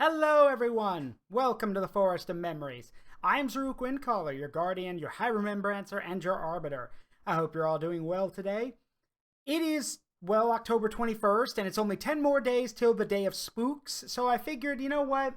Hello everyone! Welcome to the Forest of Memories. I'm Zaruk Windcaller, your guardian, your high remembrancer, and your arbiter. I hope you're all doing well today. It is, well, October 21st, and it's only 10 more days till the Day of Spooks, so I figured, you know what?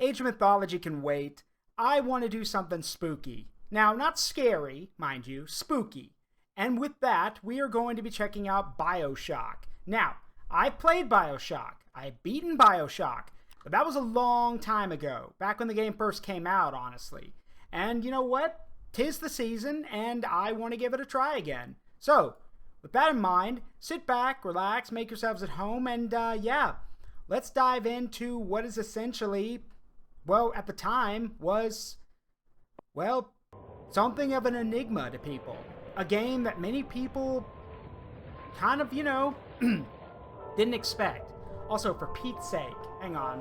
Age of Mythology can wait. I want to do something spooky. Now, not scary, mind you, spooky. And with that, we are going to be checking out Bioshock. Now, I've played Bioshock. I've beaten Bioshock. But that was a long time ago. Back when the game first came out, honestly. And you know what? 'Tis the season, and I want to give it a try again. So, with that in mind, sit back, relax, make yourselves at home, and yeah. Let's dive into what is essentially, well, at the time, was, well, something of an enigma to people. A game that many people kind of, didn't expect. Also, for Pete's sake, hang on.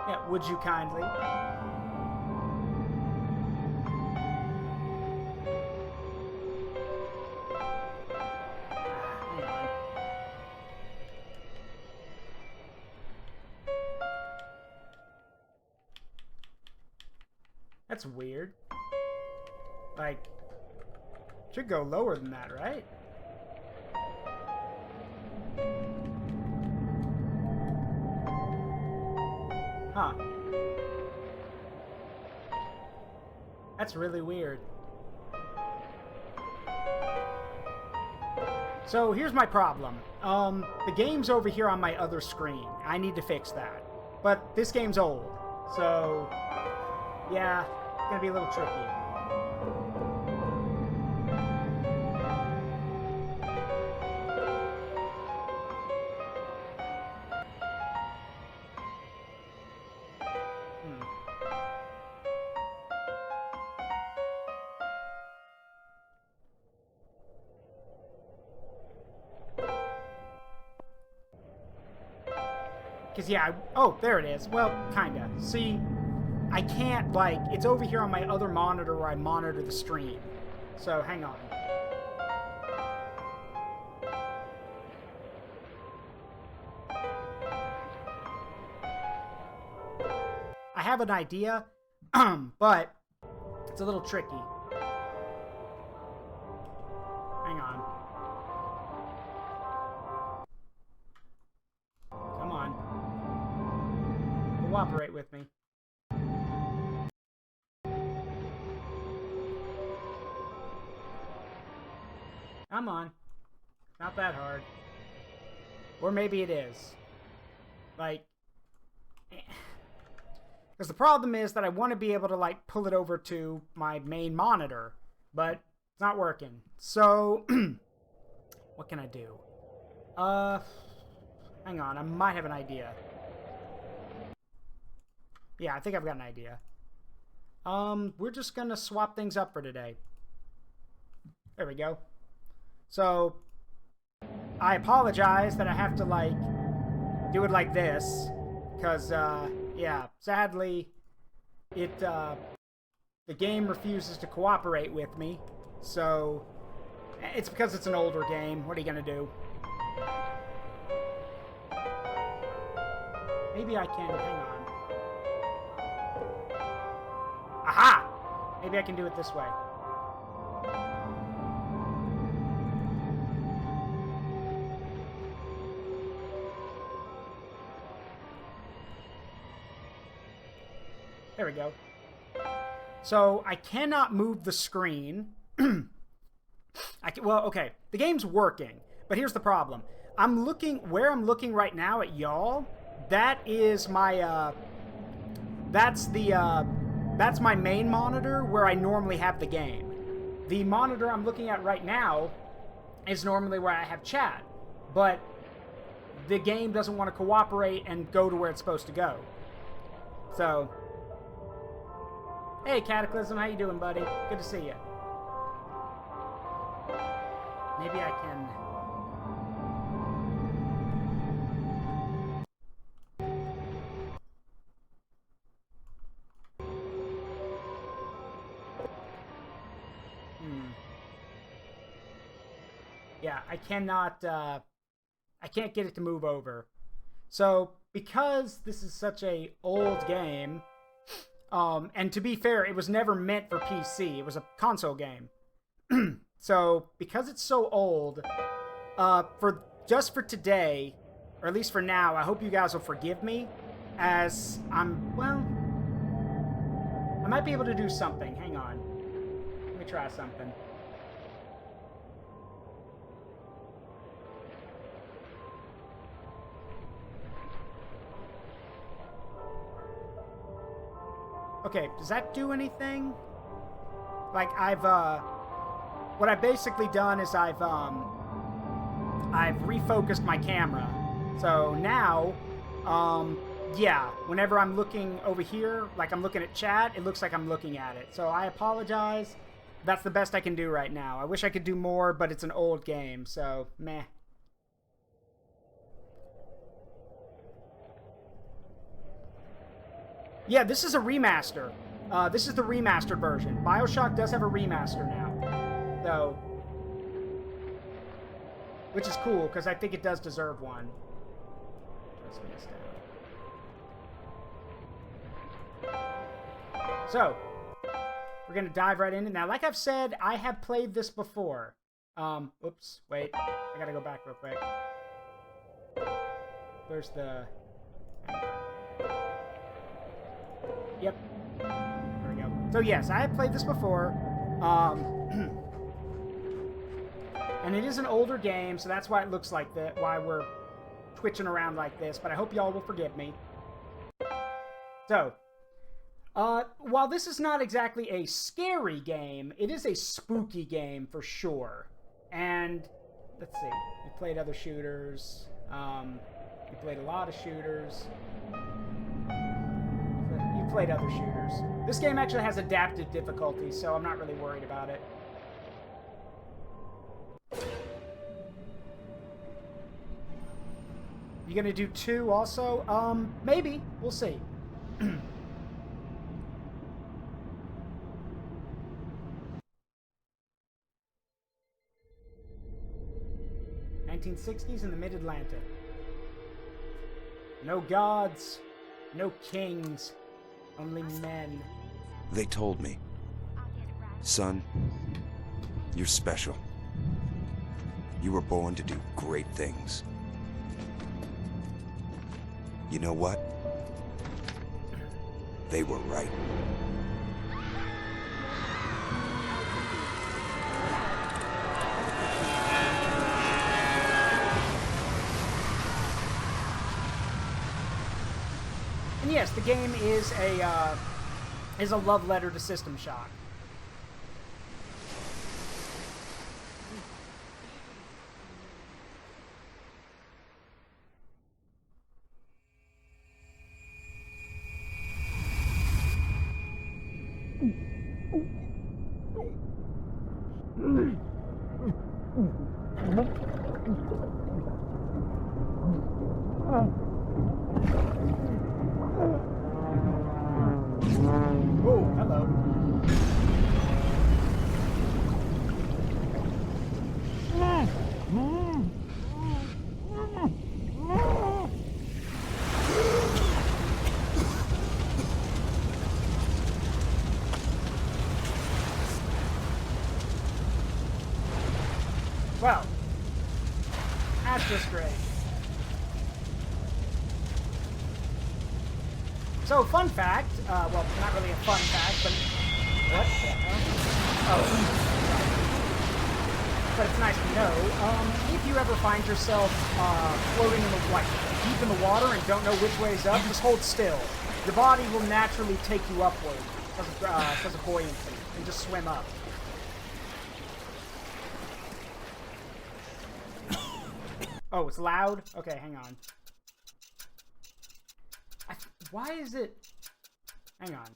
Yeah, would you kindly? Hang on. That's weird. Like, should go lower than that, right? Huh. That's really weird. So here's my problem. The game's over here on my other screen. I need to fix that. But this game's old. So, yeah, it's gonna be a little tricky. Because, yeah, oh, there it is. Well, kinda. See, I can't, like, it's over here on my other monitor where I monitor the stream. So, hang on. I have an idea, but it's a little tricky. Hang on. Come on. Cooperate with me. Come on. Not that hard. Or maybe it is. Like, because the problem is that I want to be able to, like, pull it over to my main monitor, but it's not working. So, what can I do? Hang on, I might have an idea. Yeah, I think I've got an idea. We're just gonna swap things up for today. There we go. So, I apologize that I have to, like, do it like this, because, yeah, sadly, the game refuses to cooperate with me, so, it's because it's an older game. What are you gonna do? Maybe I can, hang on. Aha! Maybe I can do it this way. There we go. So, I cannot move the screen. Well, okay. The game's working, but here's the problem. Where I'm looking right now at y'all, that is my, that's my main monitor where I normally have the game. The monitor I'm looking at right now is normally where I have chat, but the game doesn't want to cooperate and go to where it's supposed to go. So, hey, Cataclysm, how you doing, buddy? Good to see you. Maybe I can... Yeah, I cannot, I can't get it to move over. So, because this is such a old game, and to be fair, it was never meant for PC. It was a console game. So, because it's so old, just for today, or at least for now, I hope you guys will forgive me, as well, I might be able to do something. Hang on. Let me try something. Okay, does that do anything? Like, what I've basically done is I've refocused my camera. So now, yeah, whenever I'm looking over here, like I'm looking at chat, it looks like I'm looking at it. So I apologize. That's the best I can do right now. I wish I could do more, but it's an old game, so meh. Yeah, this is a remaster. This is the remastered version. Bioshock does have a remaster now. So, which is cool, because I think it does deserve one. So, we're going to dive right in. Now, like I've said, I have played this before. Oops, wait. I gotta go back real quick. Where's the... Yep. There we go. So yes, I have played this before. And it is an older game, so that's why it looks like that, why we're twitching around like this, but I hope y'all will forgive me. So, while this is not exactly a scary game, it is a spooky game for sure. And, let's see, we played other shooters. We played a lot of shooters. Played other shooters. This game actually has adaptive difficulty, so I'm not really worried about it. You gonna do 2 also? Maybe. We'll see. 1960s in the Mid-Atlantic. No gods, no kings. Only men. They told me, son, you're special. You were born to do great things. You know what? They were right. And yes, the game is a love letter to System Shock. Well, that's just great. So, fun fact, well, not really a fun fact, but what the hell? Oh, but it's nice to know. If you ever find yourself floating in the, like, deep in the water and don't know which way is up, just hold still. Your body will naturally take you upward because of buoyancy, and just swim up. Oh, it's loud? Okay, hang on. Why is it... Hang on.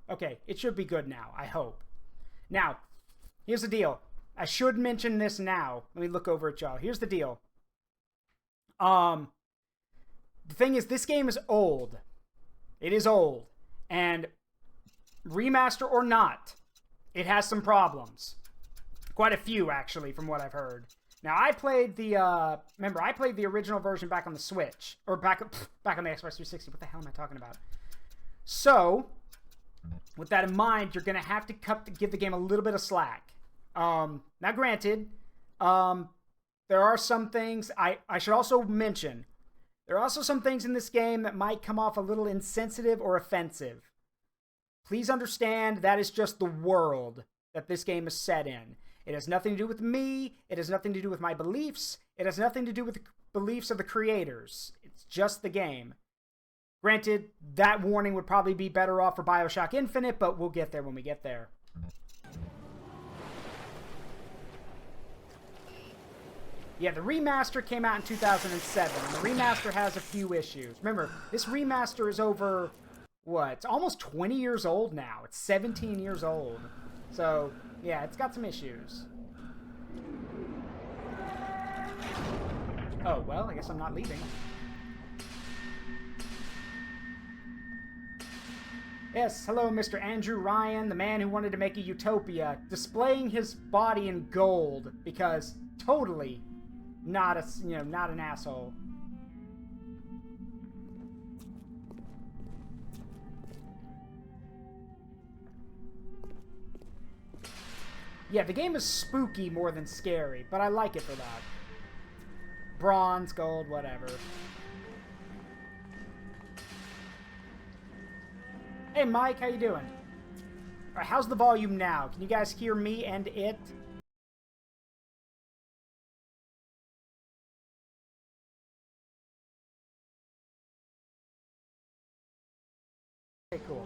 Okay, it should be good now, I hope. Now, here's the deal. I should mention this now. Let me look over at y'all. Here's the deal. The thing is, this game is old. It is old. And remaster or not, it has some problems. Quite a few, actually, from what I've heard. Now, I played the, remember, I played the original version back on the Switch. Or back on the Xbox 360. What the hell am I talking about? So, with that in mind, you're going to have to give the game a little bit of slack. Now, granted, there are some things, I should also mention, there are also some things in this game that might come off a little insensitive or offensive. Please understand that is just the world that this game is set in. It has nothing to do with me. It has nothing to do with my beliefs. It has nothing to do with the beliefs of the creators. It's just the game. Granted, that warning would probably be better off for Bioshock Infinite, but we'll get there when we get there. Yeah, the remaster came out in 2007, and the remaster has a few issues. Remember, this remaster is over, what, it's almost 20 years old now. It's 17 years old. So, yeah, it's got some issues. Oh, well, I guess I'm not leaving. Yes, hello, Mr. Andrew Ryan, the man who wanted to make a utopia, displaying his body in gold, because totally not an asshole. Yeah, the game is spooky more than scary, but I like it for that. Bronze, gold, whatever. Hey, Mike, how you doing? All right, how's the volume now? Can you guys hear me and it? Okay, cool.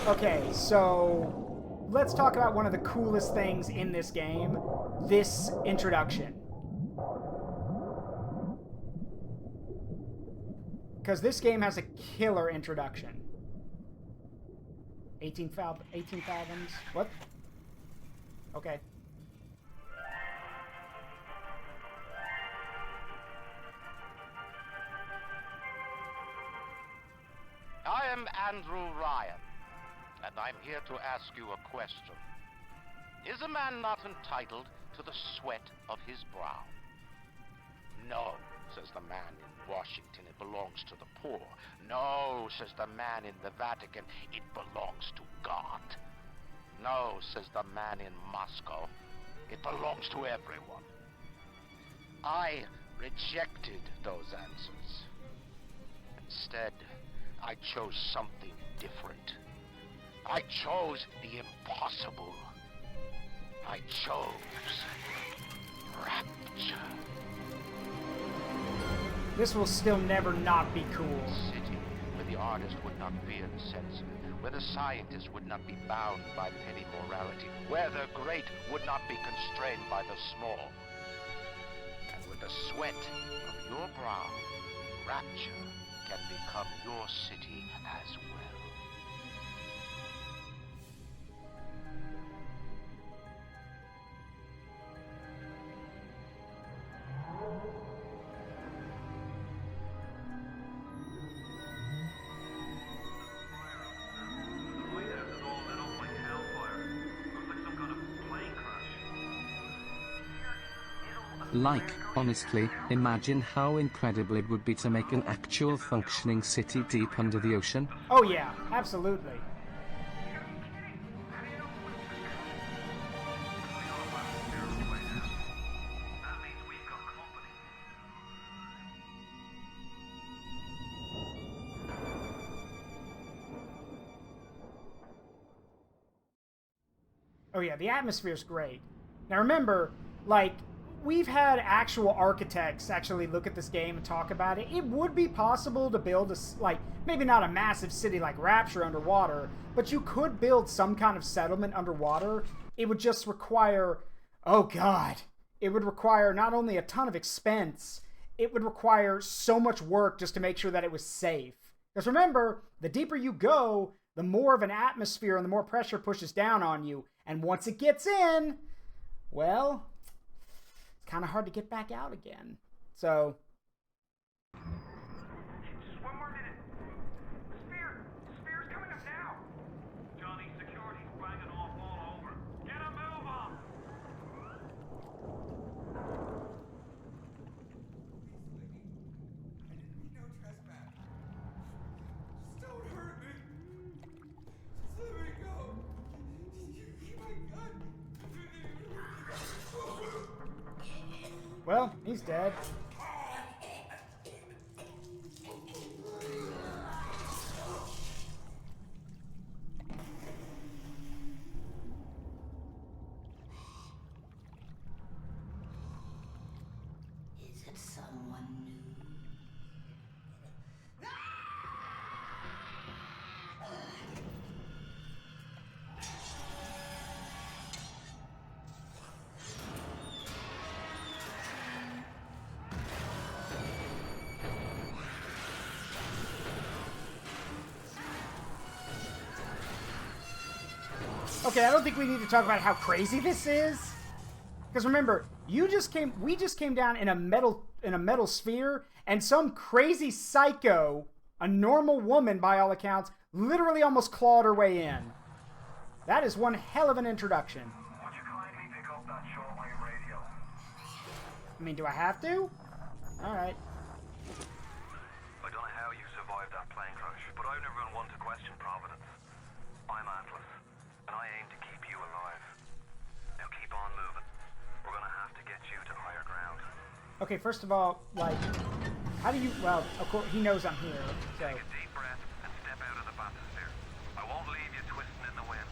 Okay, so let's talk about one of the coolest things in this game, this introduction. Because this game has a killer introduction. 18 fathoms? What? Okay. I am Andrew Ryan, and I'm here to ask you a question. Is a man not entitled to the sweat of his brow? No, says the man in Washington, it belongs to the poor. No, says the man in the Vatican, it belongs to God. No, says the man in Moscow, it belongs to everyone. I rejected those answers. Instead, I chose something different. I chose the impossible. I chose rapture. This will still never not be cool. A city where the artist would not fear the censor, where the scientist would not be bound by petty morality, where the great would not be constrained by the small. And with the sweat of your brow, rapture can become your city as well. Like, honestly, imagine how incredible it would be to make an actual functioning city deep under the ocean. Oh yeah, absolutely. Oh yeah, the atmosphere's great. Now remember, like, we've had actual architects actually look at this game and talk about it. It would be possible to build a, like, maybe not a massive city like Rapture underwater, but you could build some kind of settlement underwater. It would just require, oh god, it would require not only a ton of expense, it would require so much work just to make sure that it was safe. Because remember, the deeper you go, the more of an atmosphere and the more pressure pushes down on you. And once it gets in, well, kind of hard to get back out again. So just one more minute. Sphere, Well, he's dead. Is it someone new? Okay, I don't think we need to talk about how crazy this is. Because remember, we just came down in a metal sphere, and some crazy psycho, a normal woman by all accounts, literally almost clawed her way in. That is one hell of an introduction. Would you kindly pick up that shortwave radio? I mean, do I have to? Alright. I don't know how you survived that plane crash, but I've never been one to question Providence. I'm Atlas, and I aim to keep you alive. Now keep on moving. We're gonna have to get you to higher ground. Okay, first of all, like, how do you... Well, of course, he knows I'm here, so... Take a deep breath and step out of the bathysphere. I won't leave you twisting in the wind.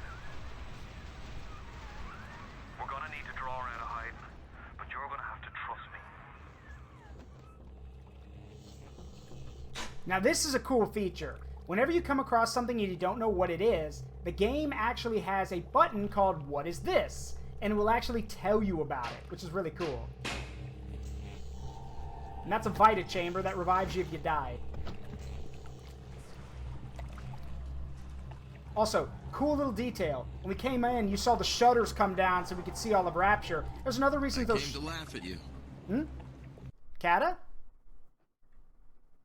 We're gonna need to draw out of hiding, but you're gonna have to trust me. Now, this is a cool feature. Whenever you come across something and you don't know what it is, the game actually has a button called What Is This? And it will actually tell you about it, which is really cool. And that's a Vita chamber that revives you if you die. Also, cool little detail. When we came in, you saw the shutters come down so we could see all of Rapture. There's another reason I those... came to laugh at you. Kata?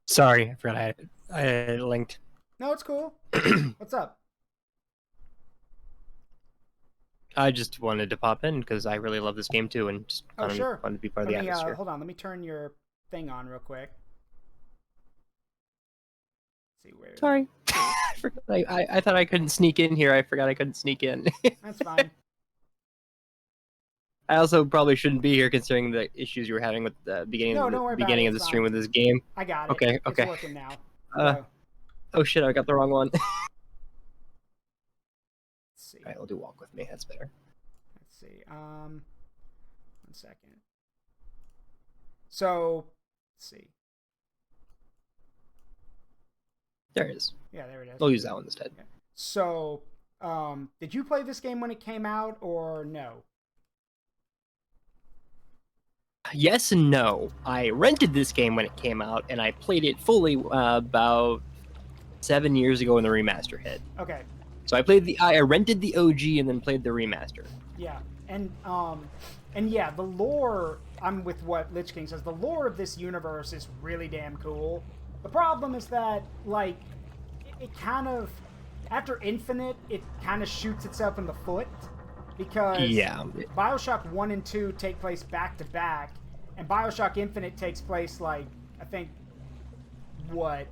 Sorry, I forgot I linked. No, it's cool. What's up? I just wanted to pop in because I really love this game too, and just Oh, sure. wanted to be part of the atmosphere. Hold on, let me turn your thing on real quick. Let's see where... Sorry. I thought I couldn't sneak in here. I forgot I couldn't sneak in. That's fine. I also probably shouldn't be here considering the issues you were having with the beginning, No, don't worry about beginning it, of the it's stream fine. with this game. I got it. Okay, okay. It's working now. Uh, So, Oh shit, I got the wrong one. let's see. Alright, we'll do walk with me. That's better. Let's see. 1 second. So, let's see. There it is. Yeah, there it is. We'll use that one instead. So, did you play this game when it came out, or no? Yes and no. I rented this game when it came out, and I played it fully about 7 years ago when the remaster hit. Okay. So I rented the OG and then played the remaster. Yeah, and yeah, the lore. I'm with what Lich King says. The lore of this universe is really damn cool. The problem is that, like, it kind of, after Infinite, it kind of shoots itself in the foot because Yeah. Bioshock 1 and 2 take place back to back, and Bioshock Infinite takes place, like, I think, what,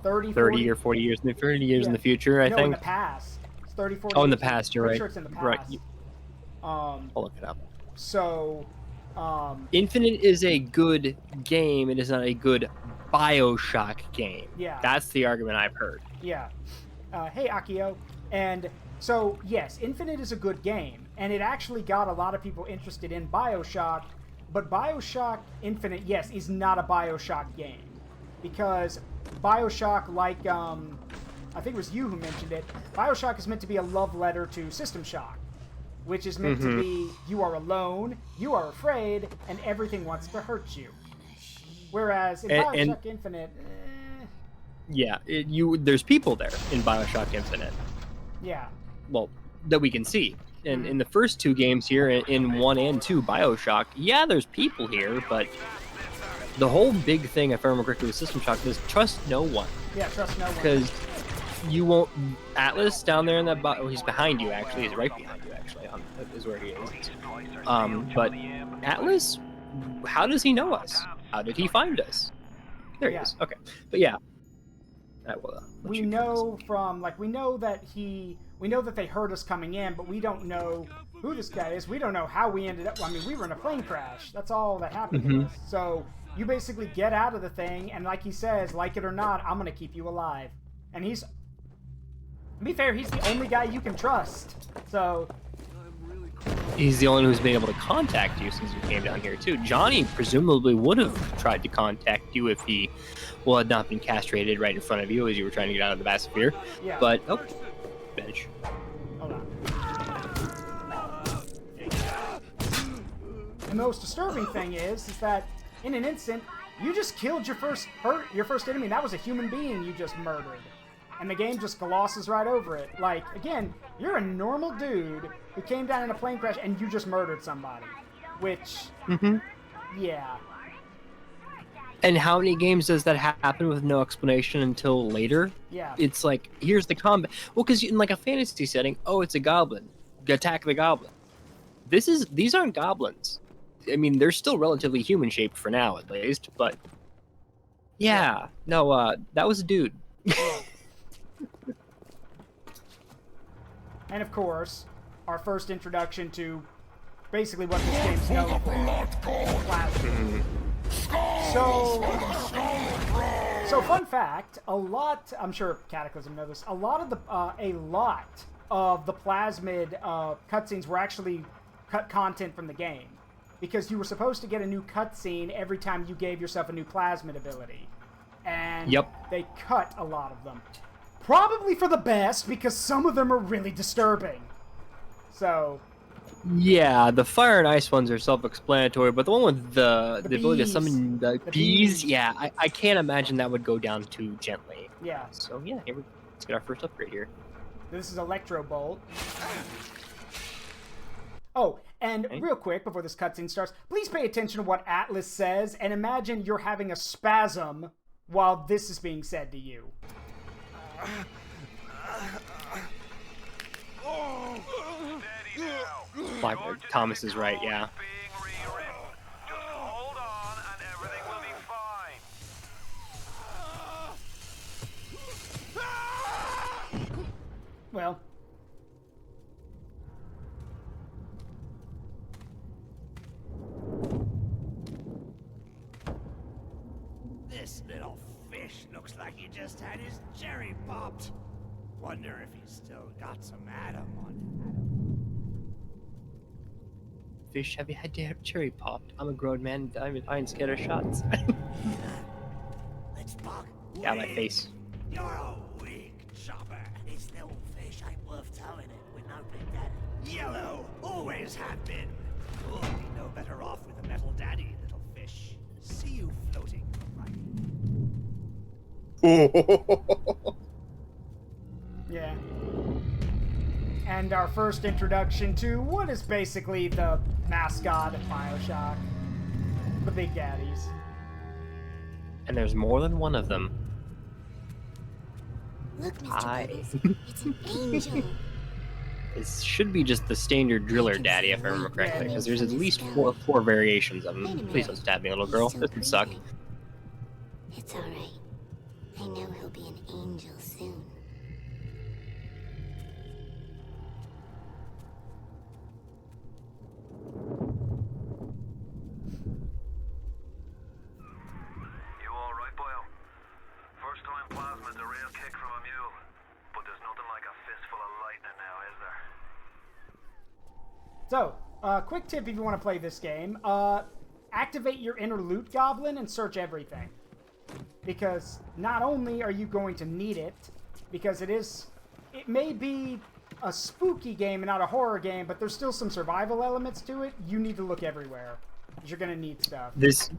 30 30 or 40 years, 30 years in the future, I no, think. in the past. It's 30, 40 Oh, in the years. past, you're Pretty right. sure it's in the past. Right. I'll look it up. So, Infinite is a good game. It is not a good Bioshock game. Yeah. That's the argument I've heard. yeah. Hey, Akio. And so, yes, Infinite is a good game, and it actually got a lot of people interested in Bioshock, but Bioshock Infinite, yes, is not a Bioshock game. Because Bioshock, like, I think it was you who mentioned it, Bioshock is meant to be a love letter to System Shock, which is meant to be, you are alone, you are afraid, and everything wants to hurt you. Whereas in Bioshock Infinite, Yeah, there's people there in Bioshock Infinite. yeah. Well, that we can see. And in the first two games here, in 1 and 2 Bioshock, yeah, there's people here, but the whole big thing, if I remember correctly, with System Shock is trust no one. Yeah, trust no one. Because you won't... Atlas down there in that... he's behind you, actually. He's right behind you, actually. Is where he is. But Atlas, how does he know us? How did he find us? There he is. Okay. But yeah. I will, let we you know from, like, we know that they heard us coming in, but we don't know who this guy is. We don't know how we ended up. I mean, we were in a plane crash. That's all that happened to us. So you basically get out of the thing, and like he says, like it or not, I'm gonna keep you alive. And he's, to be fair, he's the only guy you can trust. So he's the only one who's been able to contact you since you came down here too. Johnny presumably would have tried to contact you if he, well, had not been castrated right in front of you as you were trying to get out of the bathysphere. yeah. But oh, bench. Hold on. The most disturbing thing is that in an instant, you just killed your first enemy. That was a human being you just murdered. And the game just glosses right over it. Like, again, you're a normal dude who came down in a plane crash and you just murdered somebody. Which, yeah. And how many games does that happen with no explanation until later? Yeah. It's like, here's the combat. Well, because in like a fantasy setting, oh, it's a goblin. Attack the goblin. These aren't goblins. I mean, they're still relatively human-shaped for now, at least. But yeah, no, that was a dude. And of course, our first introduction to basically what this game's known for. Plasma. So fun fact, I'm sure Cataclysm knows this, a lot of the plasmid cutscenes were actually cut content from the game. Because you were supposed to get a new cutscene every time you gave yourself a new plasmid ability. And they cut a lot of them. Probably for the best, because some of them are really disturbing. So... yeah, the fire and ice ones are self-explanatory, but the one with the ability to summon the bees, yeah, I can't imagine that would go down too gently. Yeah. So yeah, let's get our first upgrade here. This is Electro Bolt. Oh, and real quick, before this cutscene starts, please pay attention to what Atlas says, and imagine you're having a spasm while this is being said to you. Thomas is right, yeah. Well... This little fish looks like he just had his cherry popped. Wonder if he's still got some Adam on him. Fish, have you had your cherry popped? I'm a grown man. I ain't scared of shots. Let's bug. Yeah, my face. You're a weak chopper. This little fish ain't worth towing it with no big daddy. Yellow, always have been. You'll be no better off with a metal daddy, little fish. See you floating, right? Yeah. And our first introduction to what is basically the mascot of Bioshock. The Big Daddies. And there's more than one of them. Look, Mr. Buttons, it's an angel. This should be just the standard driller daddy, if I remember correctly, because there's at least four variations of him. Please don't stab me, little girl. This would suck. It's alright. I know he'll be an angel soon. You alright, Boyle? First time plasma's a real kick from a mule. But there's nothing like a fistful of lightning now, is there? So, quick tip if you want to play this game. Activate your inner loot goblin and search everything. Because not only are you going to need it, because it may be a spooky game and not a horror game, but there's still some survival elements to it. You need to look everywhere, because you're going to need stuff. This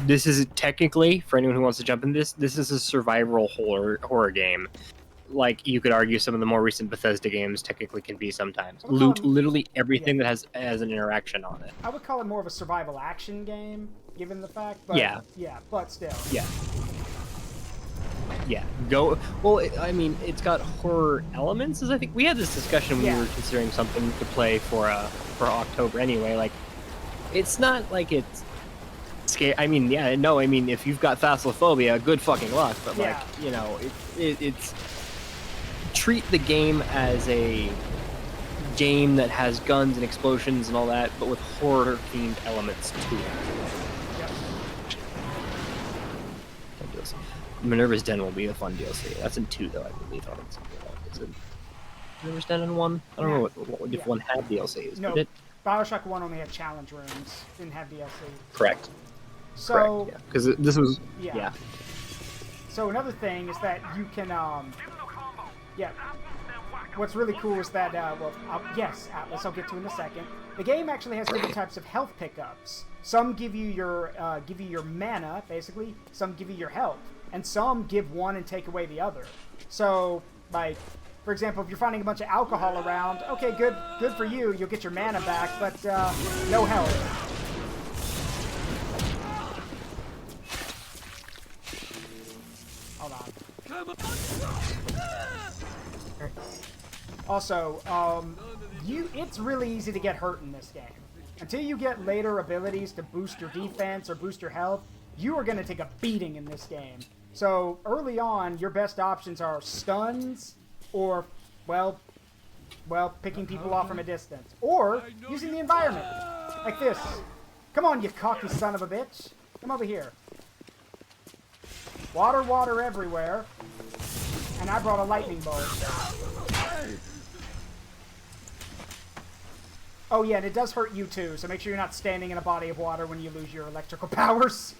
is technically, for anyone who wants to jump in this is a survival horror game. Like, you could argue some of the more recent Bethesda games technically can be sometimes. Loot literally everything that has an interaction on it. I would call it more of a survival action game, given the fact, but yeah, but still. Yeah. Go. Well, I mean, it's got horror elements. As I think we had this discussion when we were considering something to play for October. Anyway, like, it's not like it's scary. I mean, if you've got thalassophobia, good fucking luck. But like, it's treat the game as a game that has guns and explosions and all that, but with horror-themed elements to it. Yep. Fun DLC. Minerva's Den will be a fun DLC. That's in 2, though, I believe. I don't know. Is it Minerva's Den in 1? I don't know if 1 had DLCs. No, did it? Bioshock 1 only had challenge rooms, didn't have DLC. Correct. So, correct, yeah. Because this was... Yeah. yeah. So another thing is that you can, yeah. What's really cool is that, yes, Atlas, I'll get to in a second. The game actually has different types of health pickups. Some give you your mana, basically. Some give you your health, and some give one and take away the other. So, like, for example, if you're finding a bunch of alcohol around, okay, good for you. You'll get your mana back, but no health. Hold on. Also, it's really easy to get hurt in this game. Until you get later abilities to boost your defense or boost your health, you are going to take a beating in this game. So, early on, your best options are stuns or, well, picking people off from a distance. Or using the environment. Like this. Come on, you cocky son of a bitch. Come over here. Water everywhere. And I brought a lightning bolt. Oh yeah, and it does hurt you too, so make sure you're not standing in a body of water when you lose your electrical powers.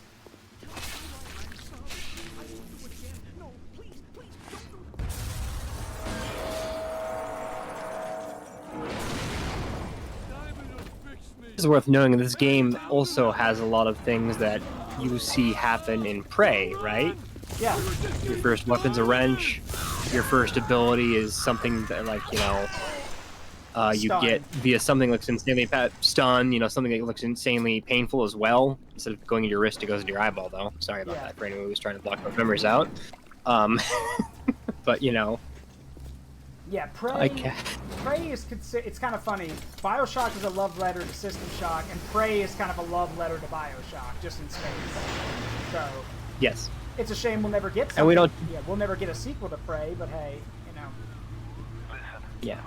It's worth knowing that this game also has a lot of things that you see happen in Prey, right? Yeah. Your first weapon's a wrench. Your first ability is something that, like, you know, you get via something that looks insanely stun, you know, something that looks insanely painful as well. Instead of going into your wrist, it goes into your eyeball, though. Sorry about that for anyone who's trying to block those memories out. But, you know. Yeah, Prey is, it's kind of funny. Bioshock is a love letter to System Shock, and Prey is kind of a love letter to Bioshock, just in space. So. Yes. It's a shame we'll never get something. And we don't... Yeah, we'll never get a sequel to Prey, but hey, you know. Yeah.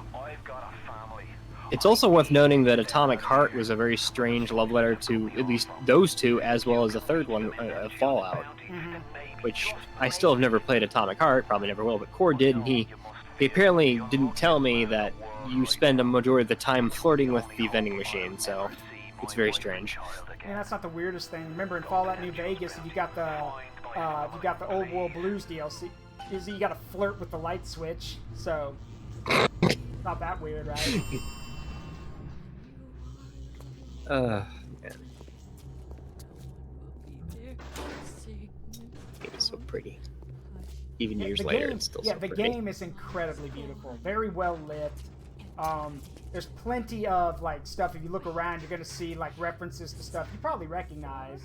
It's also worth noting that Atomic Heart was a very strange love letter to at least those two, as well as the third one, Fallout. Mm-hmm. Which I still have never played Atomic Heart, probably never will, but Core did, and he apparently didn't tell me that you spend a majority of the time flirting with the vending machine, so it's very strange. Yeah, that's not the weirdest thing. Remember in Fallout New Vegas, if you got the Old World Blues DLC, you got to flirt with the light switch, so not that weird, right? Man. It is so pretty. Even years later, it's still so pretty. Yeah, the game is incredibly beautiful. Very well lit. There's plenty of, like, stuff. If you look around, you're gonna see, like, references to stuff you probably recognize.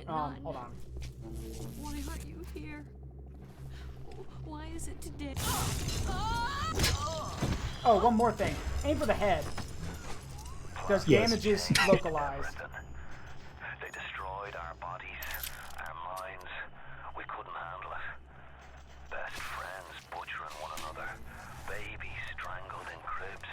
Hold on. Why aren't you here? Why is it today? Oh, one more thing. Aim for the head. Because damage is localized. They destroyed our bodies, our minds. We couldn't handle it. Best friends butchering one another. Babies strangled in cribs.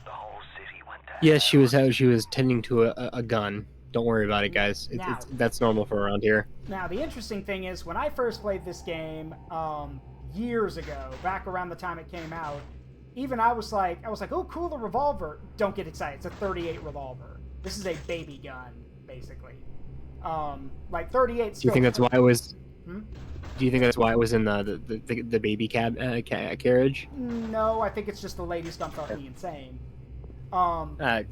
The whole city went down. Yes, she was tending to a gun. Don't worry about it, guys. That's normal for around here. Now, the interesting thing is, when I first played this game years ago, back around the time it came out, even I was like, oh, cool, the revolver. Don't get excited. It's a 38 revolver. This is a baby gun, basically. Like 38. Do you think that's why it was? Do you think that's why it was in the baby carriage? No, I think it's just the ladies don't fucking insane. Yeah.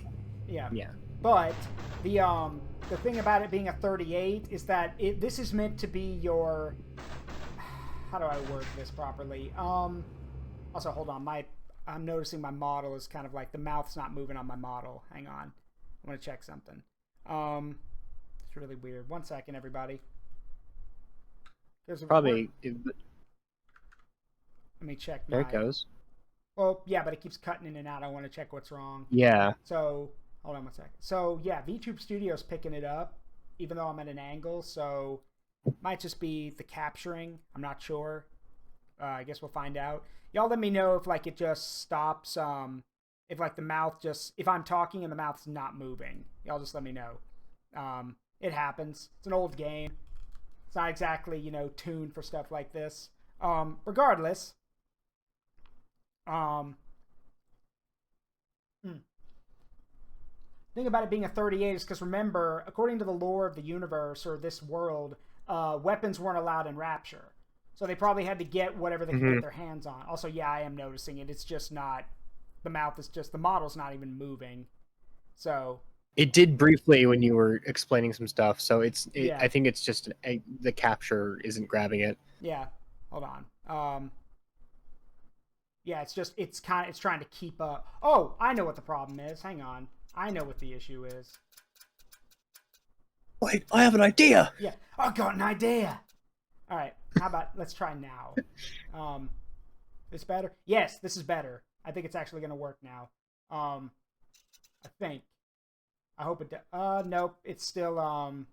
But the thing about it being a 38 is that this is meant to be your. How do I word this properly? Also, hold on. I'm noticing my model is kind of like the mouth's not moving on my model. Hang on. I want to check something. It's really weird. 1 second, everybody. Probably. Let me check. There it goes. Well, yeah, but it keeps cutting in and out. I want to check what's wrong. Yeah. So, hold on 1 second. So, yeah, VTube Studio's picking it up, even though I'm at an angle. So, might just be the capturing. I'm not sure. I guess we'll find out. Y'all let me know if, like, it just stops if like the mouth just, if I'm talking and the mouth's not moving. Y'all just let me know. It happens. It's an old game. It's not exactly, you know, tuned for stuff like this. Regardless, thing about it being a 38 is because remember, according to the lore of the universe or this world, weapons weren't allowed in Rapture. So they probably had to get whatever they could get their hands on. Also, yeah, I am noticing it. It's just not, the mouth is just, the model's not even moving. So it did briefly when you were explaining some stuff. So Yeah. I think it's just the capture isn't grabbing it. Yeah, hold on. Yeah, it's just, it's trying to keep up. Oh, I know what the problem is. Hang on. I know what the issue is. Wait, I have an idea. Yeah, I got an idea. All right, how about, let's try now. This better? Yes, this is better. I think it's actually going to work now. I think. I hope it does. Nope, it's still,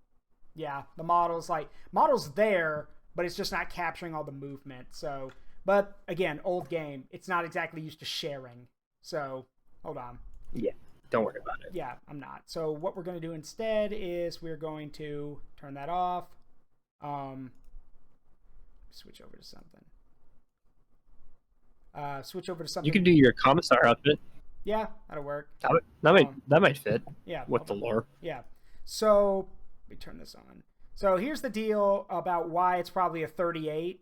yeah, the model's there, but it's just not capturing all the movement. So, but again, old game. It's not exactly used to sharing. So, hold on. Yeah, don't worry about it. Yeah, I'm not. So what we're going to do instead is we're going to turn that off. Switch over to something. Switch over to something. You can do your commissar outfit. Yeah, that'll work. That might fit. Yeah. With the lore. Yeah. So let me turn this on. So here's the deal about why it's probably a 38.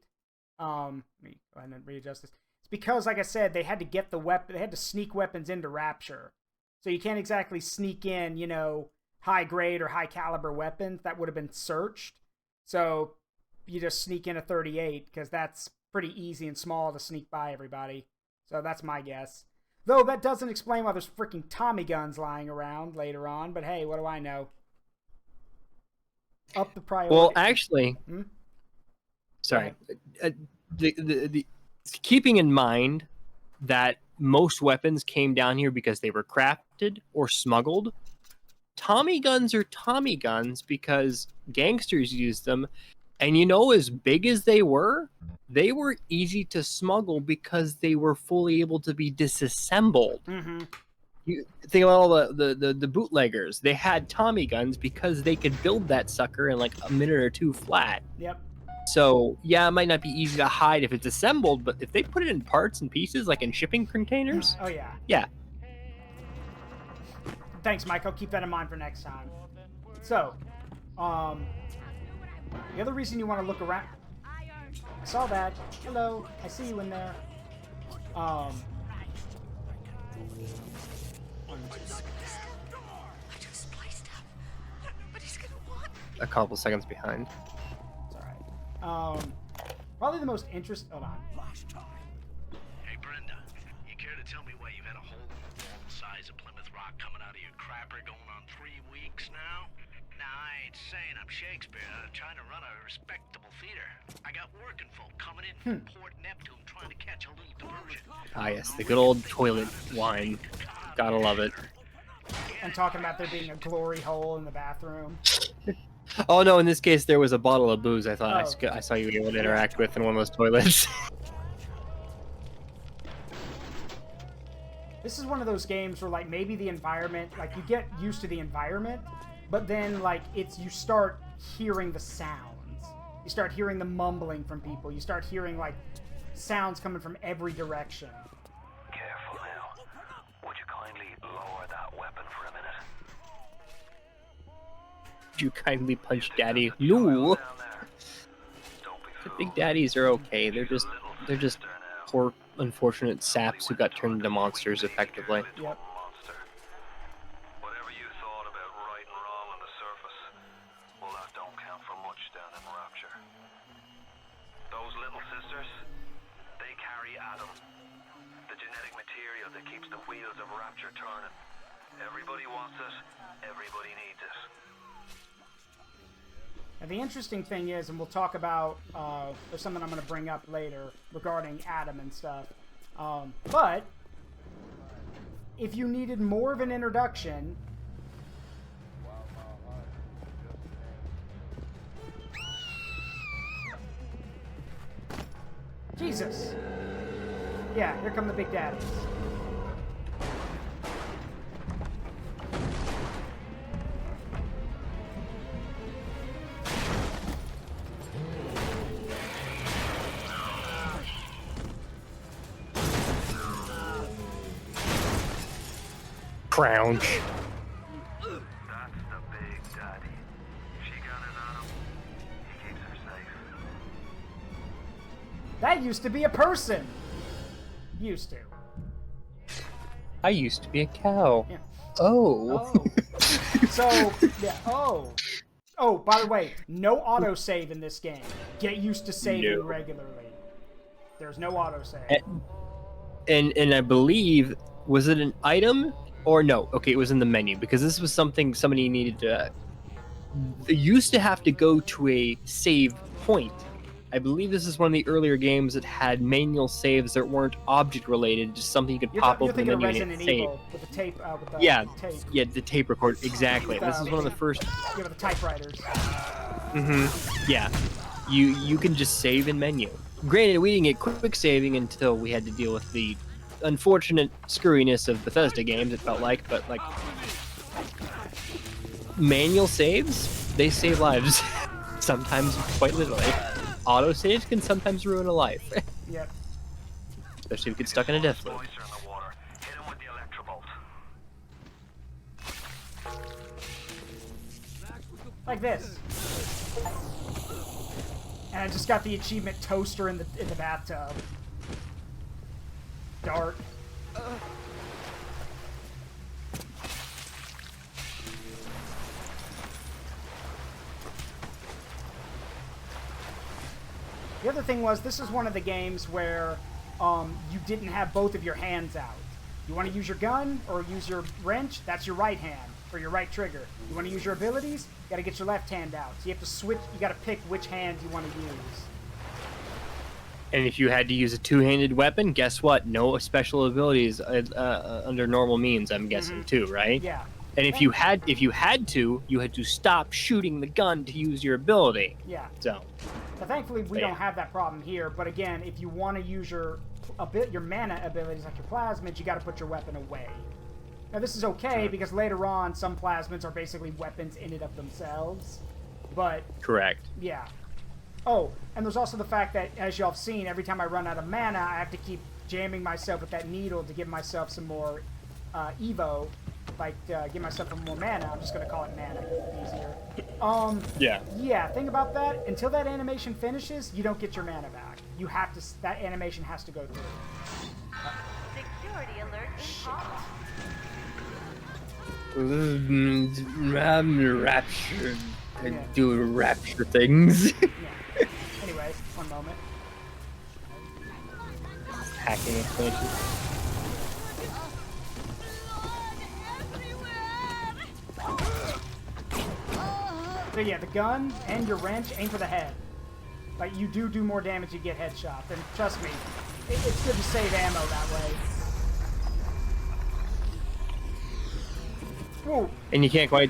Let me go ahead and readjust this. It's because, like I said, they had to get the weapon. They had to sneak weapons into Rapture. So you can't exactly sneak in, you know, high grade or high caliber weapons that would have been searched. So you just sneak in a 38 because that's pretty easy and small to sneak by everybody. So that's my guess. Though that doesn't explain why there's freaking Tommy guns lying around later on. But hey, what do I know? Up the priority. Well, actually, sorry. The keeping in mind that most weapons came down here because they were crafted or smuggled. Tommy guns are Tommy guns because gangsters used them. And you know, as big as they were easy to smuggle because they were fully able to be disassembled. You think about all the bootleggers. They had Tommy guns because they could build that sucker in like a minute or two flat. Yep. So, yeah, it might not be easy to hide if it's assembled, but if they put it in parts and pieces, like in shipping containers... Oh, yeah. Yeah. Thanks, Mike. I'll keep that in mind for next time. So, the other reason you want to look around... I saw that. Hello. I see you in there. A couple seconds behind. It's alright. Probably the most interesting... Hold on. Hey, Brenda, you care to tell me why you've had a hole in the wall the size of Plymouth Rock coming out of your crapper going on 3 weeks now? Nah, I ain't saying I'm Shakespeare. I'm trying to run a respectable theater. I got working folk coming in from Port Neptune trying to catch a little diversion. Ah, yes, the good old toilet wine. Gotta love it. And talking about there being a glory hole in the bathroom. Oh no, in this case there was a bottle of booze I thought I saw you be able to interact with in one of those toilets. This is one of those games where like maybe the environment, like you get used to the environment, but then like you start hearing the sounds. You start hearing the mumbling from people. You start hearing like sounds coming from every direction. Careful now. Would you kindly lower that weapon for a minute? You kindly punch Daddy. No. The big daddies are okay. They're just poor, unfortunate saps who got turned into monsters effectively. Yep. Whatever you thought about right and wrong on the surface, well, that don't count for much down in Rapture. Those little sisters, they carry Adam, the genetic material that keeps the wheels of Rapture turning. Everybody wants it, everybody needs it. And the interesting thing is, and we'll talk about, there's something I'm going to bring up later regarding Adam and stuff. But if you needed more of an introduction, Jesus. Yeah, here come the big daddies. Crown. That's the big daddy. She got it on him. He keeps her safe. That used to be a person. Used to. I used to be a cow. Yeah. Oh. Oh. So, yeah. Oh. Oh, by the way, no autosave in this game. Get used to saving No. regularly. There's no autosave. And I believe, was it an item or no? Okay, it was in the menu because this was something somebody needed to. They used to have to go to a save point. I believe this is one of the earlier games that had manual saves that weren't object related, just something you could pop You're open the thinking of menu and Resident save. Evil with the tape. With the Yeah, tape. yeah, the tape record exactly. This is one of the first. Yeah, with the typewriters. Yeah, you can just save in menu. Granted, we didn't get quick saving until we had to deal with the unfortunate screwiness of Bethesda games. It felt like, but like manual saves, they save lives. Sometimes quite literally. Auto saves can sometimes ruin a life. Yep. Especially if you get stuck in a death loop. Boys are in the water. Hit him with the electrobolt. Like this. And I just got the achievement toaster in the bathtub. Dart. The other thing was, this is one of the games where you didn't have both of your hands out. You want to use your gun or use your wrench? That's your right hand, or your right trigger. You want to use your abilities? You got to get your left hand out. So you have to switch, you got to pick which hand you want to use. And if you had to use a two-handed weapon, guess what? No special abilities under normal means, I'm guessing, too, right? Yeah. And if you had to, you had to stop shooting the gun to use your ability. Yeah. So Thankfully, we don't have that problem here. But again, if you want to use your mana abilities, like your plasmids, you got to put your weapon away. Now, this is okay because later on, some plasmids are basically weapons in and of themselves. But correct. Yeah. Oh, and there's also the fact that, as y'all have seen, every time I run out of mana, I have to keep jamming myself with that needle to give myself some more Evo. Like, give myself some more mana. I'm just going to call it mana. Easier. Yeah. Yeah, think about that. Until that animation finishes, you don't get your mana back. You have to... That animation has to go through. Security alert in I'm raptured. I do rapture things. Yeah. Anyway, one moment. Hacking expansion. So yeah, the gun and your wrench aim for the head. Like, you do more damage, you get headshots. And trust me, it's good to save ammo that way. Whoa. And you can't quite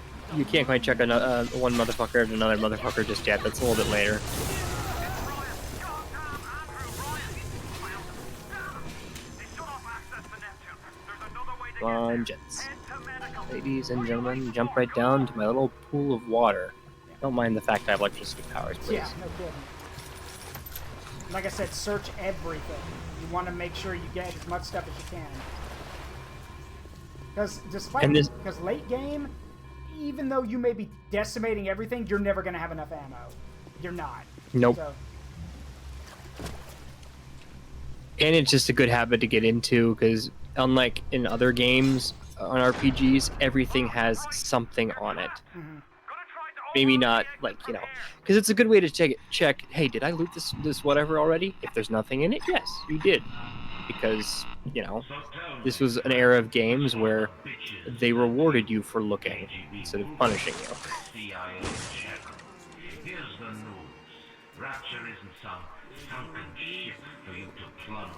check one motherfucker to another motherfucker just yet. That's a little bit later. Come on, jets. Ladies and gentlemen, jump right down to my little pool of water. Don't mind the fact I have electricity powers, please. Yeah, no kidding. Like I said, search everything. You want to make sure you get as much stuff as you can. Because late game, even though you may be decimating everything, you're never going to have enough ammo. You're not. Nope. So. And it's just a good habit to get into, because unlike in other games, on RPGs, everything has something on it. Mm-hmm. Maybe not, like, you know, because it's a good way to check, hey, did I loot this whatever already? If there's nothing in it, yes, you did. Because, you know, this was an era of games where they rewarded you for looking instead of punishing you. Here's the news. Rapture isn't some sunken ship for you to plunder.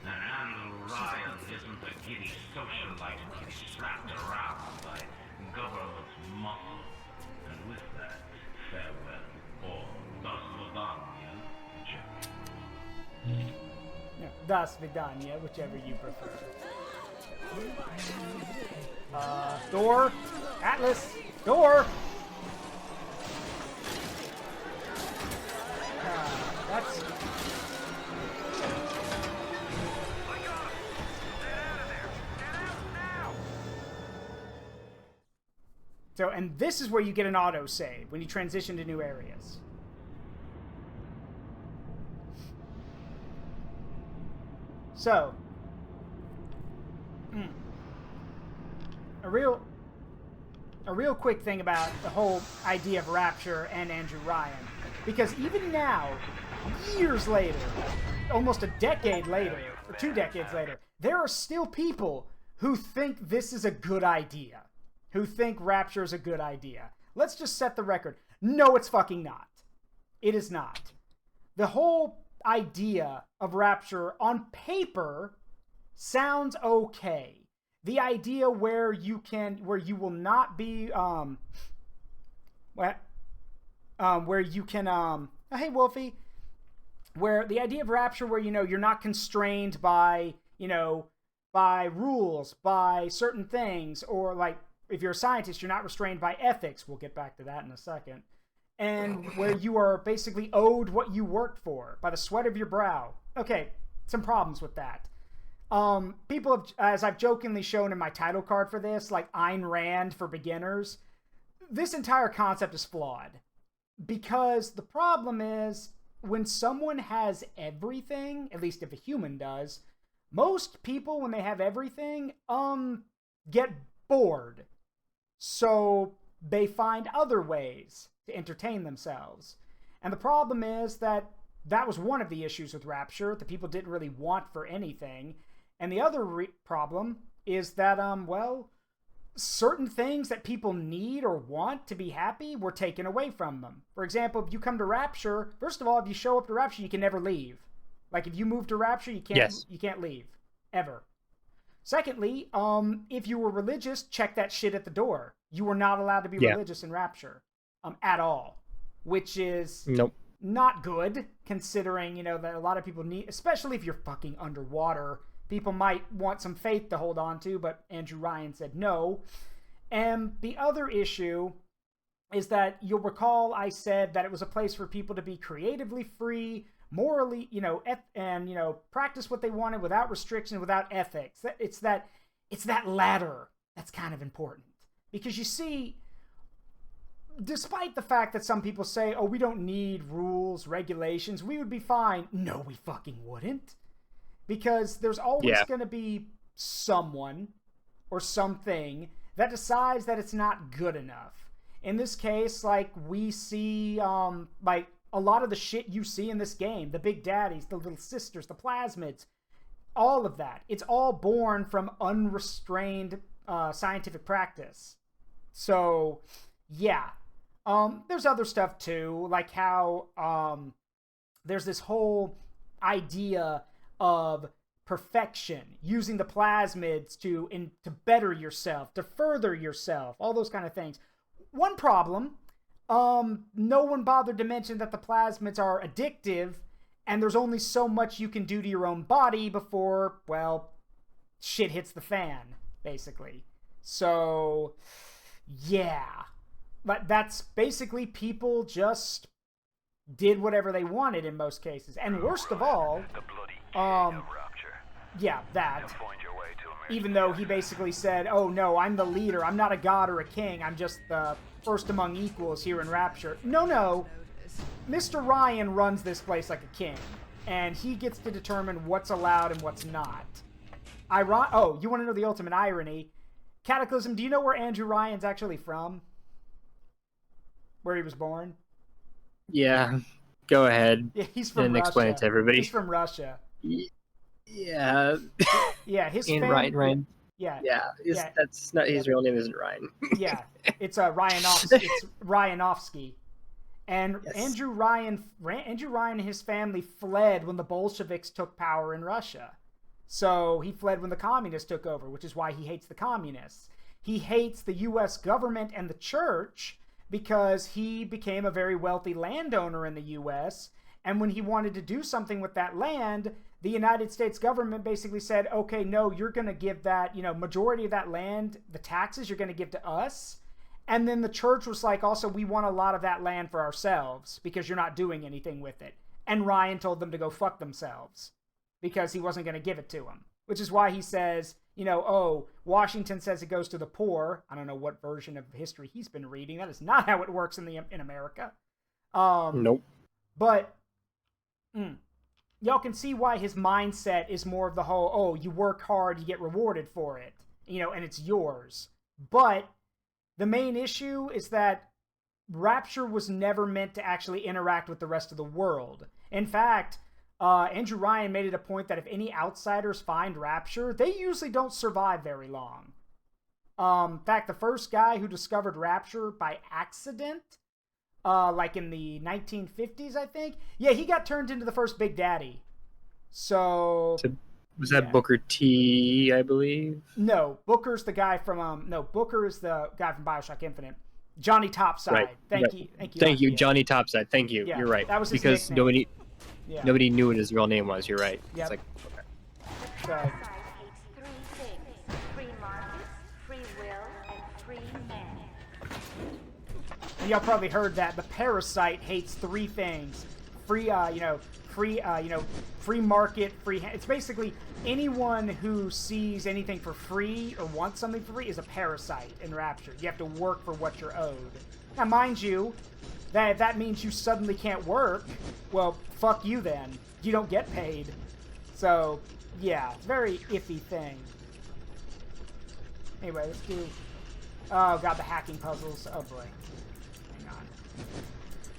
And Andrew Ryan isn't a giddy socialite to be slapped around by government's muscle. And with that, farewell, or das Vidania, Yeah, das Vidania, whichever you prefer. Door! Atlas! Door! That's... So, and this is where you get an autosave when you transition to new areas. So, a real quick thing about the whole idea of Rapture and Andrew Ryan, because even now, years later, almost a decade later, or 2 decades later, there are still people who think this is a good idea, who think Rapture is a good idea. Let's just set the record. No, it's fucking not. It is not. The whole idea of Rapture on paper sounds okay. The idea where you will not be, where you can, oh, hey Wolfie, where the idea of Rapture where, you're not constrained by, by rules, by certain things, or like, if you're a scientist, you're not restrained by ethics. We'll get back to that in a second. And where you are basically owed what you worked for by the sweat of your brow. Okay, some problems with that. People have, as I've jokingly shown in my title card for this, like Ayn Rand for beginners, this entire concept is flawed. Because the problem is, when someone has everything, at least if a human does, most people, when they have everything, get bored. So they find other ways to entertain themselves. And the problem is that was one of the issues with Rapture, that people didn't really want for anything. And the other problem is that, well, certain things that people need or want to be happy were taken away from them. For example, if you come to Rapture, first of all, if you show up to Rapture, you can never leave. Like, if you move to Rapture, you can't leave. Ever. Secondly, if you were religious, check that shit at the door. You were not allowed to be religious in Rapture. At all. Which is not good, considering, that a lot of people need, especially if you're fucking underwater, people might want some faith to hold on to, but Andrew Ryan said no. And the other issue is that you'll recall I said that it was a place for people to be creatively free, morally, and, practice what they wanted without restriction, without ethics. It's that ladder that's kind of important. Because you see, despite the fact that some people say, oh, we don't need rules, regulations, we would be fine. No, we fucking wouldn't. Because there's always going to be someone or something that decides that it's not good enough. In this case, like, we see, like, a lot of the shit you see in this game, the Big Daddies, the Little Sisters, the Plasmids, all of that, it's all born from unrestrained scientific practice. So, yeah. There's other stuff, too, like how there's this whole idea of perfection, using the plasmids to better yourself, to further yourself, all those kind of things. One problem, no one bothered to mention that the plasmids are addictive, and there's only so much you can do to your own body before, well, shit hits the fan, basically. So, yeah. But that's basically people just did whatever they wanted in most cases. And worst of all, yeah, that. Even though he basically said, oh no, I'm the leader, I'm not a god or a king, I'm just the first among equals here in Rapture. No. Mr. Ryan runs this place like a king. And he gets to determine what's allowed and what's not. Oh, you want to know the ultimate irony? Cataclysm, do you know where Andrew Ryan's actually from? Where he was born? Yeah, go ahead. Yeah, he's from Russia. Explain it to everybody. He's from Russia. Yeah. Yeah, his family. Ryan. Yeah. That's not his real name. Isn't Ryan? Yeah, it's Ryanovsky. It's Ryanovsky. And yes. Andrew Ryan and his family fled when the Bolsheviks took power in Russia. So he fled when the communists took over, which is why he hates the communists. He hates the U.S. government and the church because he became a very wealthy landowner in the U.S., and when he wanted to do something with that land, the United States government basically said, okay, no, you're going to give that, majority of that land, the taxes, you're going to give to us. And then the church was like, also, we want a lot of that land for ourselves because you're not doing anything with it. And Ryan told them to go fuck themselves because he wasn't going to give it to them. Which is why he says, oh, Washington says it goes to the poor. I don't know what version of history he's been reading. That is not how it works in America. Nope. But y'all can see why his mindset is more of the whole, oh, you work hard, you get rewarded for it, and it's yours. But the main issue is that Rapture was never meant to actually interact with the rest of the world. In fact, Andrew Ryan made it a point that if any outsiders find Rapture, they usually don't survive very long. In fact, the first guy who discovered Rapture by accident, like in the 1950s, I think, yeah, he got turned into the first Big Daddy. So was that Booker T, I believe? No, Booker's the guy from Booker is the guy from Bioshock Infinite. Johnny Topside. Right. Thank you, Johnny Topside. Thank you. Yeah, you're right. That was his because nickname. nobody knew what his real name was. You're right. Yep. It's like, okay. And y'all probably heard that the parasite hates three things: free market, it's basically anyone who sees anything for free or wants something for free is a parasite in Rapture. You have to work for what you're owed. Now, mind you, that means you suddenly can't work. Well, fuck you then. You don't get paid. So, yeah, it's a very iffy thing. Anyway, let's do... Oh, God, the hacking puzzles. Oh, boy. Hang on.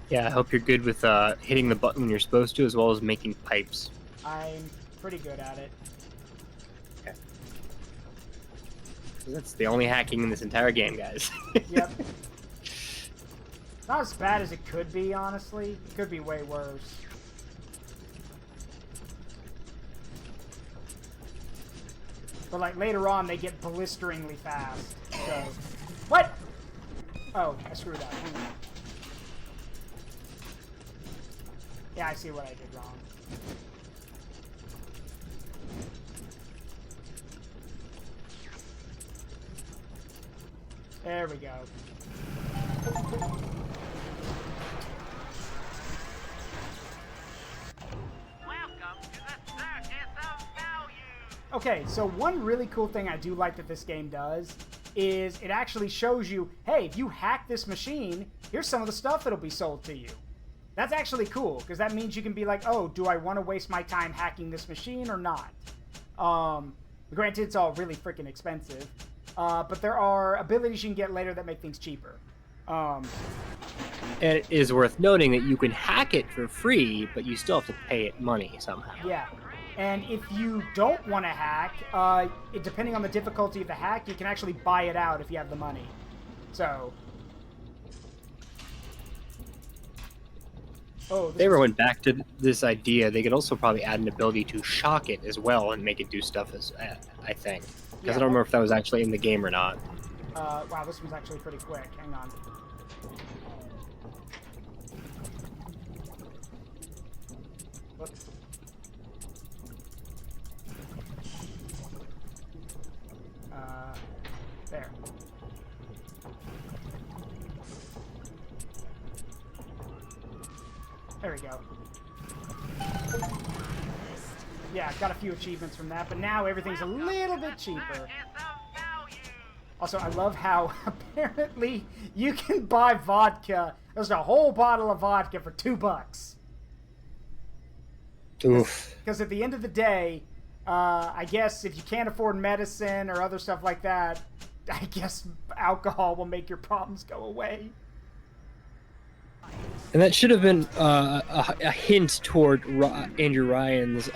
yeah, I hope you're good with hitting the button when you're supposed to, as well as making pipes. I'm pretty good at it. Okay. That's the only hacking in this entire game, guys. Yep. Not as bad as it could be, honestly. It could be way worse. But, like, later on, they get blisteringly fast. So... What? Oh, I screwed up. Hang on. Yeah, I see what I did wrong. There we go. Okay, so one really cool thing I do like that this game does is it actually shows you, hey, if you hack this machine, here's some of the stuff that'll be sold to you. That's actually cool, because that means you can be like, oh, do I want to waste my time hacking this machine or not? Granted, it's all really freaking expensive, but there are abilities you can get later that make things cheaper. And it is worth noting that you can hack it for free, but you still have to pay it money somehow. Yeah. And if you don't want to hack, depending on the difficulty of the hack, you can actually buy it out if you have the money. So... Oh, if they ever went back to this idea, they could also probably add an ability to shock it as well and make it do stuff, as I think. Because Yeah, I don't remember if that was actually in the game or not. Wow, this one's actually pretty quick. Hang on. Whoops. There. There we go. Yeah, got a few achievements from that, but now everything's a little bit cheaper. Also, I love how apparently you can buy vodka. There's a whole bottle of vodka for $2. Oof. Because at the end of the day, I guess if you can't afford medicine or other stuff like that, I guess alcohol will make your problems go away. And that should have been a hint toward Andrew Ryan's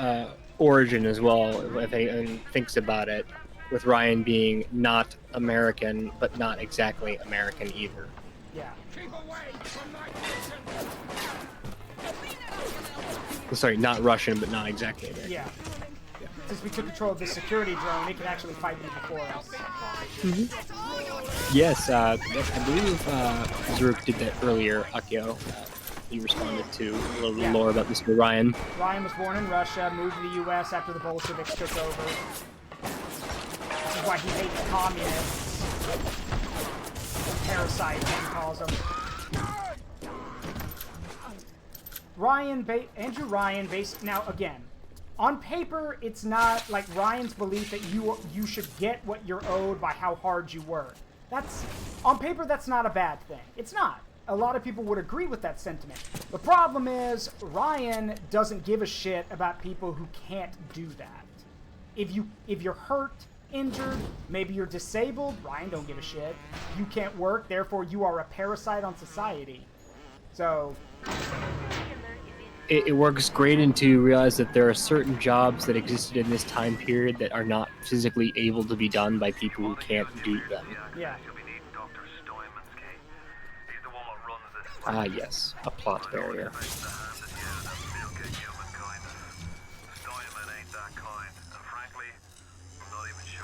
origin as well, if anyone thinks about it, with Ryan being not American, but not exactly American either. Yeah. Sorry, not Russian, but not exactly American. Yeah. Since we took control of the security drone, it can actually fight them before us. Mm-hmm. Yes, I believe Zaruk did that earlier, Akio. He responded to a little lore about Mr. Ryan. Ryan was born in Russia, moved to the U.S. after the Bolsheviks took over. This is why he hates communists. Parasites, he calls them. Andrew Ryan, now again, on paper, it's not like Ryan's belief that you should get what you're owed by how hard you work. That's, on paper, that's not a bad thing. It's not. A lot of people would agree with that sentiment. The problem is, Ryan doesn't give a shit about people who can't do that. If you're hurt, injured, maybe you're disabled, Ryan don't give a shit. You can't work, therefore you are a parasite on society. So... It works great into realize that there are certain jobs that existed in this time period that are not physically able to be done by people who can't do them. Yeah. Ah, yes, a plot barrier.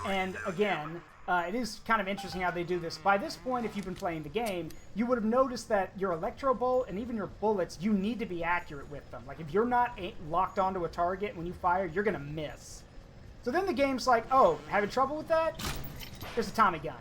And again, it is kind of interesting how they do this. By this point, if you've been playing the game, you would have noticed that your electro bolt and even your bullets, you need to be accurate with them. Like, if you're not locked onto a target when you fire, you're going to miss. So then the game's like, oh, having trouble with that? Here's a Tommy gun.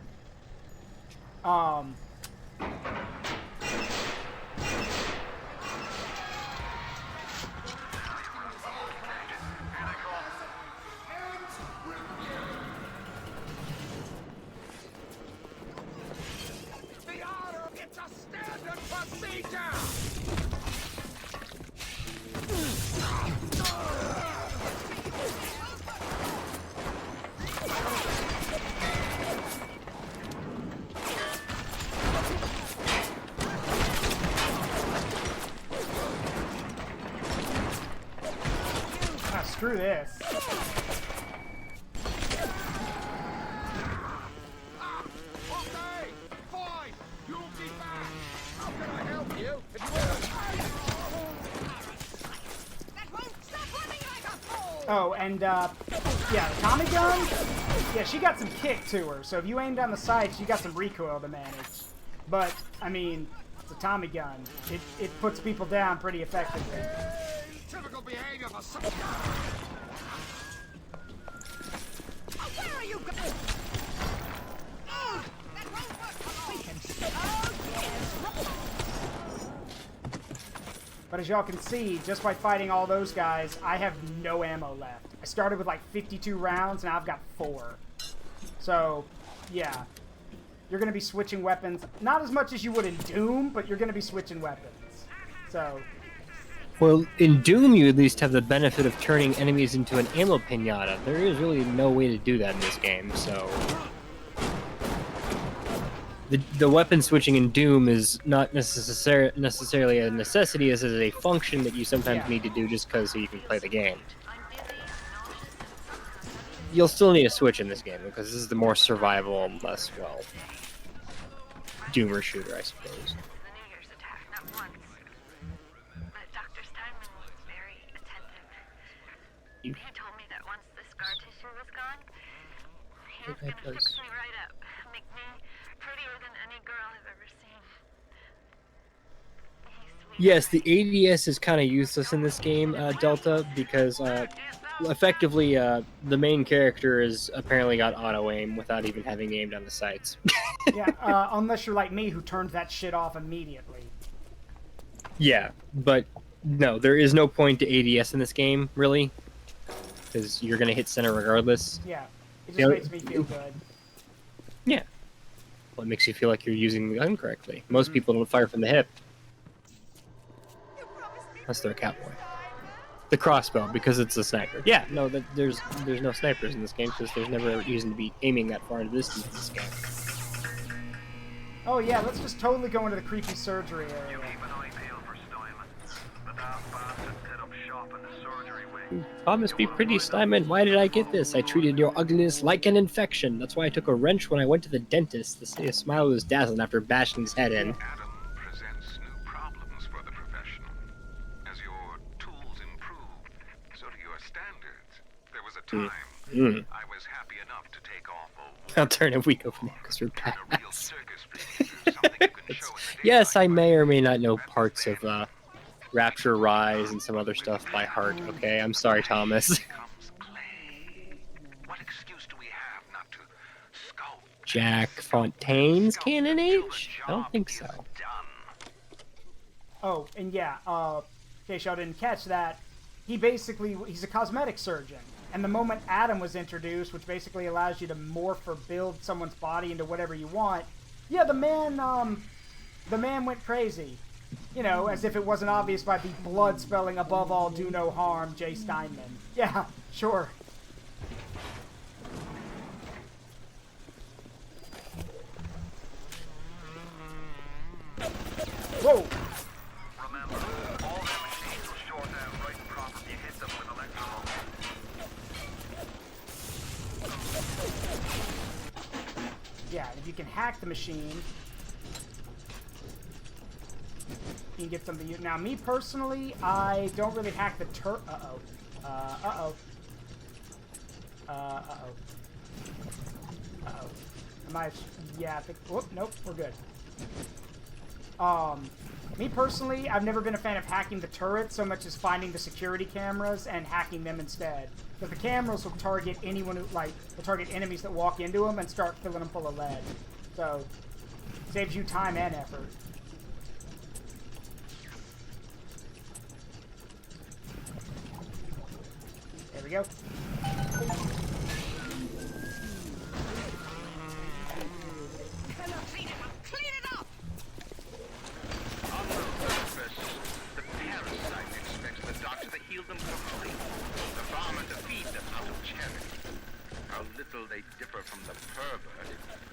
Screw this. Oh, and, yeah, the Tommy gun? Yeah, she got some kick to her, so if you aim down the sights, you got some recoil to manage. But, I mean, it's a Tommy gun. It puts people down pretty effectively. Typical behavior for some... Where are you going? That won't work. We can... But as y'all can see, just by fighting all those guys, I have no ammo left. I started with like 52 rounds, now I've got 4. So, yeah. You're going to be switching weapons. Not as much as you would in Doom, but you're going to be switching weapons. So... Well, in Doom, you at least have the benefit of turning enemies into an ammo pinata. There is really no way to do that in this game, so... The weapon switching in Doom is not necessarily a necessity, as it is a function that you sometimes need to do just because so you can play the game. You'll still need a switch in this game, because this is the more survival, less, well... Doomer shooter, I suppose. He told me that once the scar tissue was gone, he was gonna fix me right up, make me prettier than any girl I've ever seen. Yes, the ADS is kind of useless in this game, Delta, because effectively the main character is apparently got auto aim without even having aimed on the sights. Yeah, unless you're like me, who turned that shit off immediately. Yeah, but no, there is no point to ADS in this game, really. Because you're going to hit center regardless. Yeah, it just makes me feel good. Yeah. Well, it makes you feel like you're using the gun correctly. Most people don't fire from the hip. Unless they're a cowboy. The crossbow, because it's a sniper. Yeah, no, there's no snipers in this game, because there's never a reason to be aiming that far into distance in this game. Oh yeah, let's just totally go into the creepy surgery area. I must be pretty, Simon. Why did I get this? I treated your ugliness like an infection. That's why I took a wrench when I went to the dentist. The smile was dazzling after bashing his head in. Adam presents new problems for the professional. As your tools improve, so do your standards. There was a time I was happy enough to take off old... I'll turn it weak over now because we're past. Yes, I may or may not know parts of Rapture Rise and some other stuff by heart, okay? I'm sorry, Thomas. Jack Fontaine's Canon Age? I don't think so. Oh, and yeah, in case y'all didn't catch that, he's a cosmetic surgeon. And the moment Adam was introduced, which basically allows you to morph or build someone's body into whatever you want, yeah, the man went crazy. You know, as if it wasn't obvious by the blood spelling above all do no harm, Jay Steinman. Yeah, sure. Whoa! Remember, all their machines will short out right and proper if you hit them with electrical. Yeah, if you can hack the machine, you can get something. Now, me personally, I don't really hack the Uh-oh. Am I... Yeah, I think... Whoop, nope, we're good. Me personally, I've never been a fan of hacking the turrets so much as finding the security cameras and hacking them instead. Because the cameras will target anyone who, will target enemies that walk into them and start filling them full of lead. So, saves you time and effort. There we go. They differ from the pervert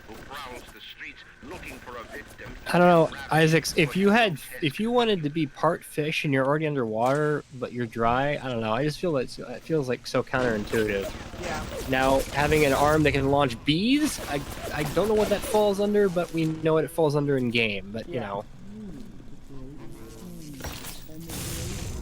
who prowls the streets looking for a victim. I don't know, Isaacs, if you wanted to be part fish and you're already underwater, but you're dry, I don't know, I just feel that it feels like so counterintuitive. Yeah. Now, having an arm that can launch bees, I don't know what that falls under, but we know what it falls under in game, but you know.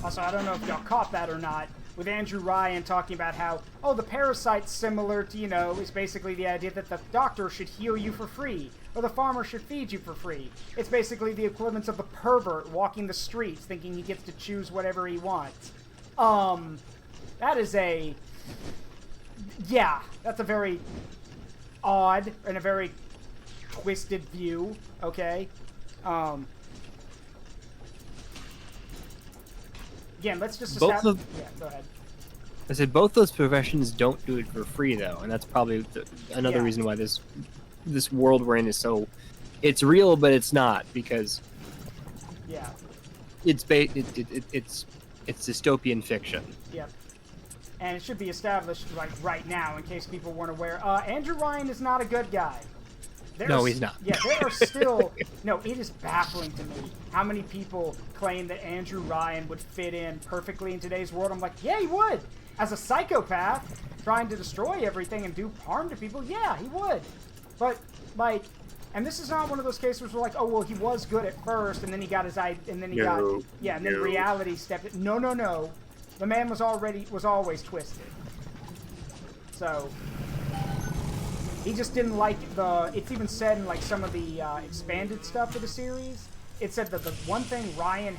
Also, I don't know if y'all caught that or not, with Andrew Ryan talking about how, oh, the parasite's similar to, you know, is basically the idea that the doctor should heal you for free, or the farmer should feed you for free. It's basically the equivalent of the pervert walking the streets thinking he gets to choose whatever he wants. That is a... Yeah, that's a very odd and a very twisted view, okay? Again, let's just establish... Yeah, go ahead. I said both those professions don't do it for free, though, and that's probably another reason why this world we're in is so... It's real, but it's not, because... Yeah. It's dystopian fiction. Yep. And it should be established right now, in case people weren't aware. Andrew Ryan is not a good guy. No, he's not. Yeah, there are still... No, it is baffling to me how many people claim that Andrew Ryan would fit in perfectly in today's world. I'm like, yeah, he would. As a psychopath, trying to destroy everything and do harm to people, yeah, he would. But, like... And this is not one of those cases where we're like, oh, well, he was good at first, and then he got his... And then he got... Yeah, and then reality stepped in. No, no, no. The man was always twisted. So... He just didn't like the... It's even said in, like, some of the expanded stuff of the series. It said that the one thing Ryan...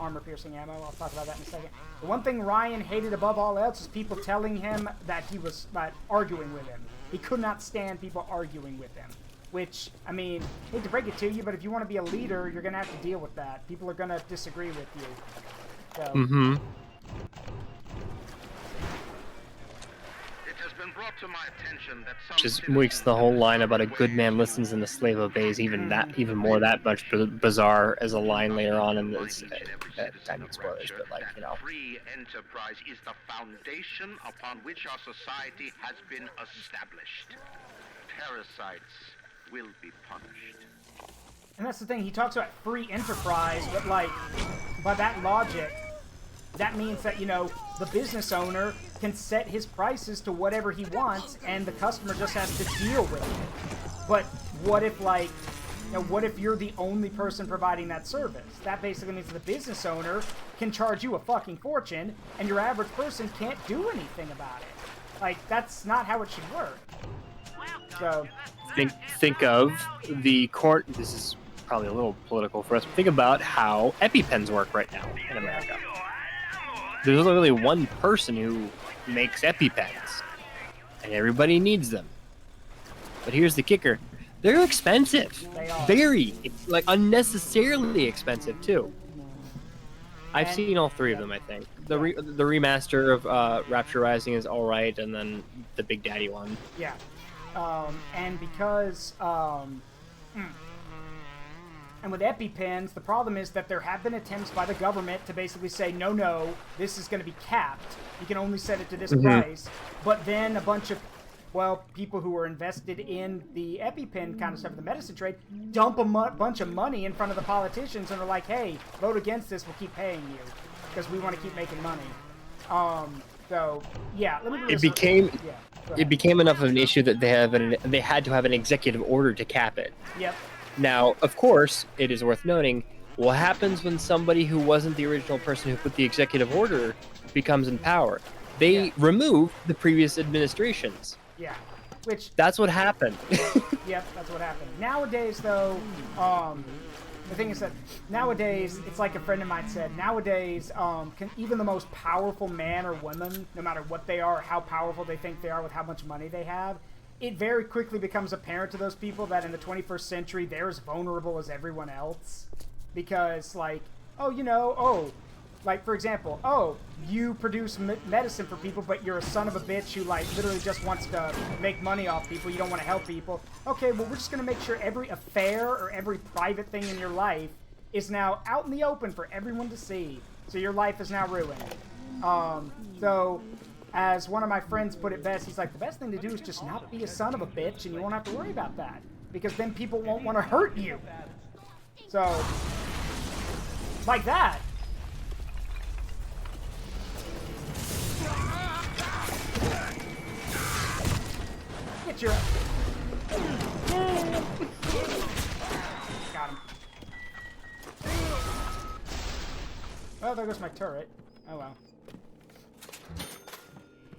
armor-piercing ammo. I'll talk about that in a second. The one thing Ryan hated above all else is people telling him that he was arguing with him. He could not stand people arguing with him. Which, I mean, hate to break it to you, but if you want to be a leader, you're going to have to deal with that. People are going to disagree with you. So... Mm-hmm. Brought to my attention that some just makes the whole line about a good man listens and a slave obeys even more that much bizarre as a line later on in this. I mean spoilers, but like, you know. Free enterprise is the foundation upon which our society has been established. Parasites will be punished. And that's the thing. He talks about free enterprise, but like, by that logic, that means that, you know, the business owner can set his prices to whatever he wants, and the customer just has to deal with it. But what if, like, you know, what if you're the only person providing that service? That basically means the business owner can charge you a fucking fortune, and your average person can't do anything about it. Like, that's not how it should work. So... Think of the court... This is probably a little political for us, but think about how EpiPens work right now in America. There's literally one person who makes EpiPens, and everybody needs them. But here's the kicker. They're expensive. They are. Very, like, unnecessarily expensive, too. I've And- seen all three of them. I think the remaster of Rapture Rising is all right, and then the Big Daddy one. Yeah. And because and with EpiPens, the problem is that there have been attempts by the government to basically say, no, this is going to be capped. You can only set it to this price. But then a bunch of, people who are invested in the EpiPen kind of stuff, the medicine trade, dump a bunch of money in front of the politicians and are like, hey, vote against this, we'll keep paying you because we want to keep making money. So, yeah. It became enough of an issue that they had to have an executive order to cap it. Yep. Now, of course, it is worth noting, what happens when somebody who wasn't the original person who put the executive order becomes in power? They remove the previous administrations. Yeah. Which... That's what happened. Yep, that's what happened. Nowadays, though, the thing is that nowadays, it's like a friend of mine said, nowadays, even the most powerful man or woman, no matter what they are, how powerful they think they are with how much money they have, it very quickly becomes apparent to those people that in the 21st century, they're as vulnerable as everyone else. Because, like, like, for example, you produce medicine for people, but you're a son of a bitch who, like, literally just wants to make money off people. You don't want to help people. Okay, well, we're just going to make sure every affair or every private thing in your life is now out in the open for everyone to see. So your life is now ruined. So... As one of my friends put it best, he's like, the best thing to do is just not be a son of a bitch, and you won't have to worry about that. Because then people won't want to hurt you. So, like that. Get your... Got him. Well, there goes my turret. Oh well.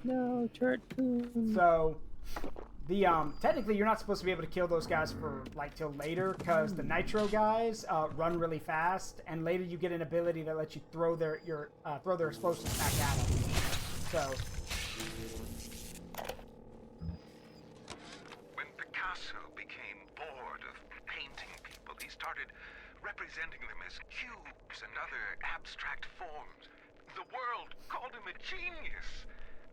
No, turret. So, the technically you're not supposed to be able to kill those guys for like till later because the nitro guys run really fast, and later you get an ability that lets you throw their explosives back at them. So. When Picasso became bored of painting people, he started representing them as cubes and other abstract forms. The world called him a genius.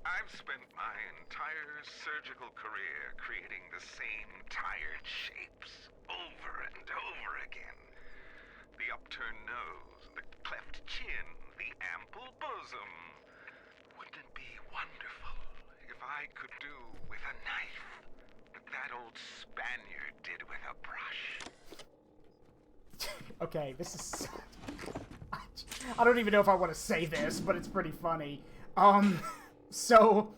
I've spent my entire surgical career creating the same tired shapes over and over again. The upturned nose, the cleft chin, the ample bosom. Wouldn't it be wonderful if I could do with a knife what that old Spaniard did with a brush? Okay, this is... I don't even know if I want to say this, but it's pretty funny. So,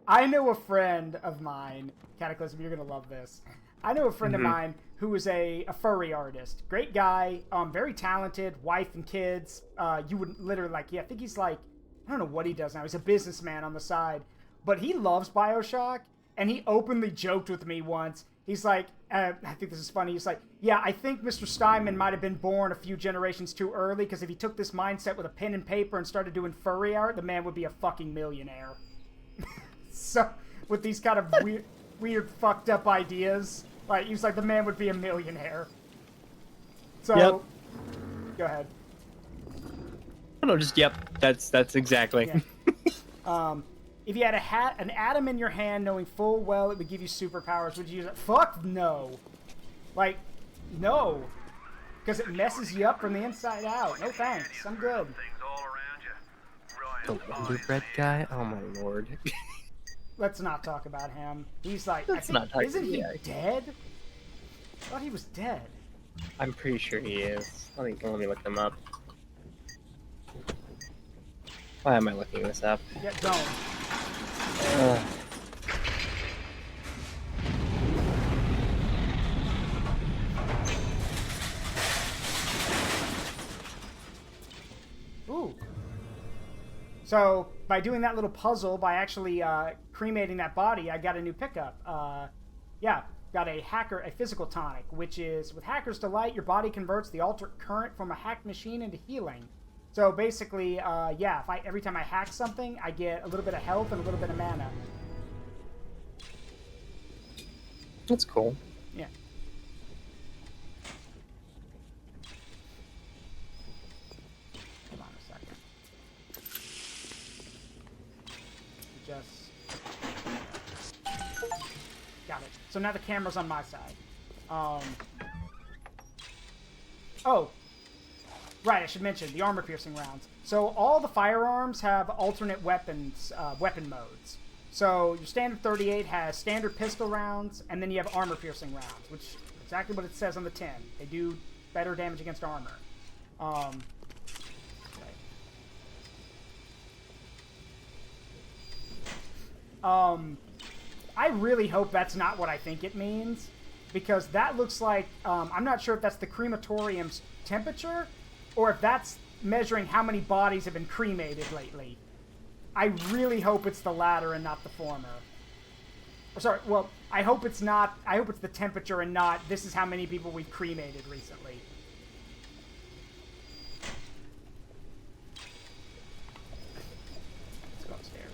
I know a friend of mine, Cataclysm, you're going to love this. I know a friend of mine who is a furry artist. Great guy, very talented, wife and kids. You would literally, like, I think he's like, I don't know what he does now. He's a businessman on the side. But he loves Bioshock, and he openly joked with me once. He's like, I think this is funny. He's like, yeah, I think Mr. Steinman might have been born a few generations too early, because if he took this mindset with a pen and paper and started doing furry art, the man would be a fucking millionaire. So, with these kind of weird fucked up ideas, like, he's like, the man would be a millionaire. So, yep. Go ahead. No, just, yep, that's exactly. Yeah. If you had an atom in your hand knowing full well it would give you superpowers, would you use it? Fuck no. Like, no. Because it messes you up from the inside out. No thanks. I'm good. The Wonder Bread guy? Oh my lord. Let's not talk about him. He's like, isn't he dead? I thought he was dead. I'm pretty sure he is. Let me look him up. Why am I looking this up? Yeah, don't. Ooh. So, by doing that little puzzle, by actually cremating that body, I got a new pickup. Yeah, got a physical tonic, which is, with Hacker's Delight, your body converts the altered current from a hacked machine into healing. So basically, yeah, every time I hack something, I get a little bit of health and a little bit of mana. That's cool. Yeah. Hold on a second. got it. So now the camera's on my side. Oh, right, I should mention the armor-piercing rounds. So all the firearms have alternate weapons, weapon modes. So your standard 38 has standard pistol rounds, and then you have armor-piercing rounds, which is exactly what it says on the tin. They do better damage against armor. I really hope that's not what I think it means, because that looks like, I'm not sure if that's the crematorium's temperature, or if that's measuring how many bodies have been cremated lately. I really hope it's the latter and not the former. Or sorry, well, I hope it's not, I hope it's the temperature and not, this is how many people we've cremated recently. Let's go upstairs.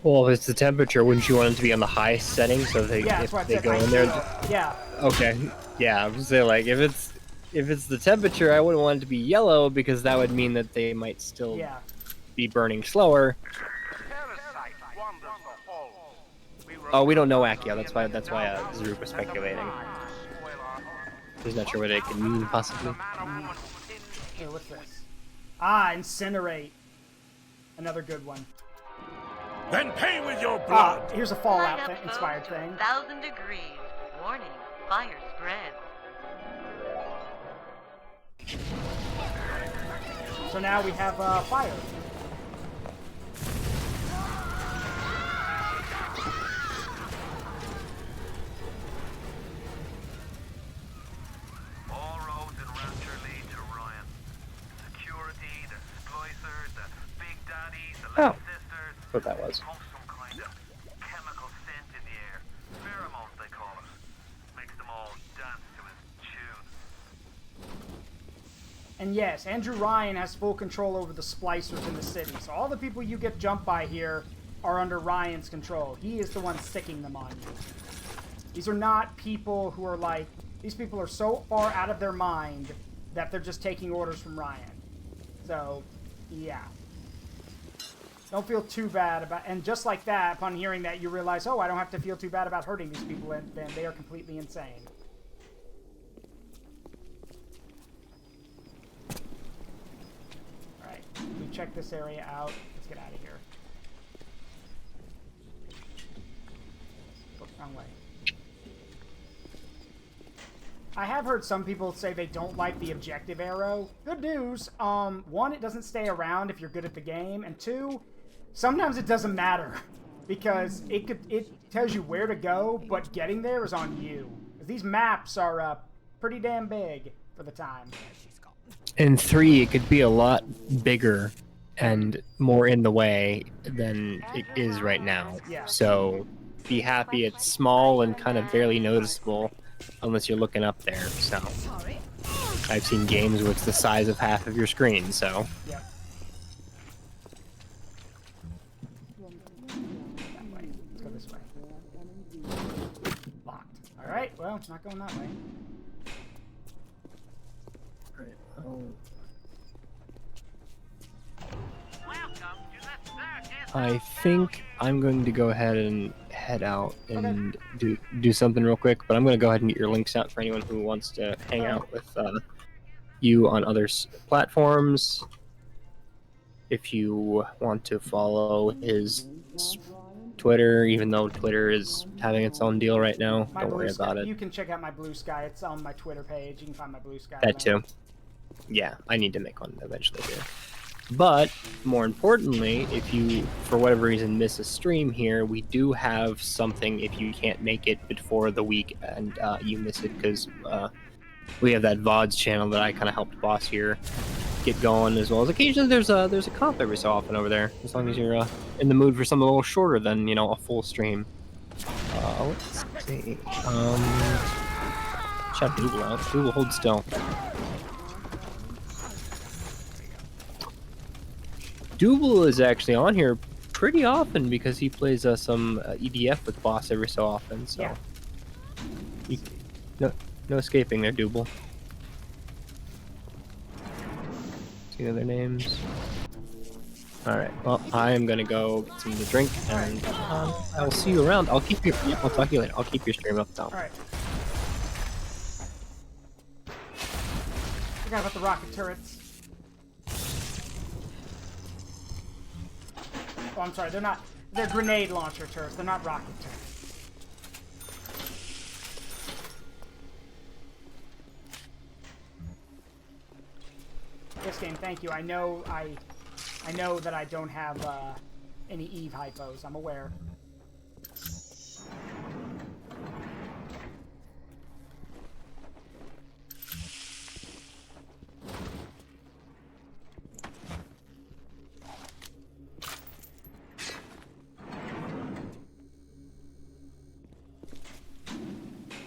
Well, if it's the temperature, wouldn't you want it to be on the high setting so they if they go in there? Yeah. Okay. Yeah, I was saying, like, if it's the temperature, I wouldn't want it to be yellow because that would mean that they might still be burning slower. Oh, we don't know Accio. That's why Zaruk was speculating. He's not sure what it could mean possibly. Here, what's this? Ah, incinerate. Another good one. Then pay with your blood. Ah, here's a Fallout inspired thing. 1,000 degrees. Warning, fire spread. So now we have fire. All roads in Rapture lead to Ryan. Security, the splicers, the big daddies, the little sisters. That's what that was. Pump some kind of chemical scent in the air. Pheromones, they call it. Makes them all dance to his tune. And yes, Andrew Ryan has full control over the splicers in the city. So all the people you get jumped by here are under Ryan's control. He is the one sicking them on you. These are not people who are like... These people are so far out of their mind that they're just taking orders from Ryan. So, yeah. Don't feel too bad about... And just like that, upon hearing that, you realize, oh, I don't have to feel too bad about hurting these people, and then they are completely insane. Alright, we check this area out. Let's get out of here. Oh, wrong way. I have heard some people say they don't like the objective arrow. Good news. One, it doesn't stay around if you're good at the game, and two, sometimes it doesn't matter because it tells you where to go, but getting there is on you. These maps are pretty damn big for the time. In 3, it could be a lot bigger and more in the way than it is right now. Yeah. So be happy it's small and kind of barely noticeable unless you're looking up there. So I've seen games where it's the size of half of your screen, so. Yep. That way. Let's go this way. Locked. Alright, well, it's not going that way. I think I'm going to go ahead and head out and do something real quick, but I'm going to go ahead and get your links out for anyone who wants to hang out with you on other platforms. If you want to follow his Twitter, even though Twitter is having its own deal right now, don't worry about it. You can check out my Blue Sky. It's on my Twitter page. You can find my Blue Sky. That too. Yeah, I need to make one eventually too. But more importantly, if you, for whatever reason, miss a stream here, we do have something if you can't make it before the week and you miss it, because we have that VODs channel that I kind of helped Boss here get going, as well as occasionally there's a comp every so often over there, as long as you're in the mood for something a little shorter than, you know, a full stream. Let's see. Shout Double out. Double, hold still. Double is actually on here pretty often because he plays some EDF with Boss every so often, so no escaping there, Double. See other names. Alright, well, I'm gonna go get something to drink, and I'll see you around. I'll keep your. Yeah, I'll talk to you later. I'll keep your stream up, though. All right. Forgot about the rocket turrets. Oh, I'm sorry. They're not. They're grenade launcher turrets. They're not rocket turrets. This game, thank you. I know that I don't have any Eve hypos. I'm aware.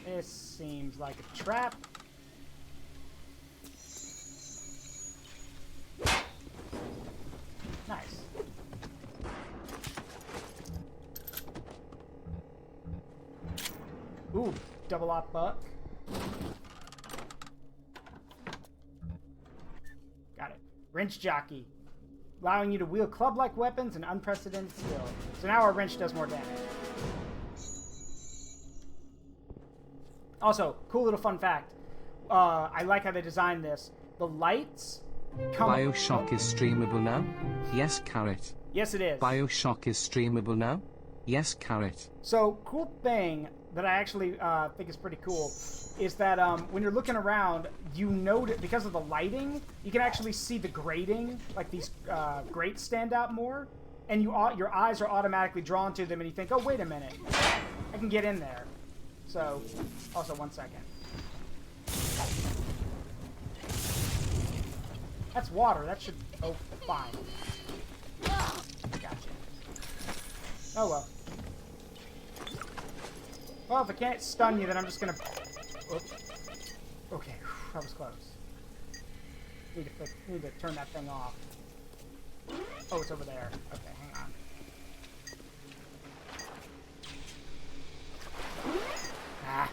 This seems like a trap. Nice. Ooh, double op buck. Got it. Wrench jockey. Allowing you to wield club-like weapons and unprecedented skill. So now our wrench does more damage. Also, cool little fun fact. I like how they designed this. The lights come... Bioshock is streamable now? Yes, Carrot. Yes, it is. Bioshock is streamable now? Yes, Carrot. So, cool thing that I actually think is pretty cool is that when you're looking around, you know that because of the lighting, you can actually see the grating, like these grates stand out more, and your eyes are automatically drawn to them, and you think, oh, wait a minute, I can get in there. So, also, 1 second. That's water. That should... Oh, fine. Gotcha. Oh, well. Well, if I can't stun you, then I'm just gonna... Oh. Okay, that was close. Need to turn that thing off. Oh, it's over there. Okay, hang on. Ah.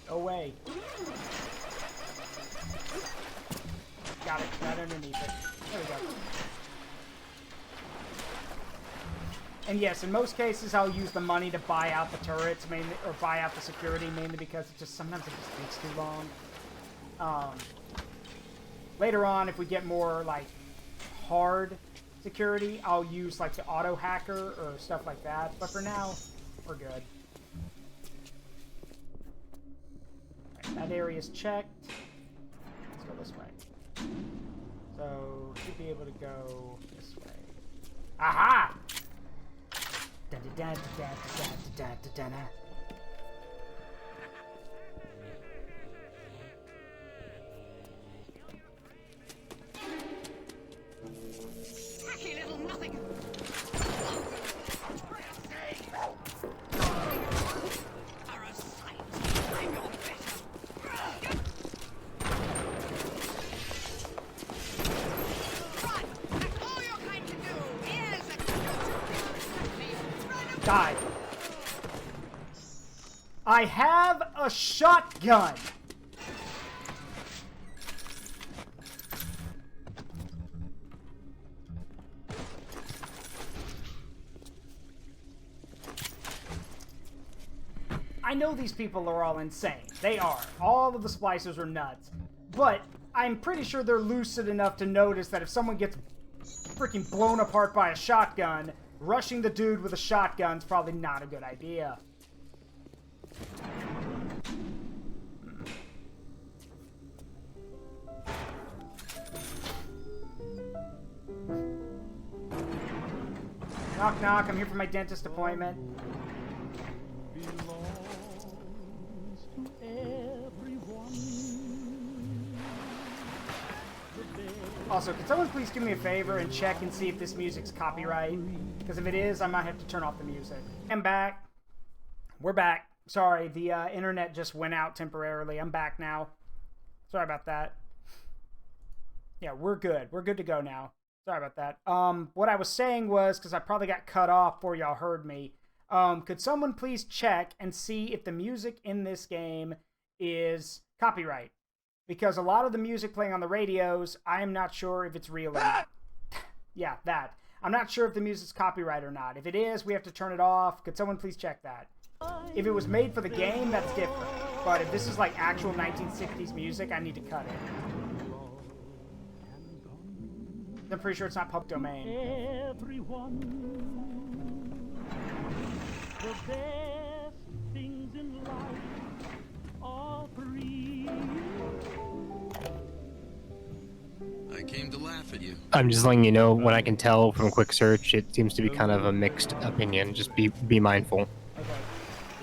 Go away. Got it. Right underneath it. There we go. And yes, in most cases, I'll use the money to buy out the turrets, mainly, or buy out the security, mainly because sometimes it just takes too long. Later on, if we get more like hard security, I'll use like the auto hacker or stuff like that. But for now, we're good. Right, that area's checked. Let's go this way. So should be able to go this way. Aha! Hacky little nothing. Die. I have a shotgun. I know these people are all insane. They are. All of the splicers are nuts. But I'm pretty sure they're lucid enough to notice that if someone gets freaking blown apart by a shotgun, rushing the dude with a shotgun's probably not a good idea. Knock, knock. I'm here for my dentist appointment. Also, can someone please do me a favor and check and see if this music's copyright? Because if it is, I might have to turn off the music. I'm back. We're back. Sorry, the internet just went out temporarily. I'm back now. Sorry about that. Yeah, we're good. We're good to go now. Sorry about that. What I was saying was, because I probably got cut off before y'all heard me, could someone please check and see if the music in this game is copyright? because a lot of the music playing on the radios, I am not sure if it's real or not. Yeah, that. I'm not sure if the music's copyright or not. If it is, we have to turn it off. Could someone please check that? If it was made for the game, that's different. But if this is like actual 1960s music, I need to cut it. I'm pretty sure it's not public domain. Everyone, the best things in life are free. I came to laugh at you. I'm just letting you know, when I can tell from a quick search, it seems to be kind of a mixed opinion. Just be mindful. Okay.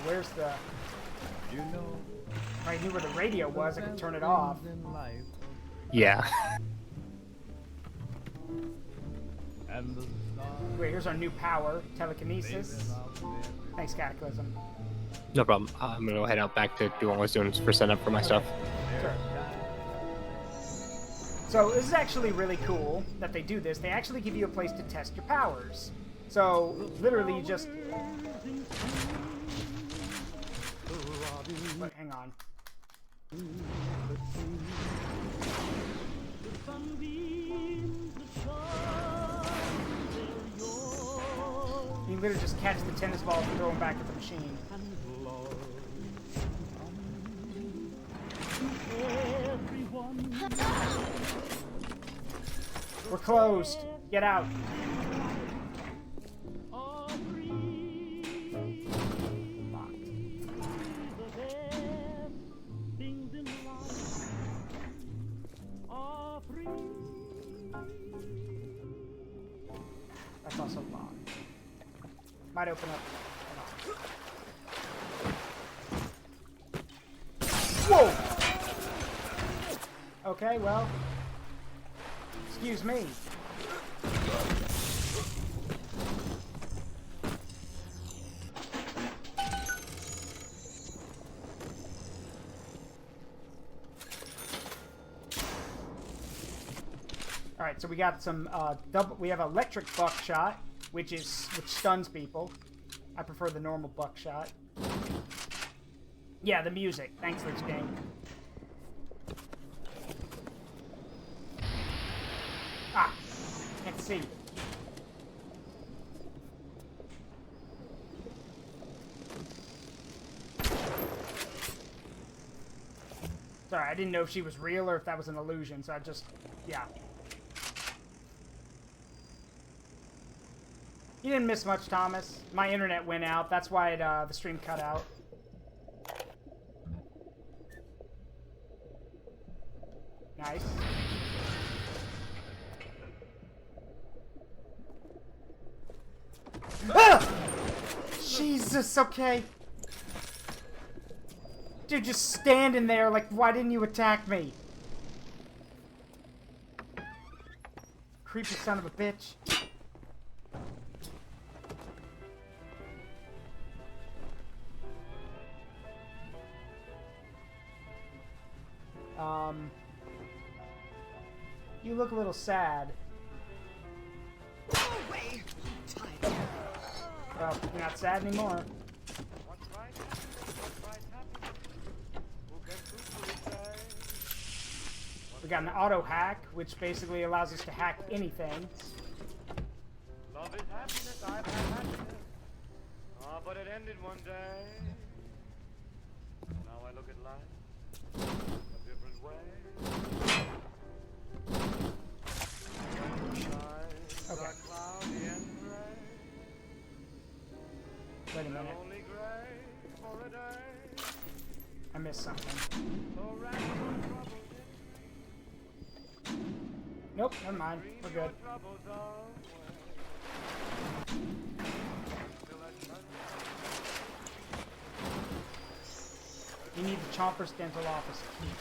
Where's the... If I knew where the radio was, I could turn it off. Yeah. Wait, here's our new power. Telekinesis. Thanks, Cataclysm. No problem. I'm gonna go head out back to do what I was doing for setup for my stuff. Sure. So this is actually really cool that they do this. They actually give you a place to test your powers. So literally you just... Wait, hang on. You literally just catch the tennis balls and throw them back at the machine. We're closed. Get out. That's also locked. Might open up. Whoa! Okay, well. Excuse me. Alright, so we got some we have electric buckshot, which stuns people. I prefer the normal buckshot. Yeah, the music. Thanks, Lich King. Ah! Can't see. Sorry, I didn't know if she was real or if that was an illusion, so I just... yeah. You didn't miss much, Thomas. My internet went out. That's why the stream cut out. Nice. Ah! Jesus, okay. Dude, just standing there like, why didn't you attack me? Creepy son of a bitch. You look a little sad. Well, you're not sad anymore. We got an auto hack, which basically allows us to hack anything. Love is happiness, I've had happiness. Ah, but it ended one day. Now I look at life a different way. Okay. Wait a minute. I missed something. Nope, never mind. We're good. You need the Chomper's dental office key.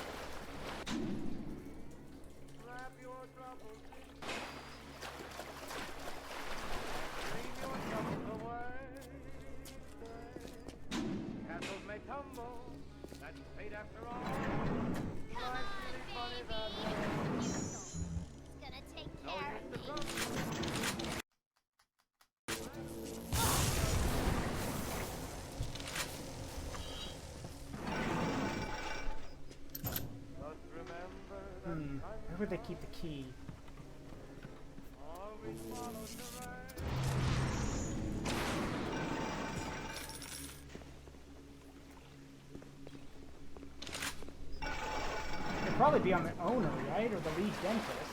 Castles may tumble, that's fate after all. Life's really funny that way. It's gonna take care of me. Just remember Where would they keep the key? They'd probably be on the owner, right? Or the lead dentist.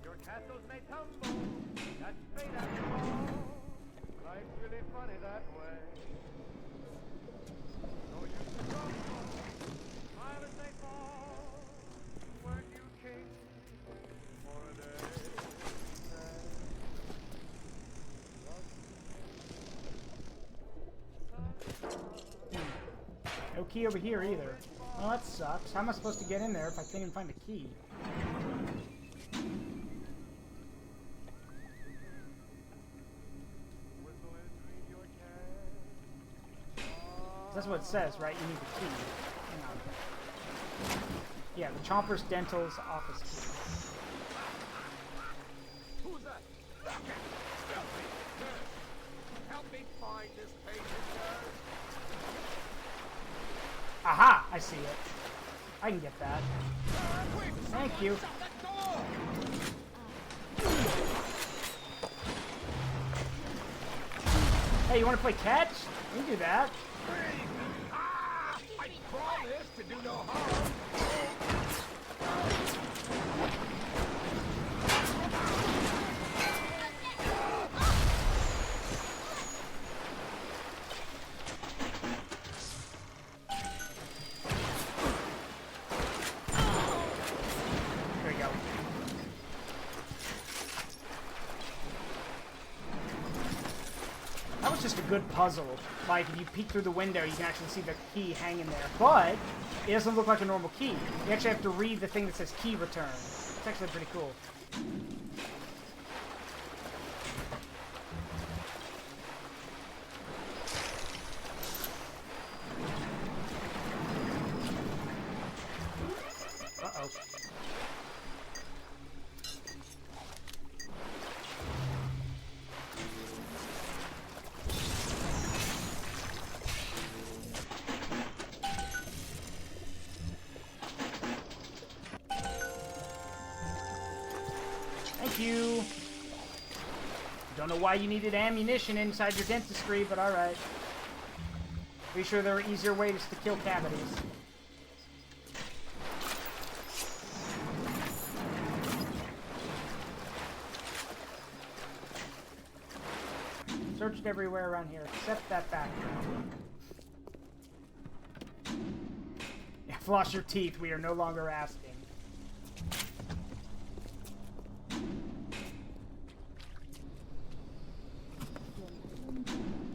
Your castles may tumble, that's fate after all. Life's really funny that way. No use to grumble, smile as they fall. Weren't you king for a day? No key over here either. Well, that sucks. How am I supposed to get in there if I can't even find the key? That's what it says, right? You need the key. Hang on. Yeah, the Chomper's Dental's office key. Who's that? Help me! Help me find this patient, nurse! Aha! I see it. I can get that. Thank you. Hey, you want to play catch? We can do that. I promise to do no harm. There we go. That was just a good puzzle. Like, if you peek through the window, you can actually see the key hanging there. But it doesn't look like a normal key. You actually have to read the thing that says key return. It's actually pretty cool. Uh-oh. Thank you. Don't know why you needed ammunition inside your dentistry, but alright. Pretty sure there are easier ways to kill cavities. Searched everywhere around here, except that background. Yeah, floss your teeth, we are no longer asking.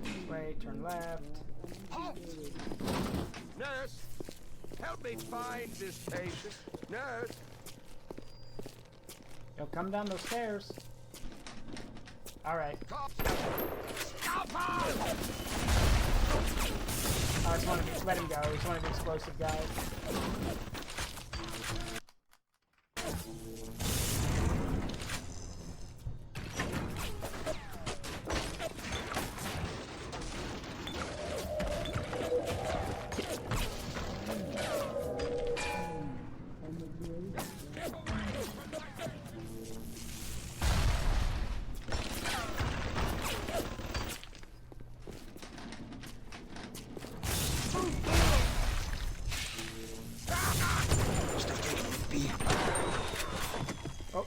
This way, turn left. Halt! Nurse, help me find this patient. Nurse! Yo, come down those stairs. Alright. Stop her! I just wanted to let him go. He's one of the explosive guys. Oh.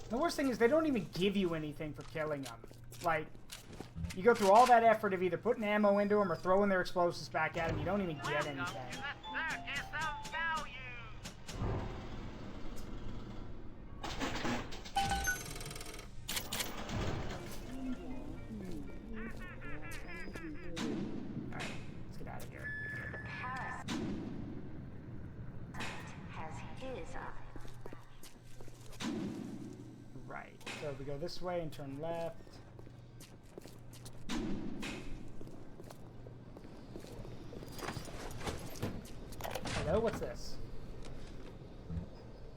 The worst thing is they don't even give you anything for killing them. Like, You go through all that effort of either putting ammo into them or throwing their explosives back at them. You don't even get anything. Alright, let's get out of here. Has his eye. Right, so we go this way and turn left. Hello, what's this?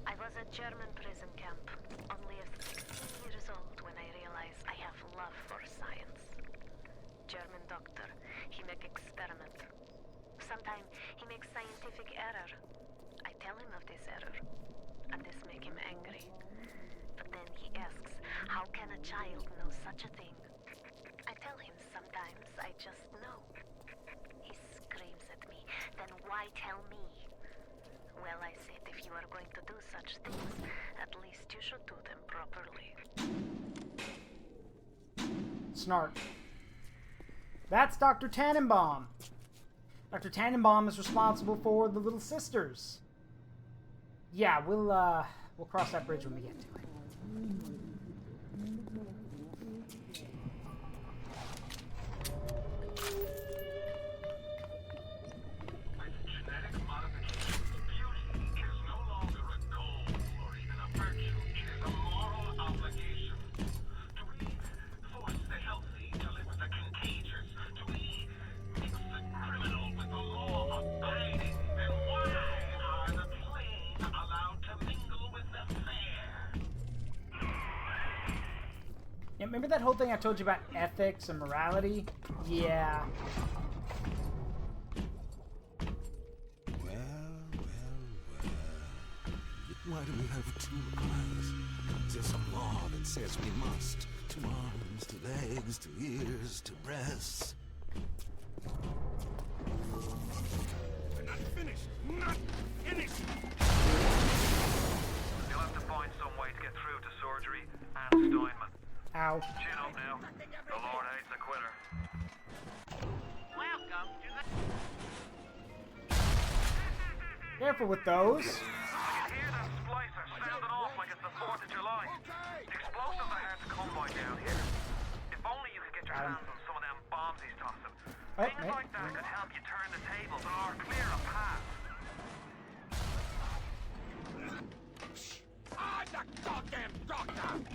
I was at German prison camp, only 16 years old when I realized I have love for science. German doctor, he make experiment. Sometimes he makes scientific error. I tell him of this error, and this make him angry. But then he asks, how can a child know such a thing? I tell him sometimes I just know. He screams at me, then why tell me? Well, I said, if you are going to do such things, at least you should do them properly. Snark. That's Dr. Tannenbaum. Dr. Tannenbaum is responsible for the Little Sisters. Yeah, we'll cross that bridge when we get to it. Yeah, remember that whole thing I told you about ethics and morality? Yeah. Why do we have two eyes? Is there some law that says we must? 2 arms, 2 legs, 2 ears, 2 breasts. We're not finished! Not finished! You'll have to find some way to get through to surgery and Steinman. Ow. Chin up now. The Lord hates a quitter. Welcome to the... Careful with those. I can hear that splicer sounding off like it's the 4th of July. The explosives are hard to come by down here. If only you could get your hands on some of them bombs he's tossing. Things like that could help you turn the tables or clear a path. Ah, the goddamn doctor!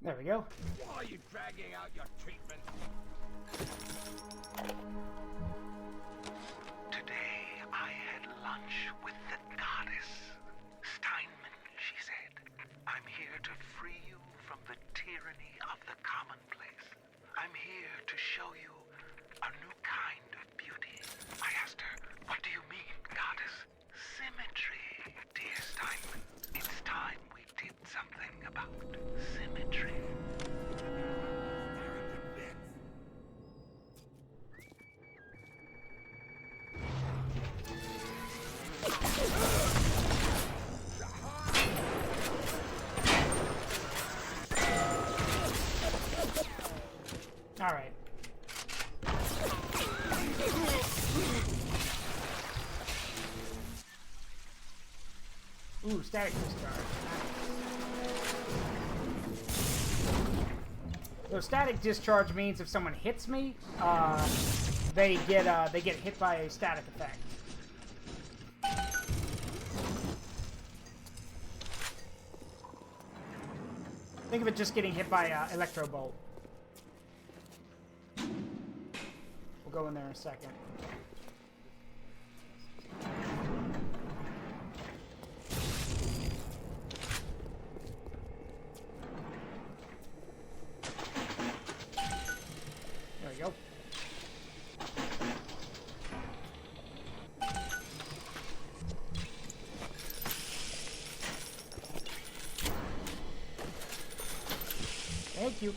There we go. Why are you dragging out your treatment? Today I had lunch with the goddess. Steinman, she said. I'm here to free you from the tyranny of the commonplace. I'm here to show you a new kind of beauty. I asked her, what do you mean, goddess? Symmetry, dear Steinman. It's time we did something about symmetry. All right. Ooh, static discharge. So static discharge means if someone hits me, they get hit by a static effect. Think of it just getting hit by electro bolt. We'll go in there in a second. There we go. Thank you.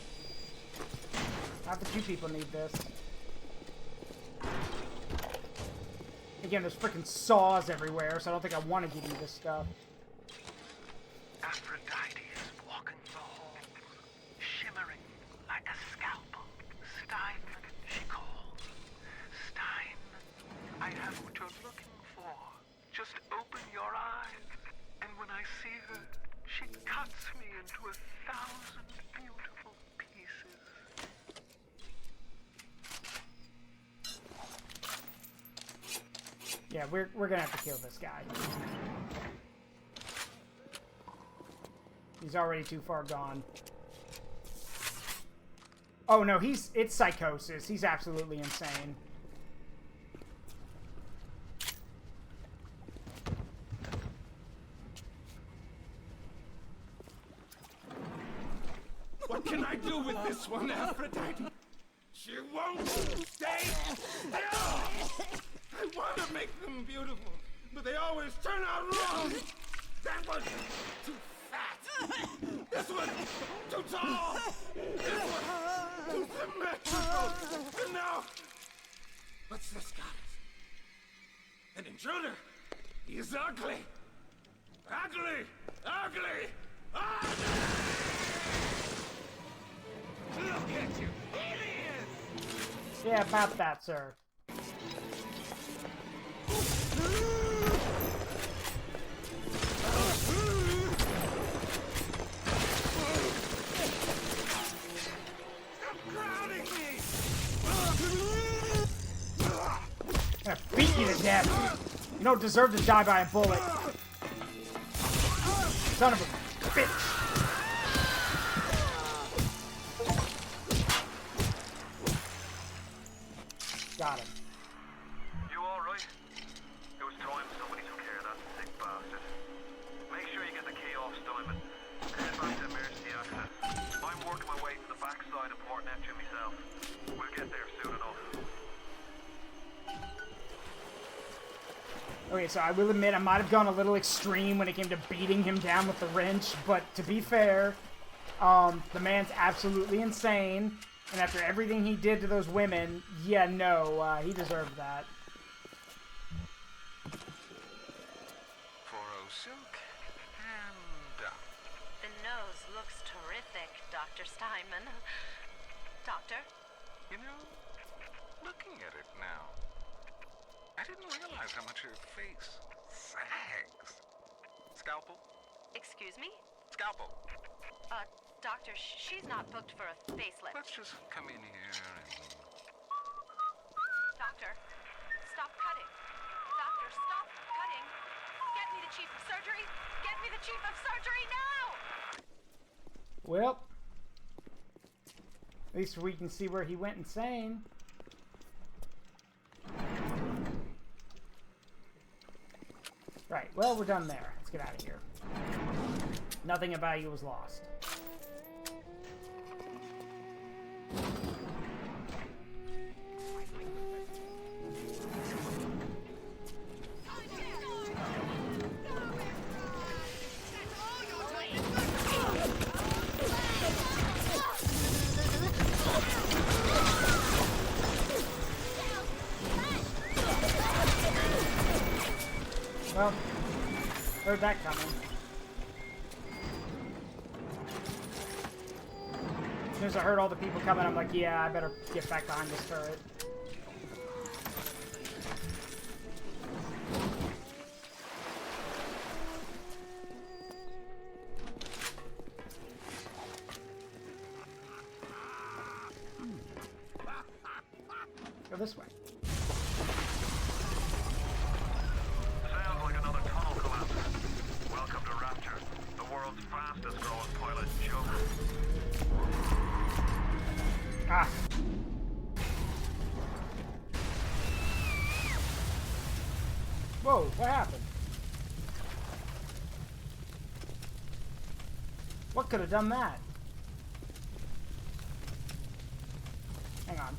Not that you people need this. Hey, Again, there's freaking saws everywhere, so I don't think I want to give you this stuff. Aphrodite is walking the halls, shimmering like a scalpel. Steinman, she calls. Steinman, I have what you're looking for. Just open your eyes, and when I see her, she cuts me into 1,000 beautiful pieces. Yeah, we're gonna have to kill this guy. He's already too far gone. Oh no, it's psychosis. He's absolutely insane. What can I do with this one, Aphrodite? She won't stay still! I want to make them beautiful, but they always turn out wrong! That one's too fat! This one's too tall! This one's too symmetrical! And now... what's this, goddess? An intruder! He's ugly! Ugly! Ugly! Ugly! Look at you! Aliens! Yeah, about that, sir. Stop crowding me! I'm gonna beat you to death. You don't deserve to die by a bullet. Son of a bitch. Got him. You alright? It was time somebody took care of that sick bastard. Make sure you get the key off Steinman. Head back to emergency access. I'm working my way to the backside of Port Neptune myself. We'll get there soon enough. Okay, so I will admit I might have gone a little extreme when it came to beating him down with the wrench, but to be fair, the man's absolutely insane. And after everything he did to those women, yeah, no, he deserved that. For Silk and done. The nose looks terrific, Dr. Steinman. Doctor? You know, looking at it now, I didn't realize how much her face sags. Scalpel? Excuse me? Scalpel. Doctor, she's not booked for a facelift. Let's just come in here and... Doctor, stop cutting. Doctor, stop cutting. Get me the chief of surgery. Get me the chief of surgery now! Well, at least we can see where he went insane. Right, well, we're done there. Let's get out of here. Nothing of value was lost. Well, heard that coming. As soon as I heard all the people coming, I'm like, yeah, I better get back behind this turret. Go this way. Sounds like another tunnel collapse. Welcome to Rapture, the world's fastest growing pilot joke. Ah. Whoa, what happened? What could have done that? Hang on.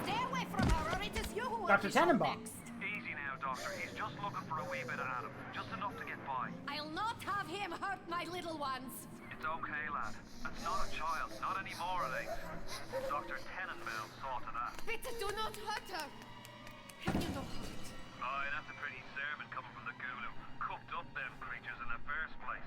Stay away from her, or it is you who Dr. Tenenbaum. Easy now, Doctor. He's just looking for a wee bit of Adam. Just enough to get by. I'll not have him hurt my little ones. It's okay, lad. That's not a child. Not anymore, Elaine. Dr. Tenenbaum saw to that. Bitte, do not hurt her. Have you no heart? Aye, that's a pretty sermon coming from the ghoul who cooked up them creatures in the first place.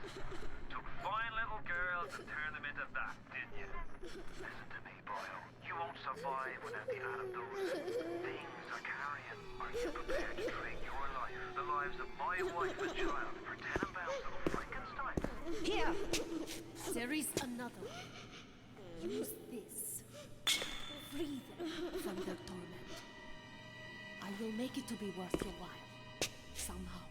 Took fine little girls and turned them into that, didn't you? Listen to me, boyo. You won't survive without the Adam those things are carrying. Are you prepared to trade your life, the lives of my wife and child, for Tenenbaum's little Frankenstein? Here! There is another. Use this. Free them from their torment. I will make it to be worth your while. Somehow.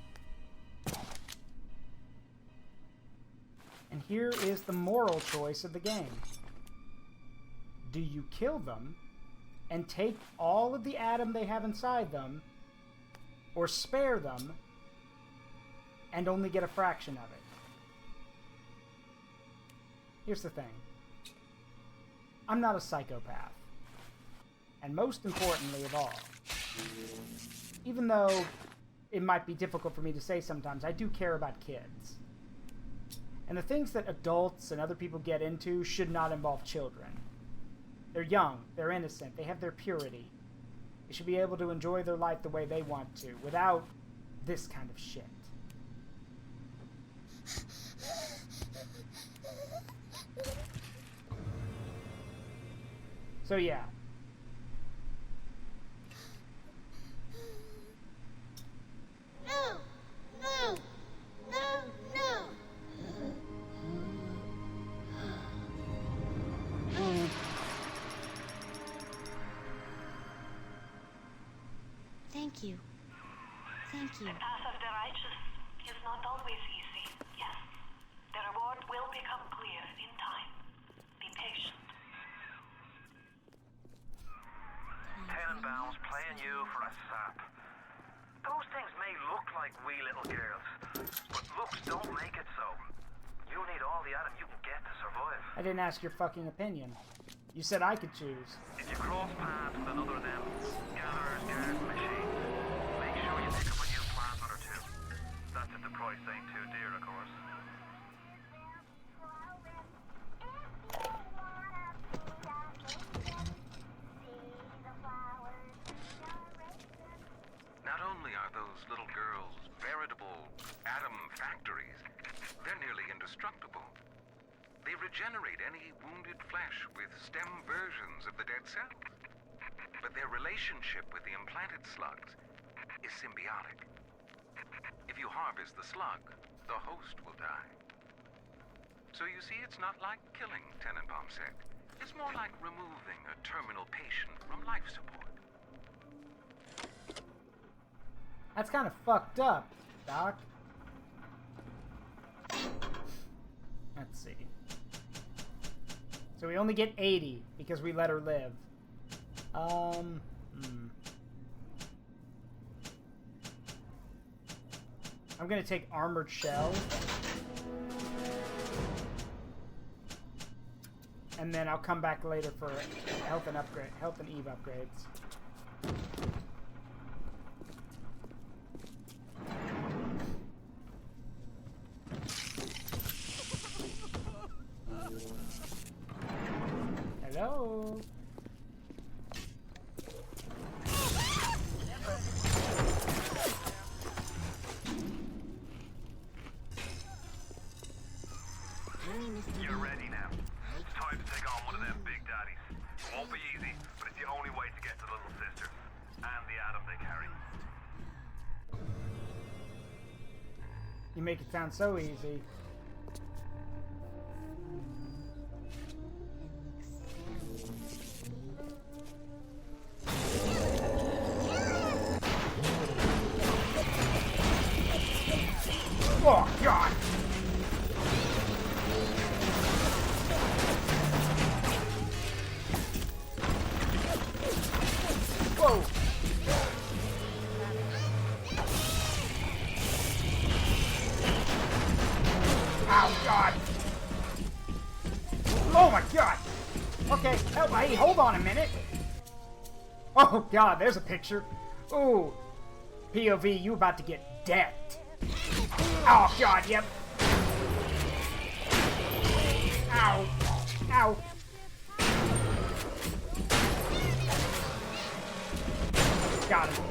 And here is the moral choice of the game. Do you kill them and take all of the Adam they have inside them, or spare them and only get a fraction of it? Here's the thing. I'm not a psychopath. And most importantly of all, even though it might be difficult for me to say sometimes, I do care about kids. And the things that adults and other people get into should not involve children. They're young, they're innocent, they have their purity. They should be able to enjoy their life the way they want to, without this kind of shit. So yeah. No! No! No! No! Thank you. Thank you. The path of the righteous is not always easy, yes. The reward will become clear in time. Be patient. Tenenbaum's playing you for a sap. Those things may look like wee little girls, but looks don't make it so. You need all the Adam you can get to survive. I didn't ask your fucking opinion. You said I could choose. If you cross paths with another of them gatherers, guards, machines, make sure you pick up a new plant or two. That's if the price ain't too dear, of course. Not only are those little girls veritable atom factories, they're nearly indestructible. They regenerate any wounded flesh with stem versions of the dead cell. But their relationship with the implanted slugs is symbiotic. If you harvest the slug, the host will die. So you see, it's not like killing, Tenenbaum said. It's more like removing a terminal patient from life support. That's kind of fucked up, Doc. Let's see. So we only get 80 because we let her live. I'm gonna take Armored Shell. And then I'll come back later for health and Eve upgrades. Hello. You're ready now. It's time to take on one of them big daddies. It won't be easy, but it's the only way to get to little sisters and the Adam they carry. You make it sound so easy. Oh, God! Whoa! Oh, God! Oh, my God! Okay, hey, hold on a minute! Oh, God, there's a picture. Ooh. POV, you about to get decked. Oh, God, yep. Ow. Ow. Got him.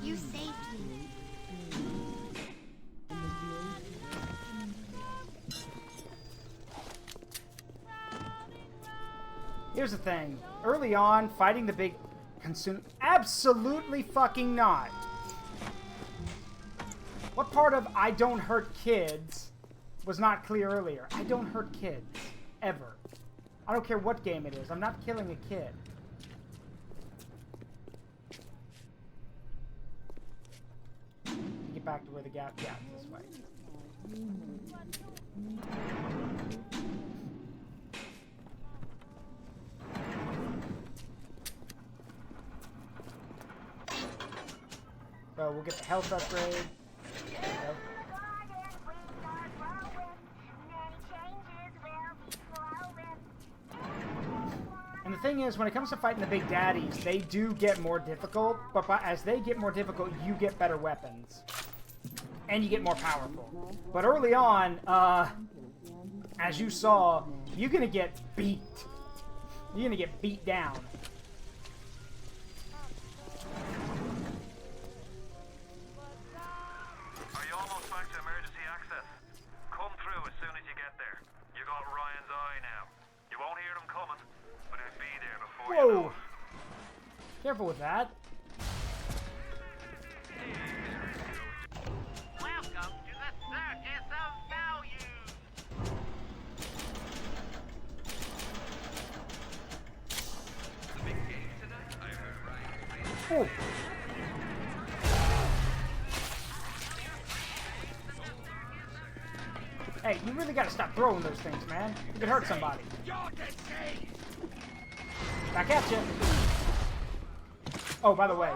You saved me. Here's the thing. Early on, fighting the big consume... Absolutely fucking not. What part of I don't hurt kids was not clear earlier? I don't hurt kids. Ever. I don't care what game it is. I'm not killing a kid. Get back to where the gap is this way. So we'll get the health upgrade. There we go. And the thing is, when it comes to fighting the big daddies, they do get more difficult, but as they get more difficult, you get better weapons. And you get more powerful. But early on, as you saw, you're gonna get beat. You're gonna get beat down. Are you almost back to emergency access? Come through as soon as you get there. You got Ryan's eye now. You won't hear them coming, but he'll be there before you know Whoa! Careful with that. Welcome to the Circus of Values. The big game tonight? I heard Ryan. Oh. Hey, you really gotta stop throwing those things, man. You could hurt somebody. Back at you. Oh, by the way.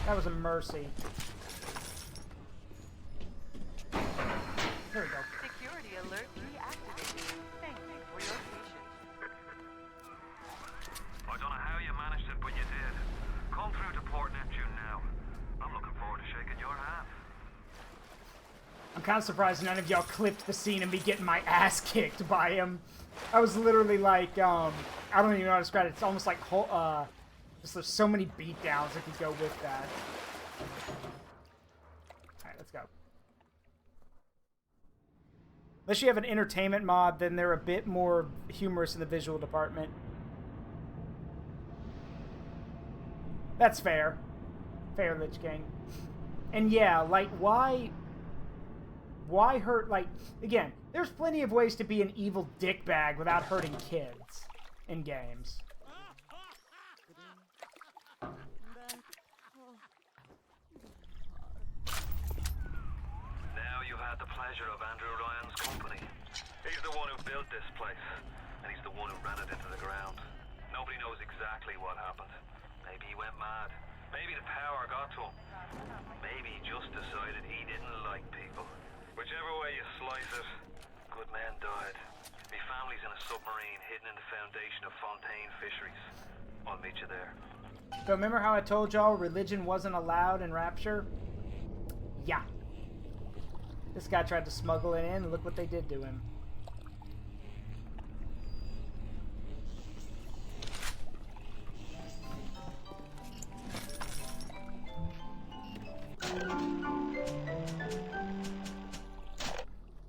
That was a mercy. There we go. Security alert reactivated. Thank you for your patience. I don't know how you managed it, but you did. Come through to Port Neptune now. I'm looking forward to shaking your hand. I'm kind of surprised none of y'all clipped the scene of me getting my ass kicked by him. I was literally like, I don't even know how to describe it. It's almost like, just there's so many beatdowns that could go with that. Alright, let's go. Unless you have an entertainment mod, then they're a bit more humorous in the visual department. That's fair. Fair, Lich King. And yeah, like, why hurt, like, again, there's plenty of ways to be an evil dickbag without hurting kids in games. Now you had the pleasure of Andrew Ryan's company. He's the one who built this place, and he's the one who ran it into the ground. Nobody knows exactly what happened. Maybe he went mad. Maybe the power got to him. Maybe he just decided he didn't like people. Whichever way you slice it, good men died. Me family's in a submarine hidden in the foundation of Fontaine Fisheries. I'll meet you there. So remember how I told y'all religion wasn't allowed in Rapture? Yeah. This guy tried to smuggle it in, and look what they did to him.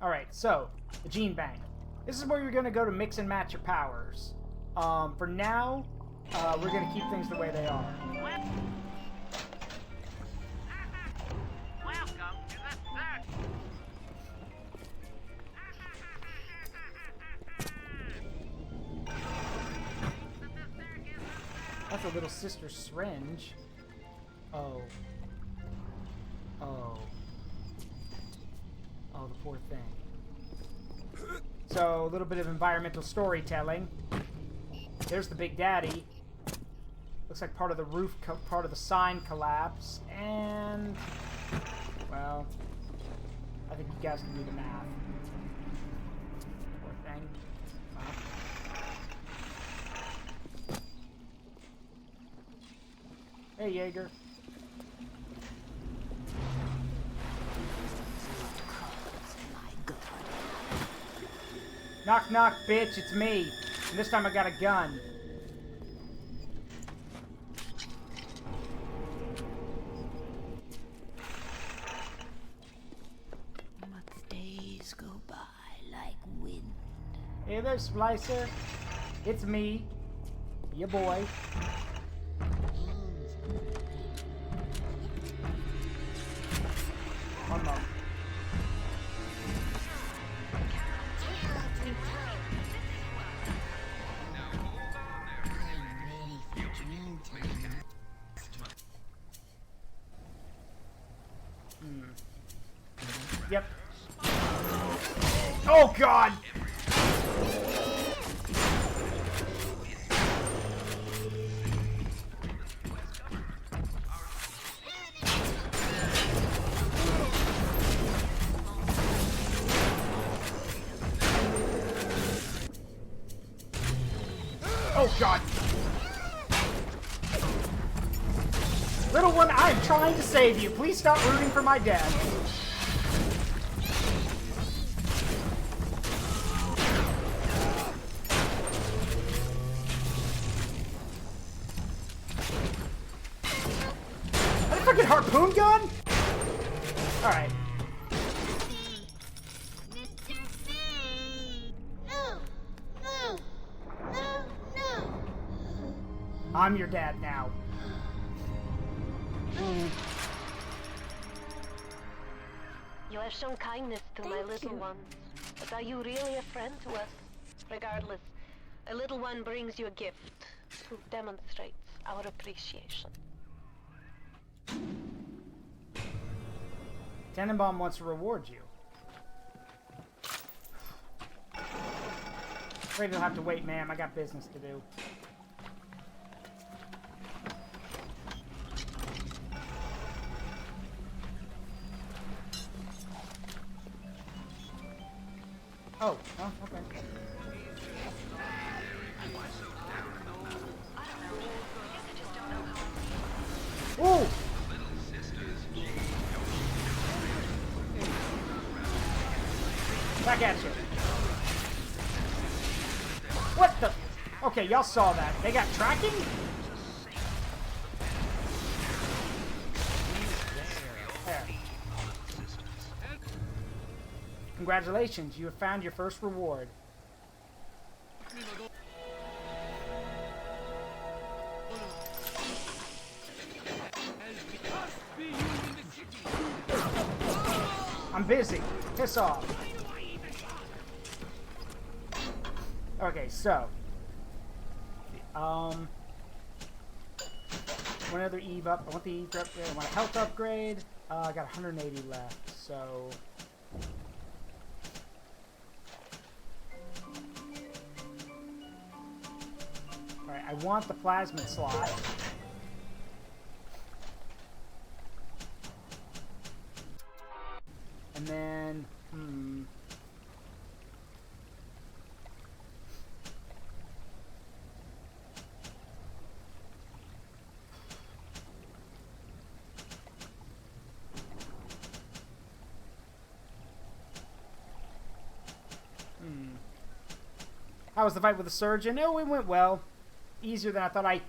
Alright, so, the Gene Bank. This is where you're going to go to mix and match your powers. For now, we're going to keep things the way they are. Welcome to the circus. That's a little sister syringe. Oh. Oh. Oh, the poor thing. So, a little bit of environmental storytelling. There's the Big Daddy. Looks like part of the roof, part of the sign collapsed, and... Well, I think you guys can do the math. Poor thing. Hey, Jaeger. Knock, knock, bitch, it's me. And this time I got a gun. But days go by like wind. Hey there, Splicer. It's me. Your boy. One moment. Yep. Oh God! Oh God! Little one, I am trying to save you. Please stop rooting for my dad. Fucking harpoon gun? Alright. I'm your dad now. You have shown kindness to my little ones, but are you really a friend to us? Regardless, a little one brings you a gift who demonstrates our appreciation. Tenenbaum wants to reward you. Afraid you'll have to wait, ma'am. I got business to do. Oh, oh, okay. Ooh! Back at you. What the? Okay, y'all saw that. They got tracking? There. Congratulations, you have found your first reward. I'm busy. Piss off. Okay, so. One other Eve up. I want the Eve upgrade. I want a health upgrade. I got 180 left, so. Alright, I want the plasmid slot. And then, How was the fight with the surgeon? Oh, it went well. Easier than I thought. I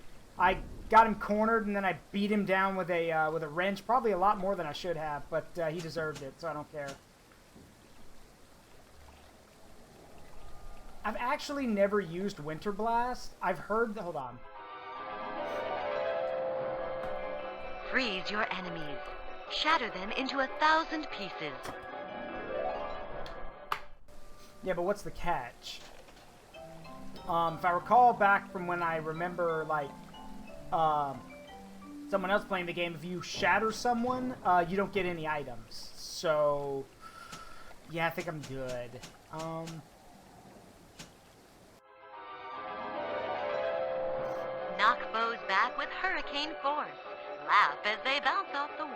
got him cornered, and then I beat him down with a wrench. Probably a lot more than I should have, but he deserved it, so I don't care. I've actually never used Winter Blast. I've heard... Hold on. Freeze your enemies. Shatter them into 1,000 pieces. Yeah, but what's the catch? If I recall back from when I remember, like, someone else playing the game, if you shatter someone, you don't get any items. So, yeah, I think I'm good. Knock foes back with arcane force. Laugh as they bounce off the walls.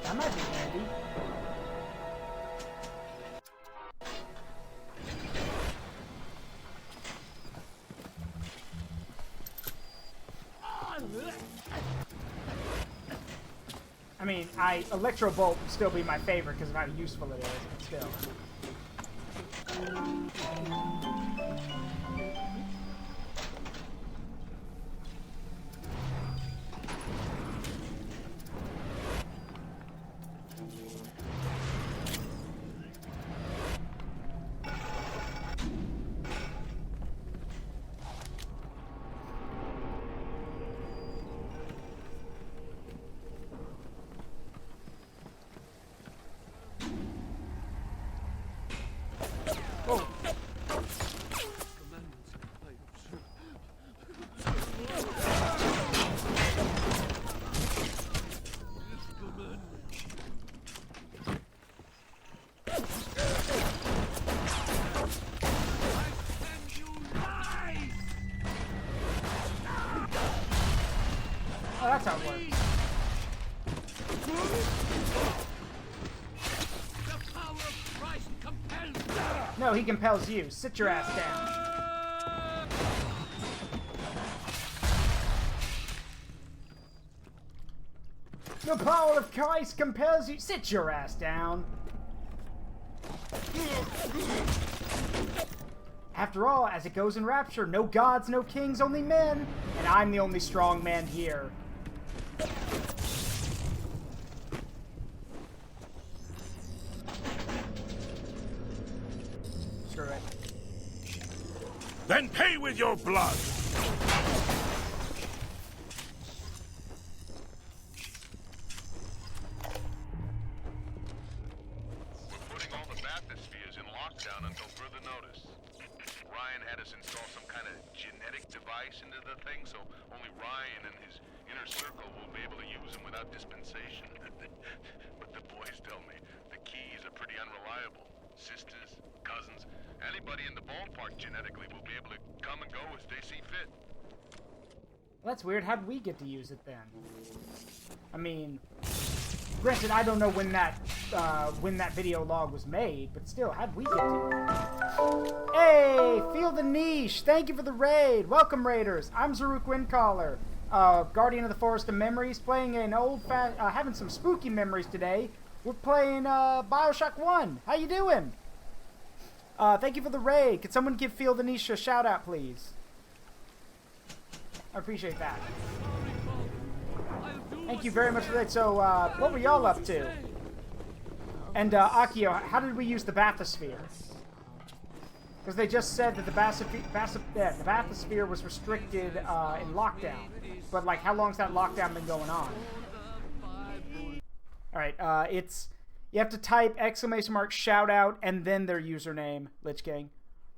That might be handy. I mean, Electro Bolt would still be my favorite because of how useful it is, but still. Oh, that's how it works. No, he compels you. Sit your ass down. The power of Christ compels you. Sit your ass down. After all, as it goes in Rapture, no gods, no kings, only men. And I'm the only strong man here. Screw it. Then pay with your blood! We're putting all the bathyspheres in lockdown until further notice. Ryan had us install some kind of genetic device into the thing, so only Ryan and his inner circle will be able to use them without dispensation. But the boys tell me the keys are pretty unreliable. Sisters, cousins, anybody in the ballpark genetically will be able to come and go as they see fit. Well, that's weird. How'd we get to use it then? I mean, granted, I don't know when that video log was made, but still, how'd we get to? Hey, feel the niche. Thank you for the raid. Welcome, raiders. I'm Zaruk Windcaller, Guardian of the Forest of Memories, playing an having some spooky memories today. We're playing Bioshock 1. How you doing? Thank you for the raid. Could someone give Feel the Niche a shout out, please? I appreciate that. Thank you very much for that. So, what were y'all up to? And, Akio, how did we use the bathysphere? Because they just said that the bathysphere was restricted in lockdown. But, like, how long's that lockdown been going on? Alright, you have to type ! shout out and then their username, Lich King.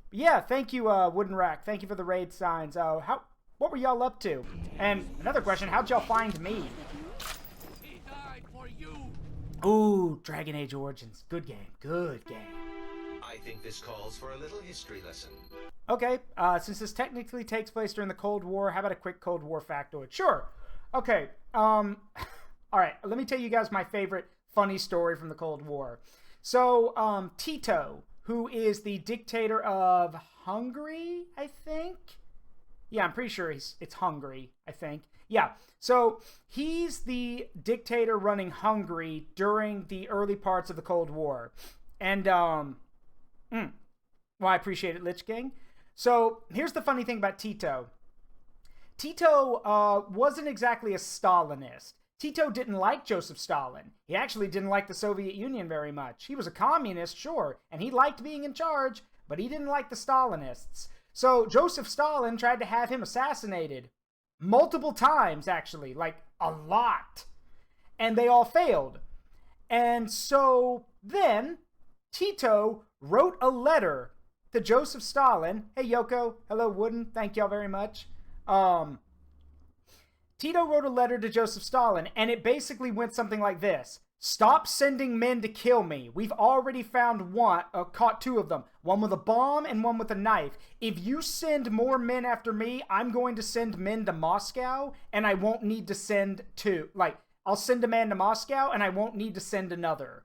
But yeah, thank you, Wooden Rack. Thank you for the raid signs. What were y'all up to? And another question, how'd y'all find me? Ooh, Dragon Age Origins. Good game. Good game. I think this calls for a little history lesson. Okay, since this technically takes place during the Cold War, how about a quick Cold War factoid? Sure. Okay, alright, let me tell you guys my favorite funny story from the Cold War. So, Tito, who is the dictator of Hungary, I think? Yeah, I'm pretty sure it's Hungary, I think. Yeah, so he's the dictator running Hungary during the early parts of the Cold War. And, well, I appreciate it, Lich King. So, here's the funny thing about Tito. Tito wasn't exactly a Stalinist. Tito didn't like Joseph Stalin. He actually didn't like the Soviet Union very much. He was a communist, sure, and he liked being in charge, but he didn't like the Stalinists. So Joseph Stalin tried to have him assassinated. Multiple times, actually. Like, a lot. And they all failed. And so then Tito wrote a letter to Joseph Stalin. Hey, Yoko. Hello, Wooden. Thank y'all very much. Tito wrote a letter to Joseph Stalin, and it basically went something like this. Stop sending men to kill me. We've already found caught 2 of them. One with a bomb and one with a knife. If you send more men after me, I'm going to send men to Moscow, and I won't need to send 2. Like, I'll send a man to Moscow, and I won't need to send another.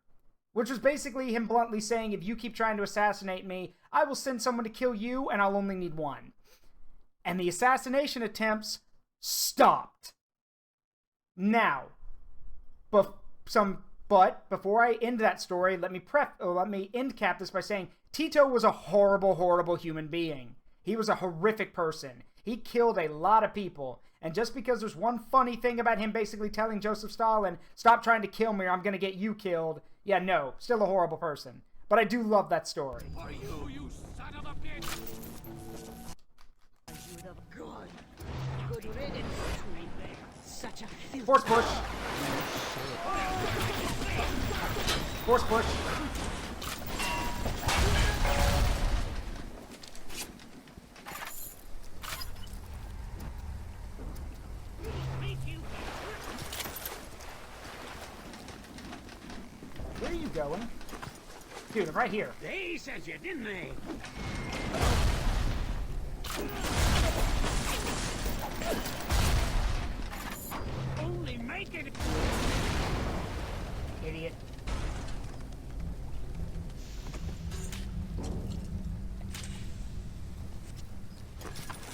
Which was basically him bluntly saying, if you keep trying to assassinate me, I will send someone to kill you, and I'll only need 1. And the assassination attempts stopped. Now, but before I end that story, let me end cap this by saying Tito was a horrible, horrible human being. He was a horrific person. He killed a lot of people. And just because there's one funny thing about him basically telling Joseph Stalin, stop trying to kill me or I'm going to get you killed. Yeah, no, still a horrible person. But I do love that story. Are you son of a bitch? I should have gone. Good riddance. Such a Force push. Force push. Where are you going? Dude, I'm right here. They sent you, didn't they? Only make it. Idiot.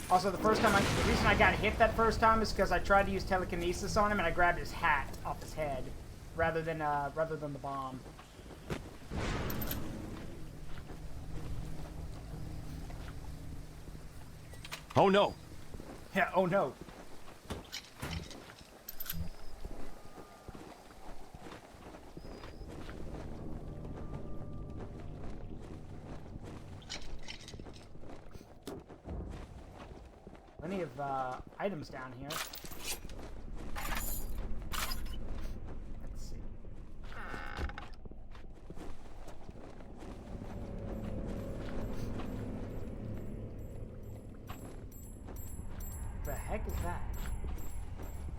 Also, the reason I got hit that first time is because I tried to use telekinesis on him and I grabbed his hat off his head, rather than the bomb. Oh no! Yeah. Oh no. Plenty of items down here. Let's see. The heck is that?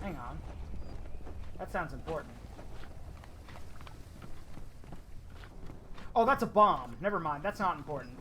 Hang on. That sounds important. Oh, that's a bomb. Never mind. That's not important.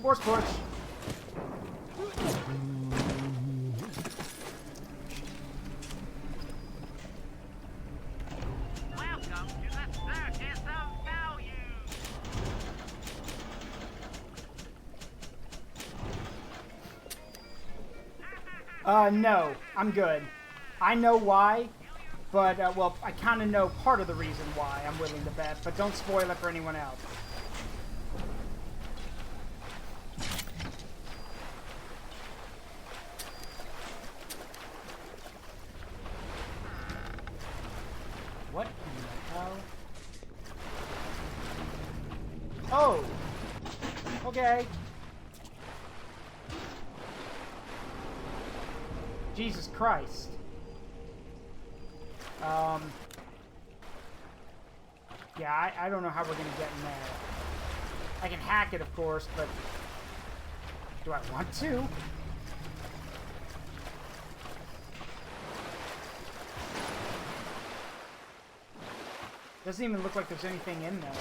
Force push. Welcome to the circus of value. No, I'm good. I know why, but, well, I kind of know part of the reason why I'm willing to bet, but don't spoil it for anyone else. What in the hell? Oh! Okay. Jesus Christ. Yeah, I don't know how we're gonna get in there. I can hack it, of course, but do I want to? Doesn't even look like there's anything in there.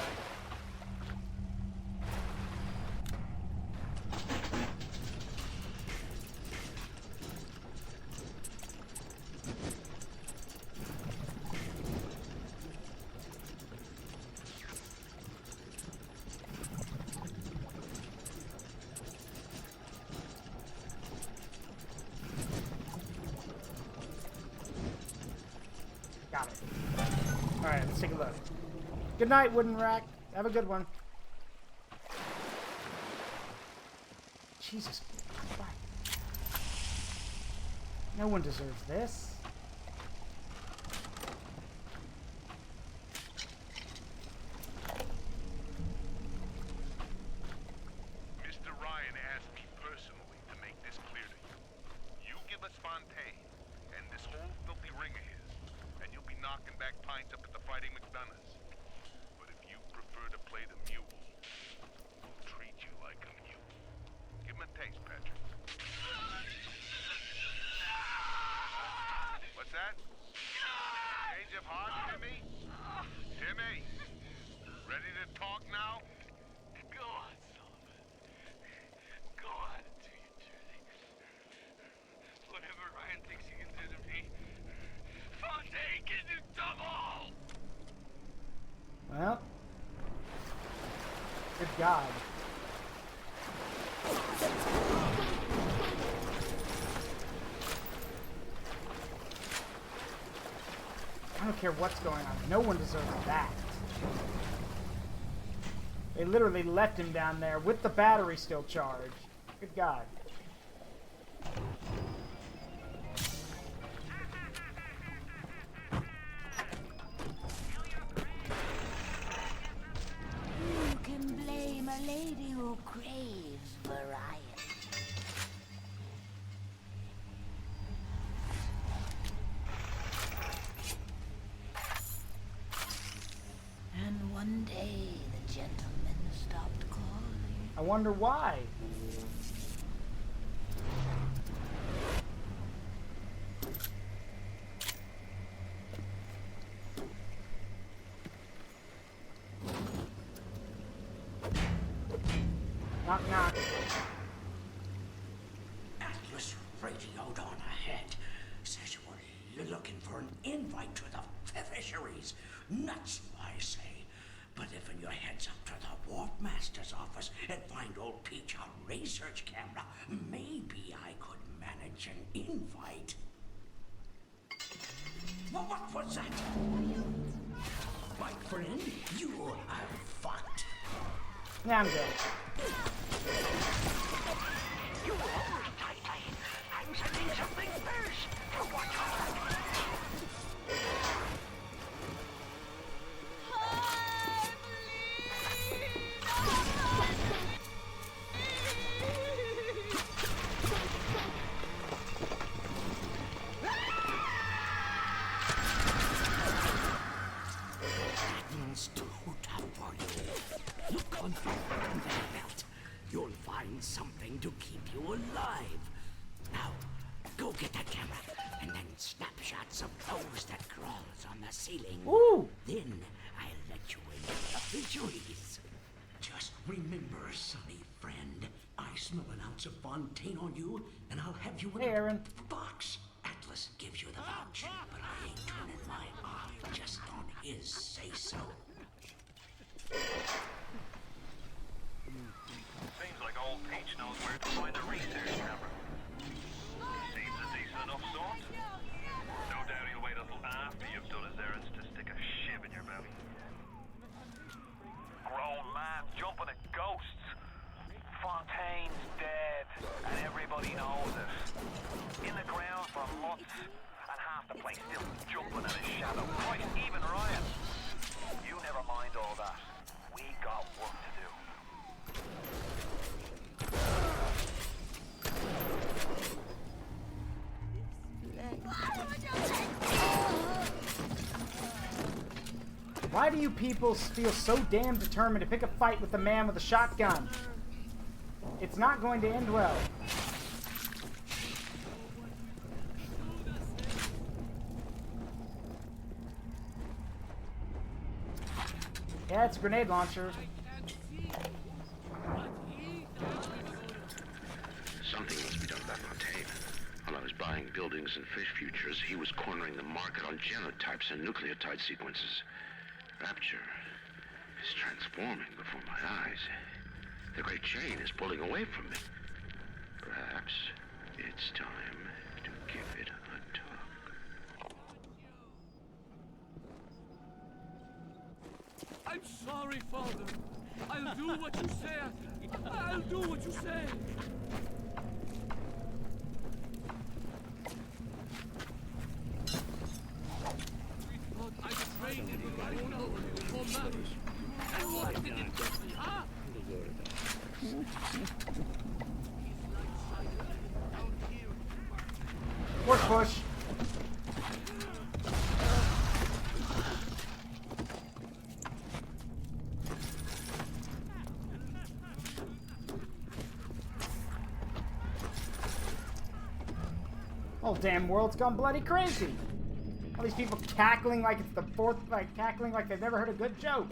Got it. Alright, let's take a look. Good night, wooden rack. Have a good one. Jesus Christ. No one deserves this. Mr. Ryan asked me personally to make this clear to you. You give us Fontaine and this whole filthy ring of his, and you'll be knocking back pints up at the Fighting McDonough's. But if you prefer to play the mule, we'll treat you like a mule. Give him a taste, Patrick. What's that? Change of heart, Timmy? Timmy! Ready to talk now? Go on, Sullivan. Go on and do your journey. Whatever Ryan thinks he can do to me, Fontaine can do double! Well. Good God. I don't care what's going on. No one deserves that. They literally left him down there with the battery still charged. Good God. You can blame a lady who craves variety. And one day the gentleman stopped calling. I wonder why. Knock, knock. Atlas radioed on ahead. Says you were looking for an invite to the fisheries. Nuts, I say. But if in your heads up to the Warp Master's office and find old Peach on research camera, maybe I could manage an invite. Well, what was that? My friend, you are fucked. Yeah, I'm good. You always tightly. I'm sending something first. For what That's too tough for you. Look on that belt. You'll find something to keep you alive. Now, go get that camera, and then snapshots of those that crawls on the ceiling. Ooh. Then I'll let you into the fisheries. Just remember, sonny friend, I smell an ounce of Fontaine on you, and I'll have you in Hey, Aaron. a box. Atlas gives you the vouch, but I ain't turning my eye just on his say-so. Seems like old Peach knows where to find a research camera. Seems a decent enough sort. No doubt he'll wait until after you've done his errands to stick a shiv in your belly. Grown man jumping at ghosts. Fontaine's dead, and everybody knows it. In the ground for months, and half the place still jumping at his shadow. Christ, even Ryan. You never mind all that. We got work to do. Why do you people feel so damn determined to pick a fight with the man with a shotgun? It's not going to end well. Yeah, it's a grenade launcher. Something must be done about Fontaine. While I was buying buildings and fish futures, he was cornering the market on genotypes and nucleotide sequences. Rapture is transforming before my eyes. The great chain is pulling away from me. Perhaps it's time to give it a tug. sorry, Father. I'll do what you say. I'll do what you say. We thought I betrayed him right now before marriage. And why did it get me, huh? Push. Oh, damn world's gone bloody crazy. All these people cackling like it's the fourth, cackling like they've never heard a good joke.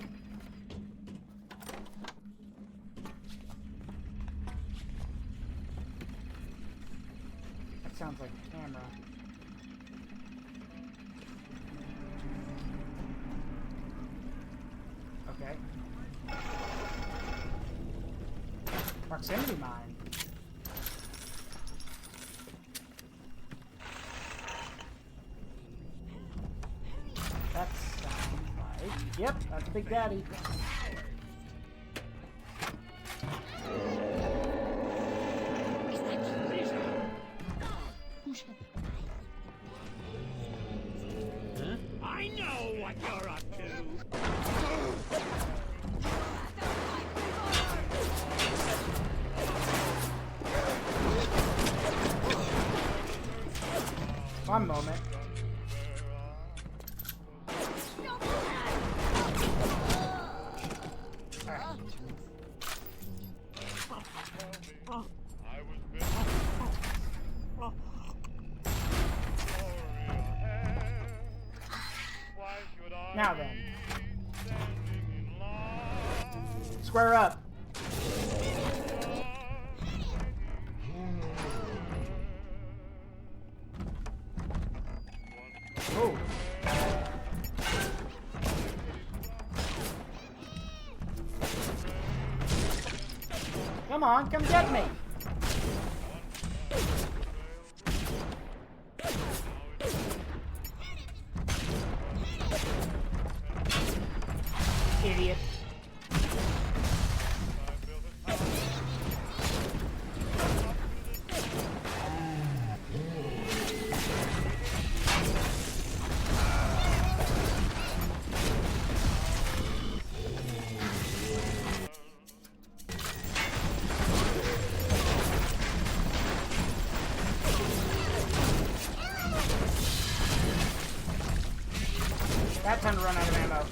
That sounds like a camera. Okay. Proximity mine. That sounds like... Yep, that's Big Daddy. I know what you're up to. One moment. Now then. Square up. Oh. Come on, come get me. Idiot. That time to run out of ammo.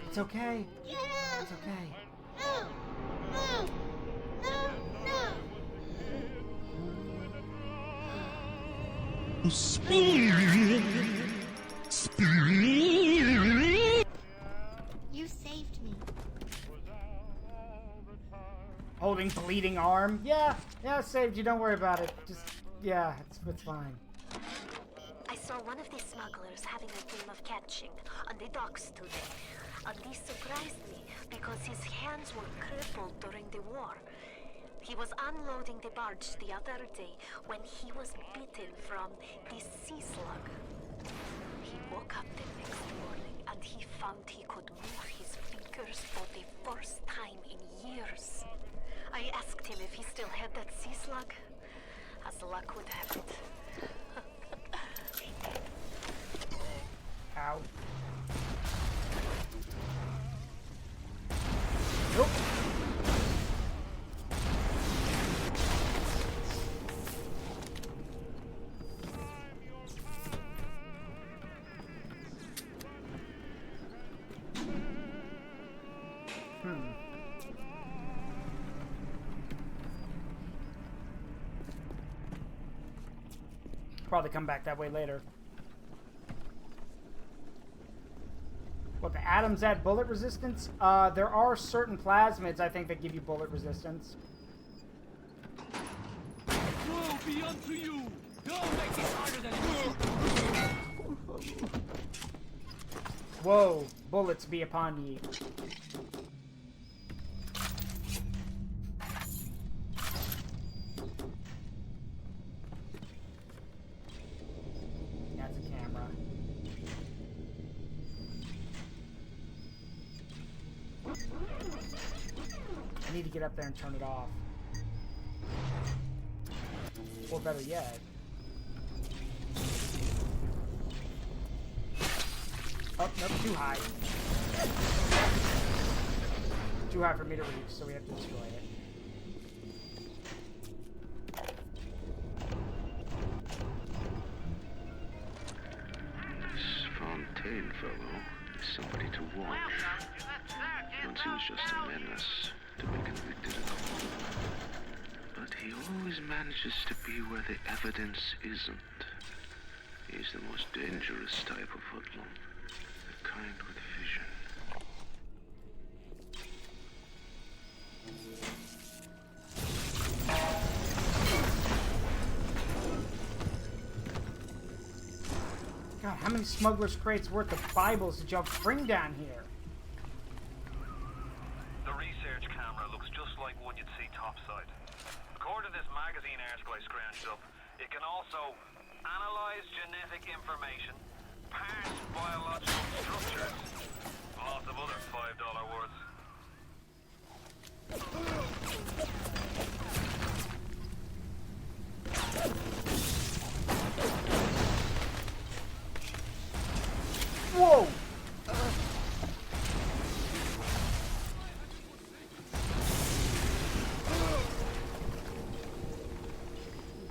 It's okay. It's okay. You saved me. Holding bleeding arm. Yeah, I saved you. Don't worry about it. Just, yeah, it's fine. I saw one of these smugglers having a game of catching on the docks today. And this surprised me because his hands were crippled during the war. He was unloading the barge the other day when he was bitten from the sea slug. He woke up the next morning and he found he could move his fingers for the first time in years. I asked him if he still had that sea slug. As luck would have it. Ow. Nope. Probably come back that way later. What, the atoms add bullet resistance? There are certain plasmids, I think, that give you bullet resistance. Woe be unto you! Don't make it harder than it is! Whoa, bullets be upon ye. That's a camera. get up there and turn it off. Or better yet... Oh, nope, too high. Too high for me to reach, so we have to destroy it. This Fontaine fellow is somebody to watch. Once he was just a menace to be convicted of. But he always manages to be where the evidence isn't. He's the most dangerous type of hoodlum. The kind with vision. God, how many smugglers' crates worth of Bibles did y'all bring down here? The research camera looks just like one you'd see topside. According to this magazine article I scrounged up, it can also analyze genetic information, parse biological structures, lots of other $5 words. Whoa!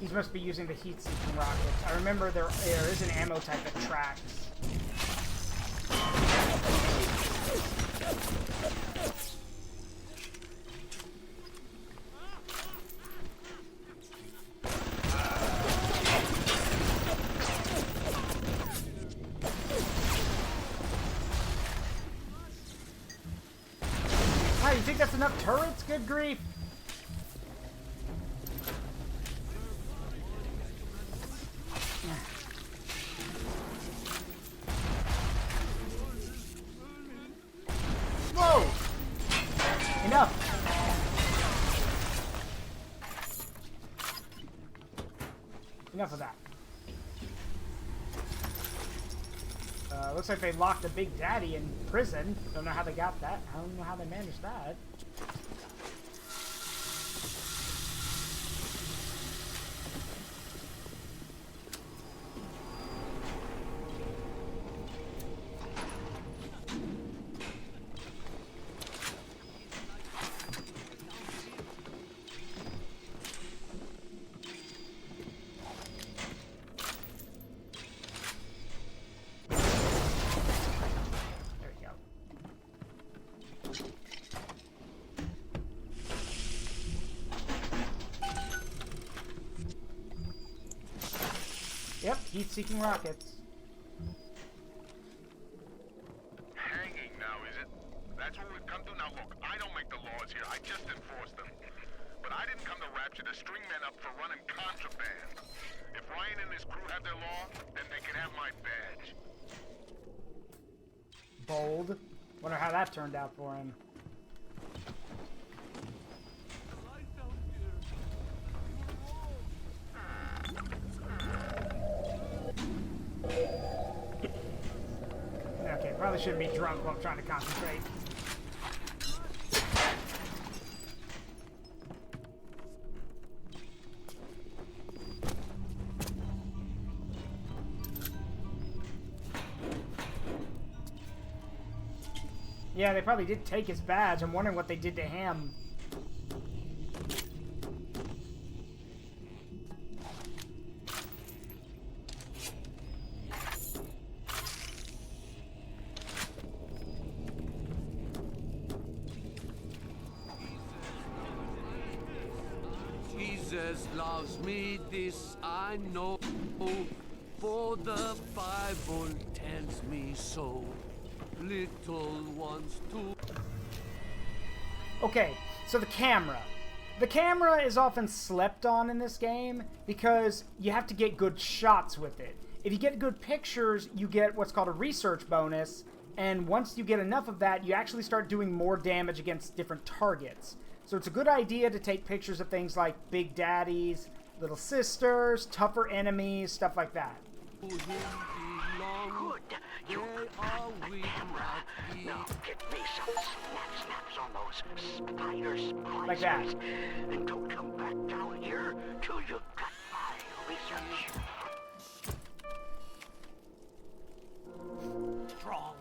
These must be using the heat-seeking rockets. I remember there is an ammo type that tracks. Wow, you think that's enough turrets? Good grief. Whoa! Enough. Enough of that. Looks like they locked the Big Daddy in prison. Don't know how they got that. I don't know how they managed that. Yep, heat-seeking rockets. Hanging now, is it? That's what we've come to? Now look, I don't make the laws here, I just enforce them. But I didn't come to rapture the string men up for running contraband. If Ryan and his crew have their law, then they can have my badge. Bold. Wonder how that turned out for him. Okay, probably shouldn't be drunk while I'm trying to concentrate. Yeah, they probably did take his badge. I'm wondering what they did to him. Jesus loves me, this I know, for the Bible tells me so. Little ones too. Okay, so the camera. The camera is often slept on in this game because you have to get good shots with it. If you get good pictures, you get what's called a research bonus, and once you get enough of that, you actually start doing more damage against different targets. So it's a good idea to take pictures of things like Big Daddies, Little Sisters, tougher enemies, stuff like that. Good. You got the camera. Now get me some snap snaps on on those spider splicers. Like that. And don't come back down here till you've got my research. Strong.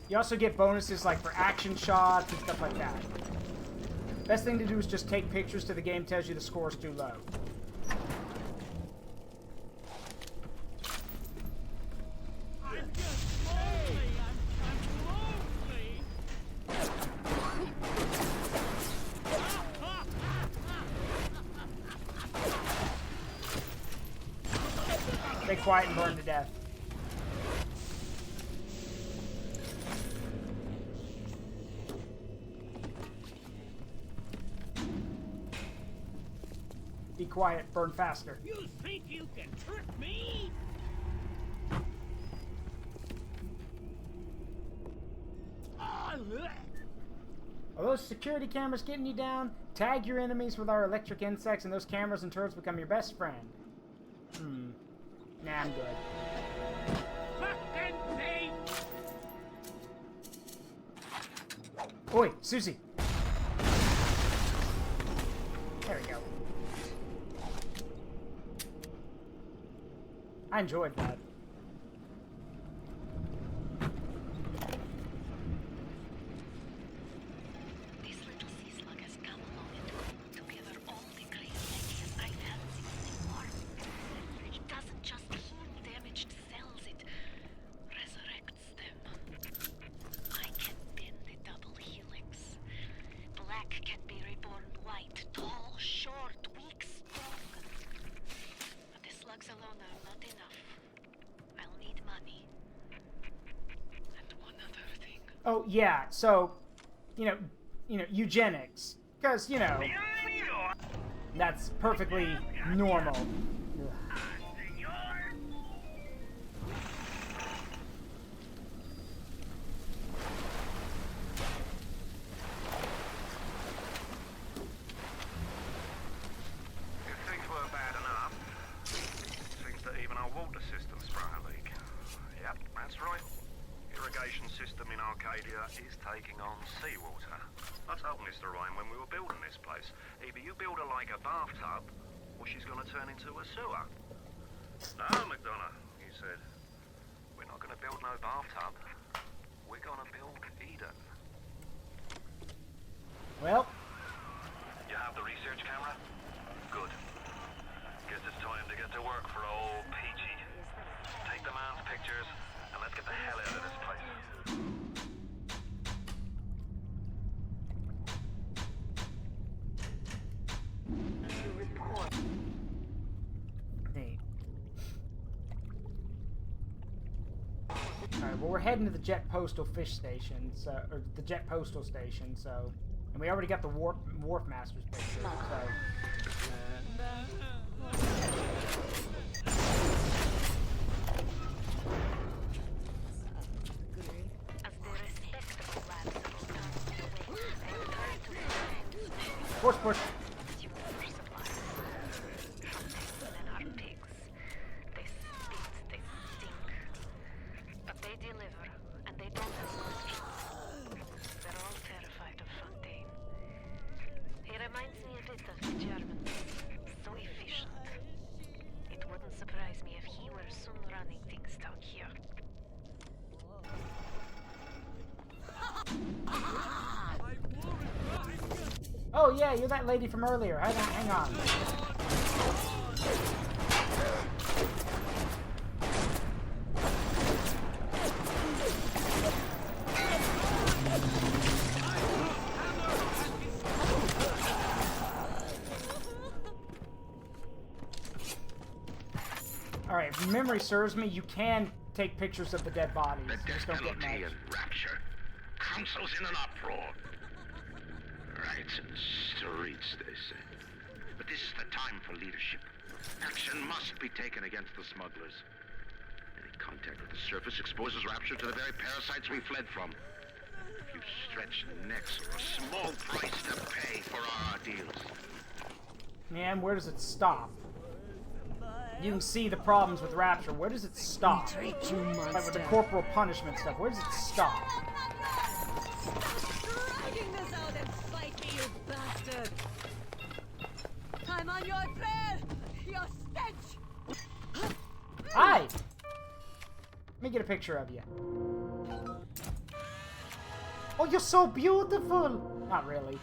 You also get bonuses like for action shots and stuff like that. Best thing to do is just take pictures till the game tells you the score's too low. Stay quiet and burn to death. Be quiet, burn faster. You think you can trick me? Are those security cameras getting you down? Tag your enemies with our electric insects and those cameras and turrets become your best friend. Nah, I'm good. Oi, Susie! There we go. I enjoyed that. This little sea slug has come along and cobbled together all the great ideas I've had since the war. It doesn't just heal damaged cells, it resurrects them. I can bend the double helix. Black can be reborn white, tall, short, weak, strong. But the slugs alone are not enough. I'll need money. And one other thing. Oh yeah, so you know, eugenics, because that's perfectly normal. If things were bad enough, seems that even our water system sprung a leak. Yep, that's right. Irrigation system in Arcadia is taking on seawater. I told Mr. Ryan when we were building this place, either you build her like a bathtub, or she's gonna turn into a sewer. No, McDonough, he said. We're not gonna build no bathtub. We're gonna build Eden. Well, You have the research camera? Good. Guess it's time to get to work for old Peachy. Take the man's pictures, and let's get the hell out of this place. neat. Alright, well we're heading to the Jet Postal Fish Station, so, or the Jet Postal Station, so, and we already got the Wharf Master's picture, so. Push. But they deliver, and they don't have questions. They're all terrified of Fontaine. He reminds me a bit of the Germans. So efficient. It wouldn't surprise me if he were soon running things down here. Oh yeah, you're that lady from earlier. Hang on. Alright, if memory serves me, you can take pictures of the dead bodies. The You death just don't get penalty much. and rapture. Council's in an uproar. Riots in the streets, they say. But this is the time for leadership. Action must be taken against the smugglers. Any contact with the surface exposes rapture to the very parasites we fled from. A few stretched necks or a small price to pay for our deals. Man, where does it stop? you can see the problems with Rapture. Where does it stop? Retreat, you Like with the monster. corporal punishment stuff, where does it stop? Dragging this out and fight me, you bastard! I'm on your trail! Your stench! Hi! Let me get a picture of you. Oh, you're so beautiful! Not really.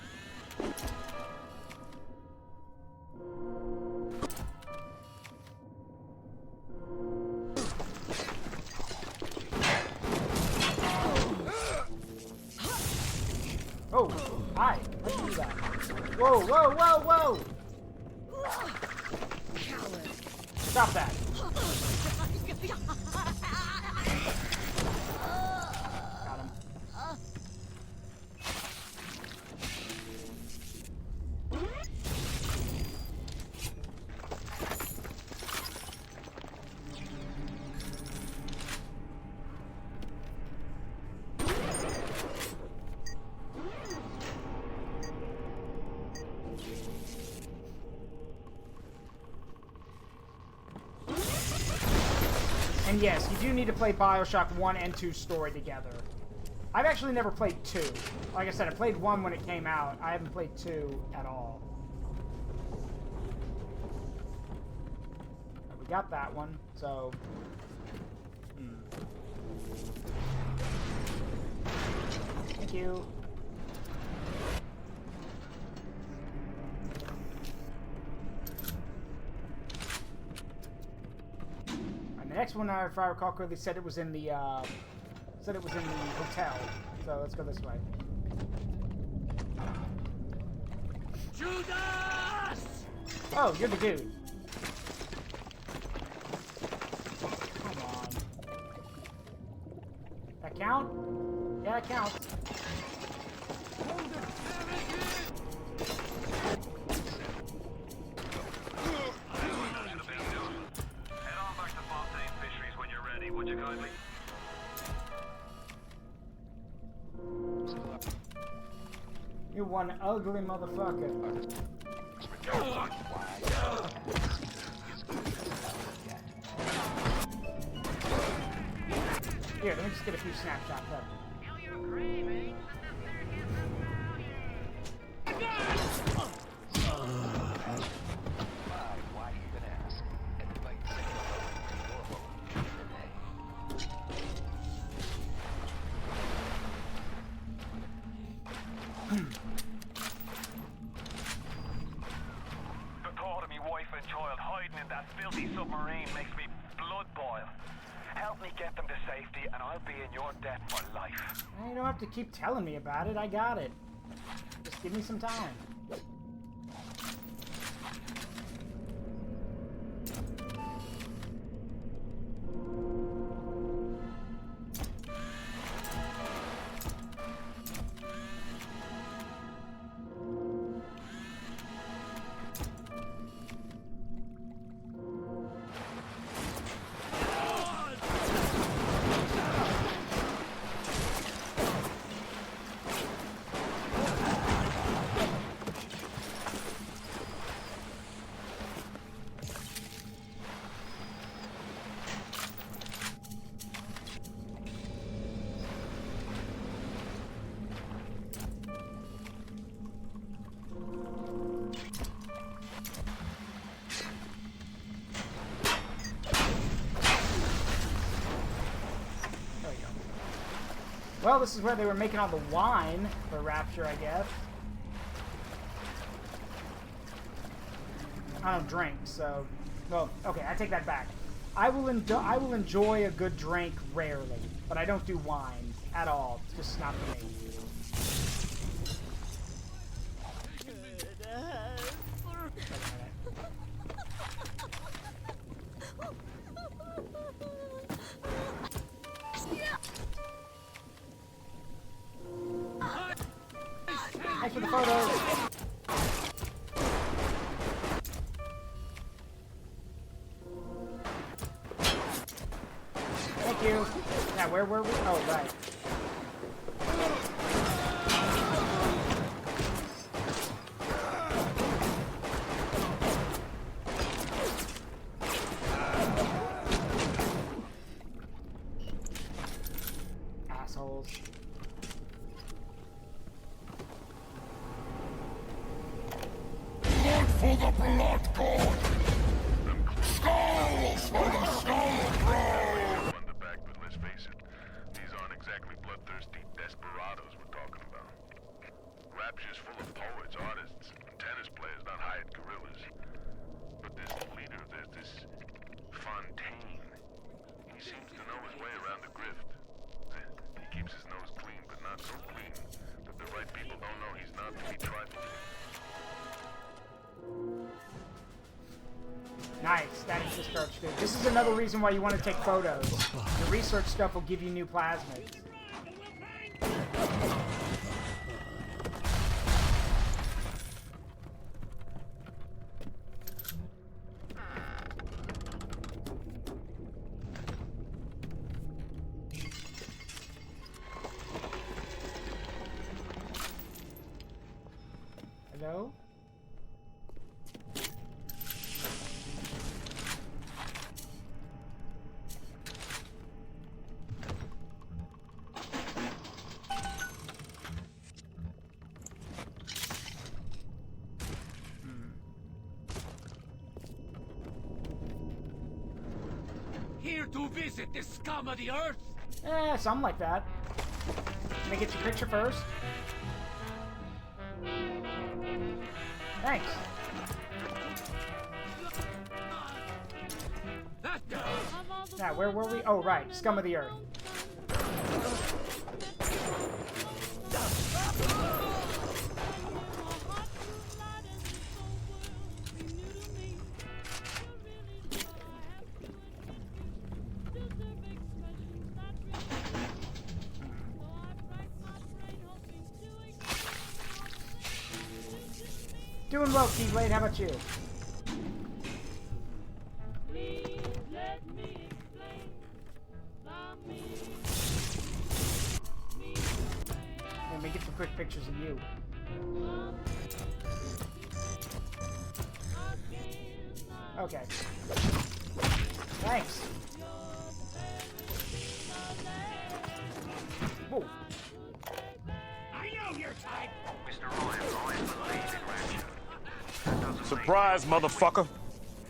Oh, hi. Let's do that. Whoa, whoa, whoa, whoa! Stop that. Got him. And yes, you do need to play Bioshock 1 and 2 story together. I've actually never played 2. Like I said, I played 1 when it came out. I haven't played 2 at all. We got that one, so... Thank you. The next one, if I recall correctly, said it was in the hotel. So let's go this way. Judas! Oh, you're the dude. Come on. That count? Yeah, that counts. Would you kindly? You one ugly motherfucker. Here, let me just get a few snapshots of it. The thought of me wife and child hiding in that filthy submarine makes me blood boil. Help me get them to safety and I'll be in your debt for life. You don't have to keep telling me about it. I got it. Just give me some time. Well, this is where they were making all the wine for Rapture, I guess. I don't drink, so... Well, okay, I take that back. I will enjoy a good drink rarely, but I don't do wine at all. It's just not for me. Thanks for the photos. Thank you. Yeah, where were we? Oh, right. for the blood god! Skulls for the skull crow! Back, but let's face it, these aren't exactly bloodthirsty desperados we're talking about. Rapture's full of poets, artists, and tennis players, not hired gorillas. But there's the leader, there's this Fontaine. He seems to know his way around the grift. He keeps his nose clean, but not so clean that the right people don't know he's not to be trifled with. Nice, that is discharge good. This is another reason why you want to take photos. Your research stuff will give you new plasmids. Hello? Here to visit the scum of the earth. Something like that. Can I get your picture first? Thanks. Now, where were we? Oh, right. Scum of the earth. Doing well, Keyblade. How about you? Let me get some quick pictures of you. Okay. Thanks. Whoa. I know your type. Mr. Ryan, I believe in Rapture. Surprise, motherfucker!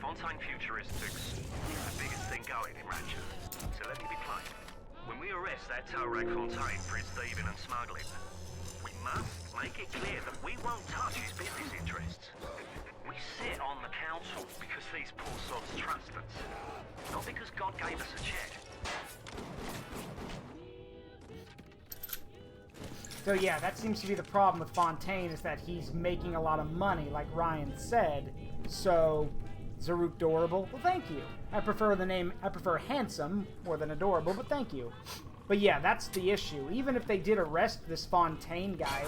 Fontaine Futuristics is the biggest thing going in Rapture. So let me be plain. When we arrest that Taurag Fontaine for his thieving and smuggling, we must make it clear that we won't touch his business interests. We sit on the council because these poor sods trust us, not because God gave us a check. So yeah, that seems to be the problem with Fontaine, is that he's making a lot of money, like Ryan said. So, Zaruk Adorable, well thank you. I prefer handsome more than adorable, but thank you. But yeah, that's the issue. Even if they did arrest this Fontaine guy...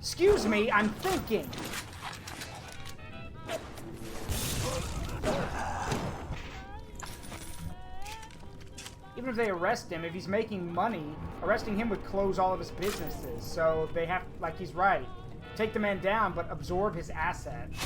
Excuse me, I'm thinking! Even if they arrest him, if he's making money, arresting him would close all of his businesses. So they have, like he's right, take the man down, but absorb his assets.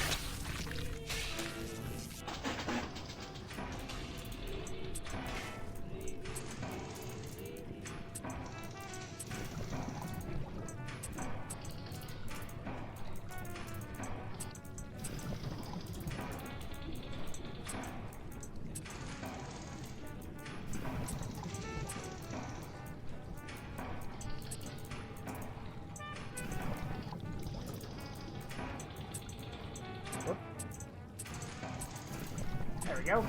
There we go.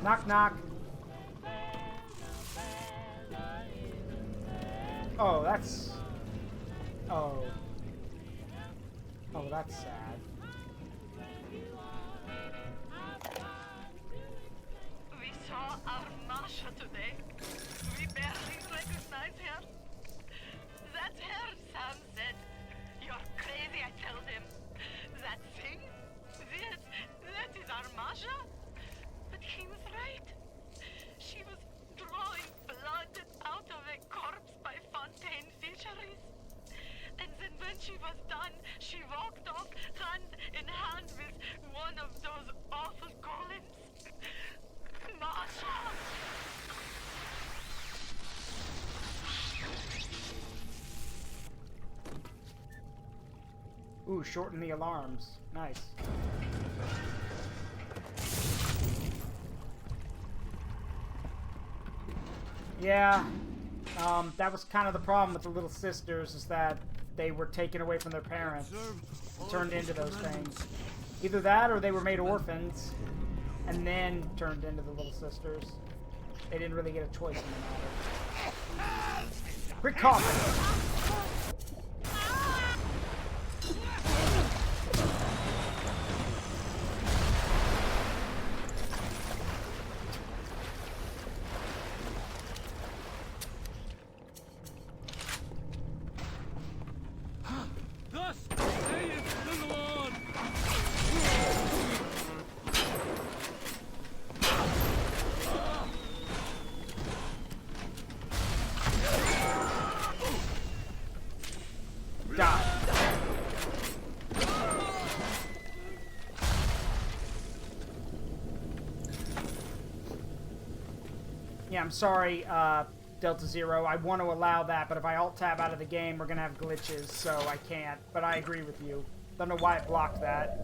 Knock, knock. Oh, that's... Oh. Oh, that's sad. We saw our Masha today. We barely recognize her. That's her, Sam said. You're crazy, I told him. That thing? That is our Masha? But he was right. She was drawing blood out of a corpse by Fontaine Fisheries. And then when she was done, she walked off hand in hand with one of those awful golems. Masha! Ooh, shorten the alarms. Nice. Yeah, that was kind of the problem with the Little Sisters, is that they were taken away from their parents and turned into those things. Either that or they were made orphans and then turned into the Little Sisters. They didn't really get a choice in the matter. Quick coughing! Thus saith the Lord! Die. Yeah, I'm sorry, Delta Zero. I want to allow that, but if I alt-tab out of the game, we're going to have glitches, so I can't. But I agree with you. Don't know why it blocked that.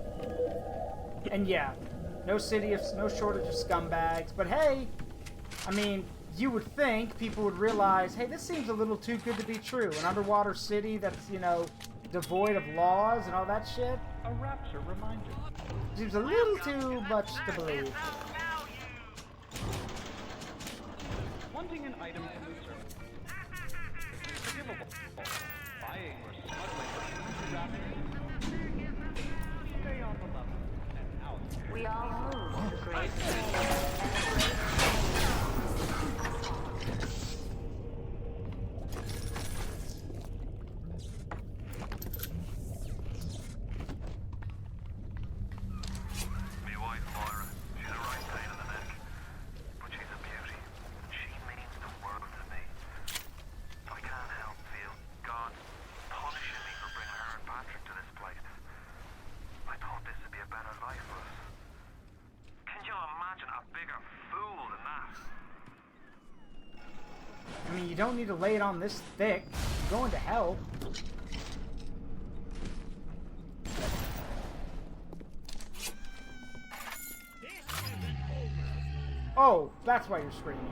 And yeah, no shortage of scumbags. But hey, I mean, you would think people would realize, hey, this seems a little too good to be true. An underwater city that's, you know, devoid of laws and all that shit. A rapture reminder. Seems a little too much to believe. Wanting an item from the service. Forgivable. Buying or smuggling rapture. Stay on the level and out. We all move to great Me wife, Moira, she's a right pain in the neck. But she's a beauty. She means the world to me. I can't help feel God punishing me for bringing her and Patrick to this place. I thought this would be a better life for us. Can you imagine a bigger fool than that? I mean, you don't need to lay it on this thick. You're going to hell. Oh, that's why you're screaming.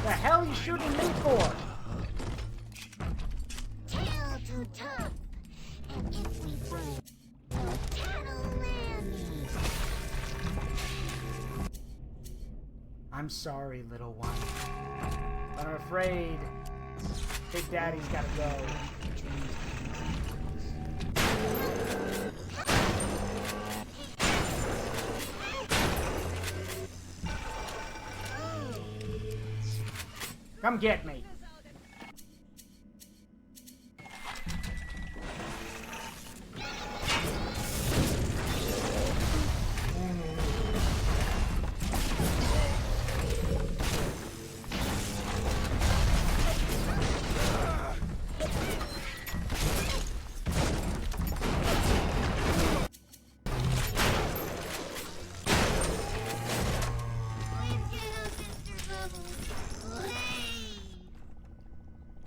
The hell are you shooting me for? Tail to top. And if we break, we'll tattle land. I'm sorry, little one. But I'm afraid Big Daddy's gotta go. Come get me.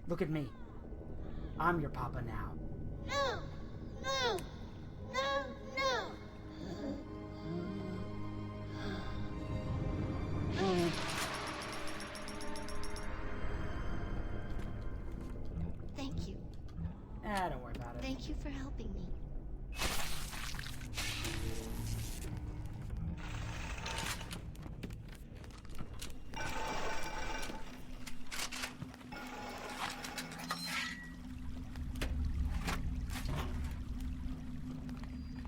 Look at me. I'm your papa now. No! No! No! No! Thank you. Don't worry about it. Thank you for helping me.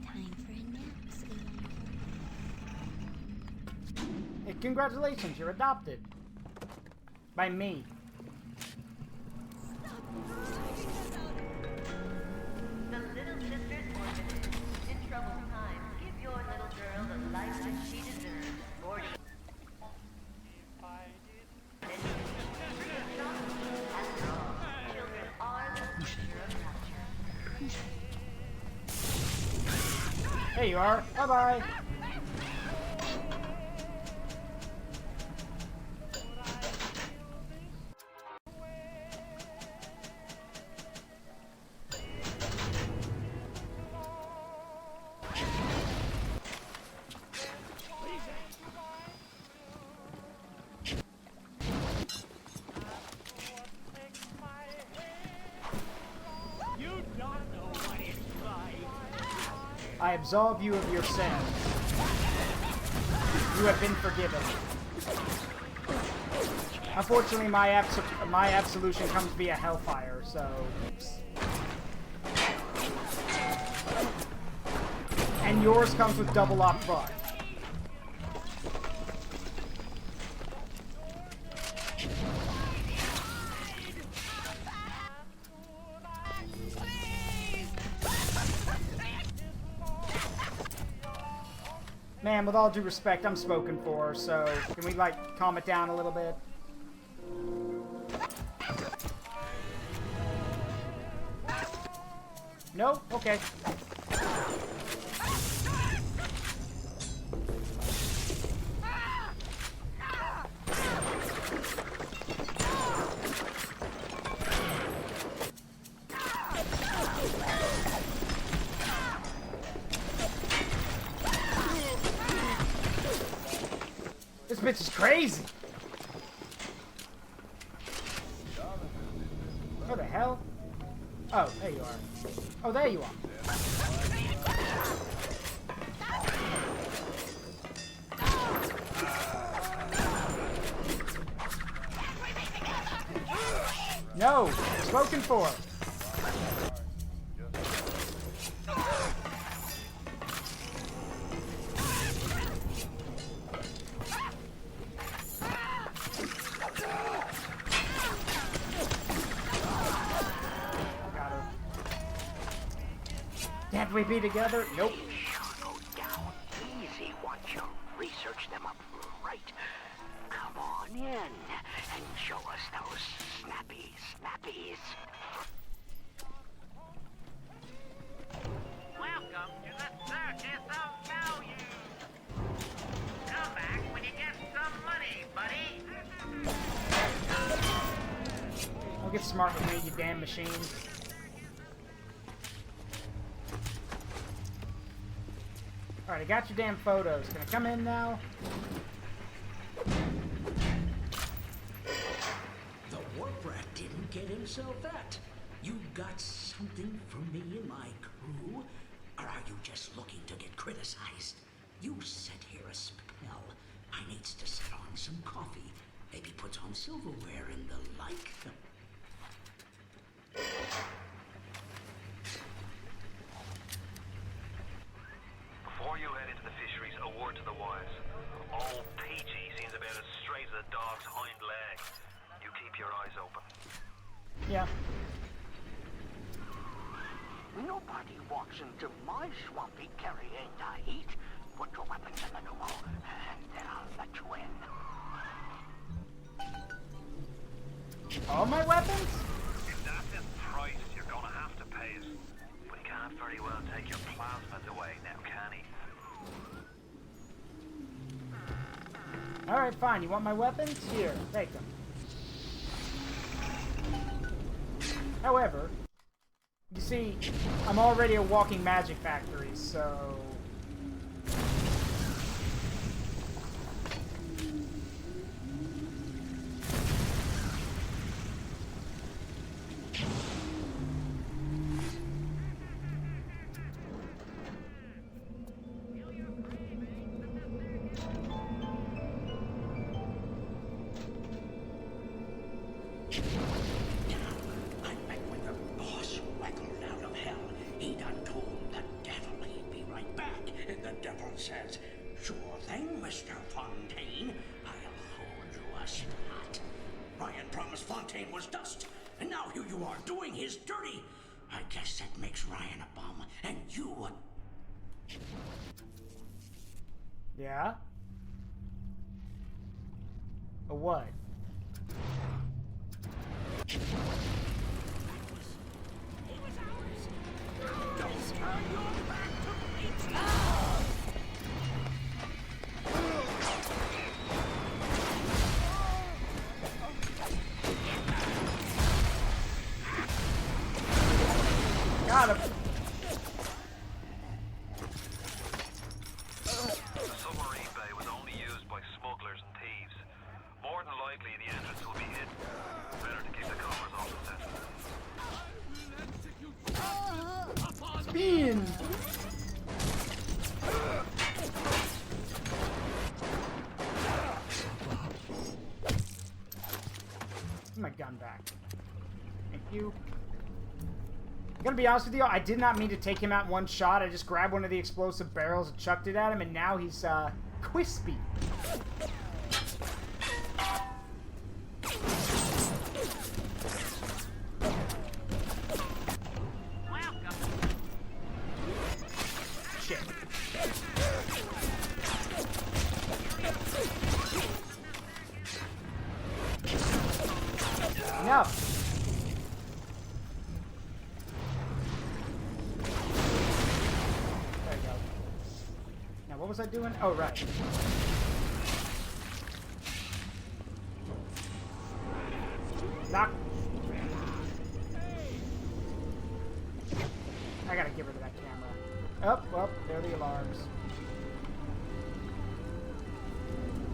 Time for a nap, sweetie. Hey, congratulations, you're adopted. By me. The Little Sisters Orphanage. There you are. Bye-bye. I absolve you of your sins. You have been forgiven. Unfortunately, my absolution comes via hellfire, so... Oops. And yours comes with double upfront. Man, with all due respect, I'm spoken for, so can we, like, calm it down a little bit? No? Okay. This bitch is crazy. Where the hell? Oh, there you are. Oh, there you are. No, spoken for. Can't we be together? Nope. Go down easy once you research them up right. Come on in and show us those snappy snappies. Welcome to the circus of value. Come back when you get some money, buddy. Don't get smart with me, you damn machine. Alright, I got your damn photos. Can I come in now? The warp rat didn't get himself that. You got something from me and my crew? Or are you just looking to get criticized? You set here a spell. I needs to set on some coffee. Maybe put on silverware and the like. Before you head into the fisheries, a word to the wise. Old Peachy seems about as straight as a dog's hind leg. You keep your eyes open. Yeah. Nobody walks into my swampy carrying the heat. Put your weapons in the pneumo, and then I'll let you in. All my weapons? If that's his price, you're gonna have to pay it. But he can't very well take your plasmas away now, can he? Alright, fine. You want my weapons? Here, take them. However, you see, I'm already a walking magic factory, so... Says, sure thing, Mr. Fontaine. I'll hold you a spot. Ryan promised Fontaine was dust, and now here you are doing his dirty. I guess that makes Ryan a bum, and you a... Yeah? A what? Don't turn your back to Peachy! fucking... Give my gun back. Thank you. I'm gonna be honest with you, I did not mean to take him out in one shot. I just grabbed one of the explosive barrels and chucked it at him, and now he's, crispy. Shit. No. There you go. Now, what was I doing? Oh, right. Knock. I gotta get rid of that camera. Oh, well, there are the alarms.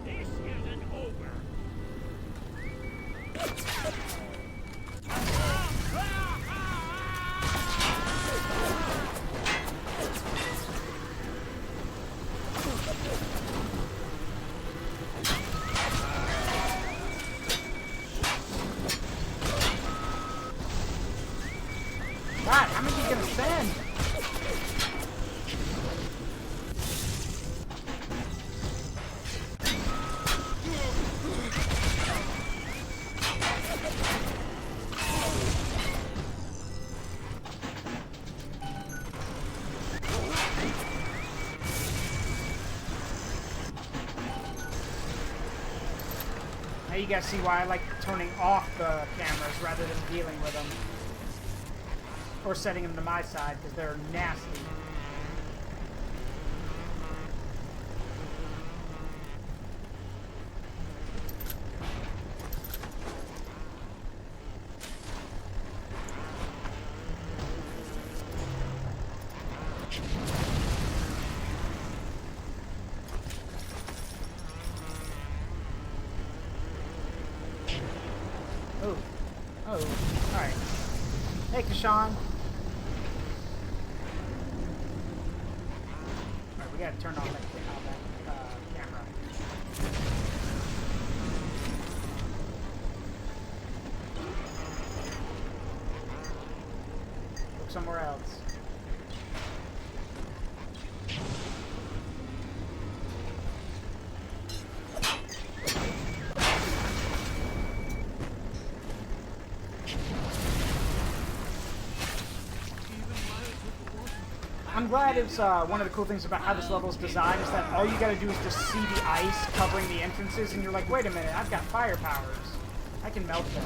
This isn't over. God, how many are you gonna send? Now you guys see why I like turning off the cameras rather than dealing with them. Or setting them to my side, because they're nasty. Oh. Oh. Alright. Hey, Kashawn. Alright, we gotta turn off that camera. Look somewhere else. I'm glad it's one of the cool things about how this level is designed is that all you gotta do is just see the ice covering the entrances and you're like, wait a minute, I've got fire powers. I can melt them.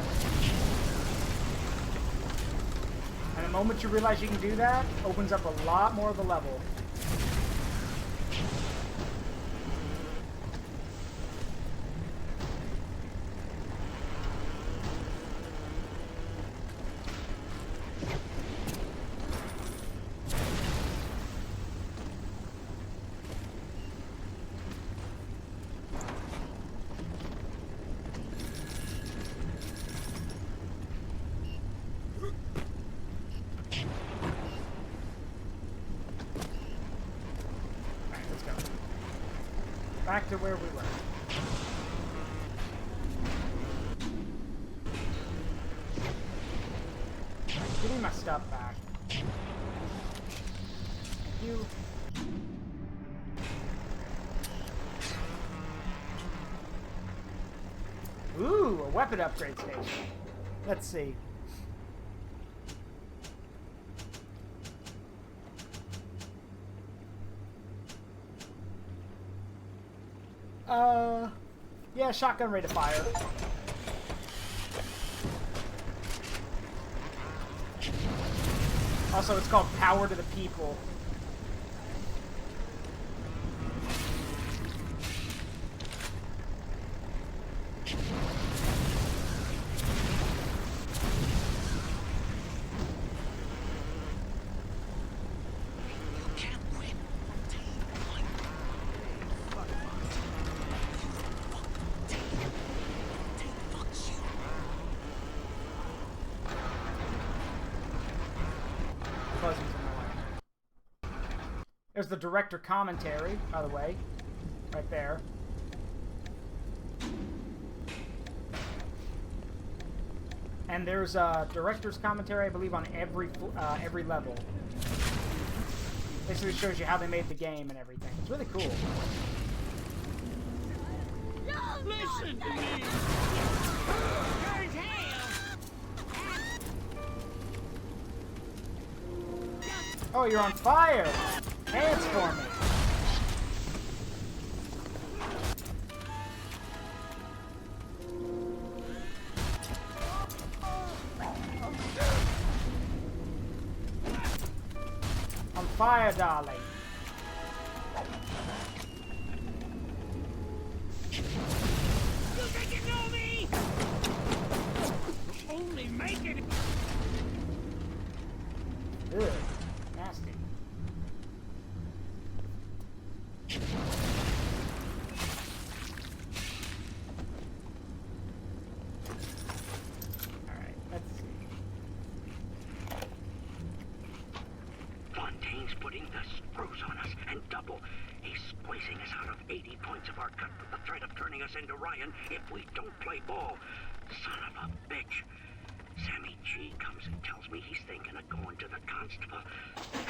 And the moment you realize you can do that, opens up a lot more of the level. Back to where we were. Right, give me my stuff back. Thank you. Ooh, a weapon upgrade station. Let's see. Yeah, shotgun rate of fire. Also, it's called Power to the People. There's the director commentary, by the way. Right there. And there's a director's commentary, I believe, on every level. Basically shows you how they made the game and everything. It's really cool. Listen to me! Oh, you're on fire! Dance for me! On fire, darling. You think you know me? Only make it. Ugh, nasty. Alright, let's see. Fontaine's putting the screws on us, and double. He's squeezing us out of 80 points of our cut with the threat of turning us into Ryan if we don't play ball. Son of a bitch. Sammy G comes and tells me he's thinking of going to the constable.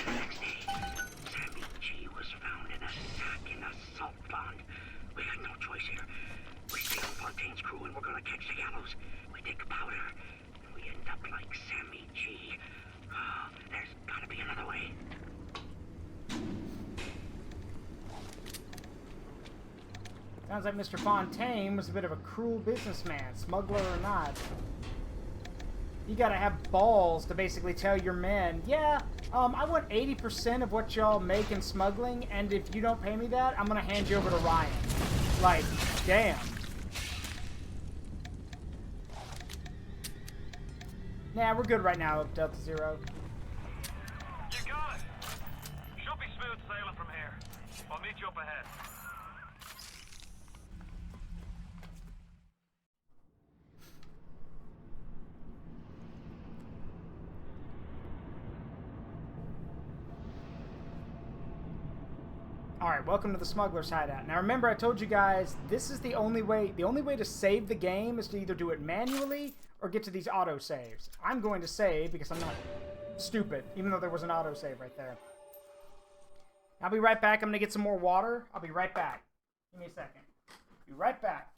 The next day, Sammy G was found in a sack in a salt pond. We got no choice here. We stay on Fontaine's crew and we're gonna catch the gallows. We take powder, and we end up like Sammy G. Oh, there's gotta be another way. Sounds like Mr. Fontaine was a bit of a cruel businessman, smuggler or not. You gotta have balls to basically tell your men, yeah, I want 80% of what y'all make in smuggling, and if you don't pay me that, I'm gonna hand you over to Ryan. Like, damn. Nah, we're good right now, Delta Zero. You got it. Should be smooth sailing from here. I'll meet you up ahead. Alright, welcome to the Smuggler's Hideout. Now remember, I told you guys, this is the only way to save the game is to either do it manually or get to these autosaves. I'm going to save because I'm not stupid, even though there was an autosave right there. I'll be right back. I'm going to get some more water. I'll be right back. Give me a second. Be right back.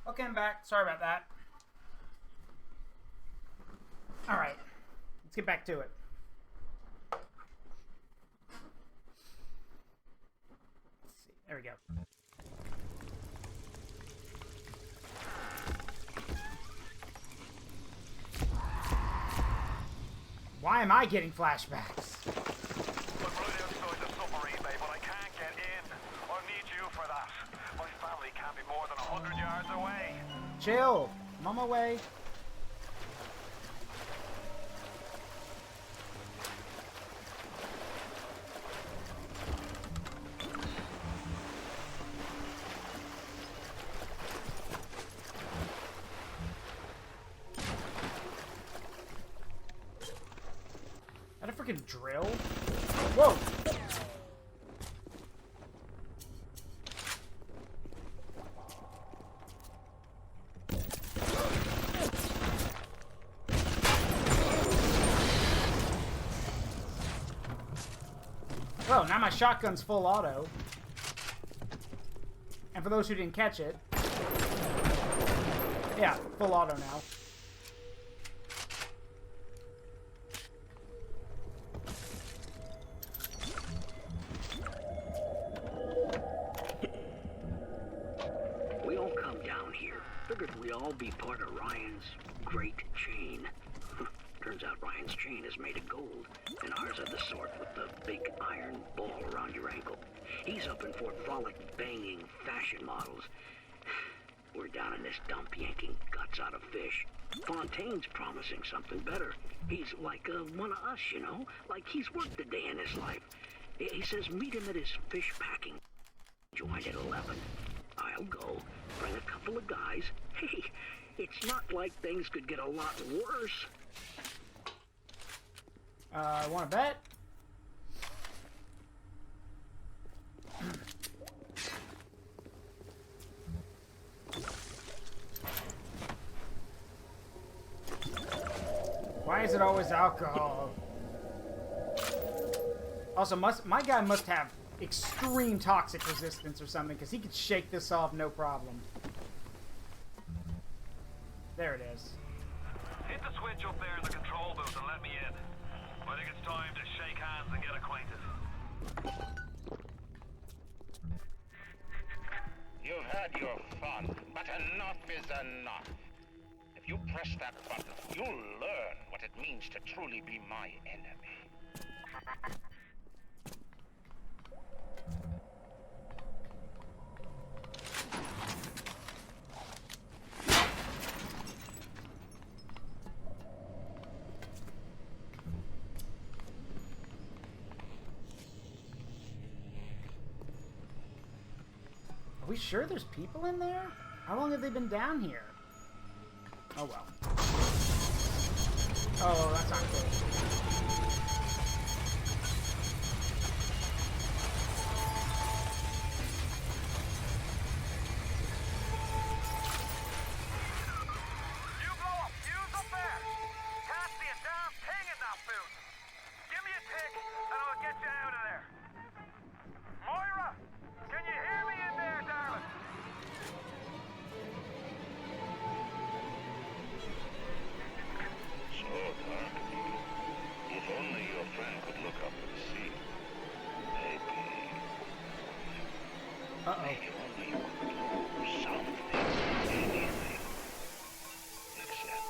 Okay, I'm back. Sorry about that. Alright. Let's get back to it. Let's see. There we go. Why am I getting flashbacks? I'm right outside the submarine bay, but I can't get in. I need you for that. My family can't be more than 100 yards away. Chill. I'm on my way. can drill? Whoa! Well, now my shotgun's full auto. And for those who didn't catch it, yeah, full auto now. We all come down here. Figured we all be part of Ryan's great chain. Turns out Ryan's chain is made of gold, and ours are the sort with the big iron ball around your ankle. He's up in Fort Frolic banging fashion models. We're down in this dump yanking guts out of fish. Fontaine's promising something better. He's like one of us, you know? Like he's worked a day in his life. He says meet him at his fish packing joint at 11. I'll go, bring a couple of guys. Hey, it's not like things could get a lot worse. Want to bet? Why is it always alcohol? Also, my guy must have extreme toxic resistance or something, because he could shake this off no problem. There it is. Hit the switch up there in the control booth and let me in. I think it's time to shake hands and get acquainted. You've had your fun, but enough is enough. If you press that button, you'll learn what it means to truly be my enemy. Are we sure there's people in there? How long have they been down here? Oh well. Oh, that's not good. You blow up fuse up there! Can't see a damn thing in that booth! Give me a tick and I'll get you out of there! Moira! Can you hear me in there, darling? So dark. If only your friend could look up and see. Maybe. Maybe only you could do something, anything. Except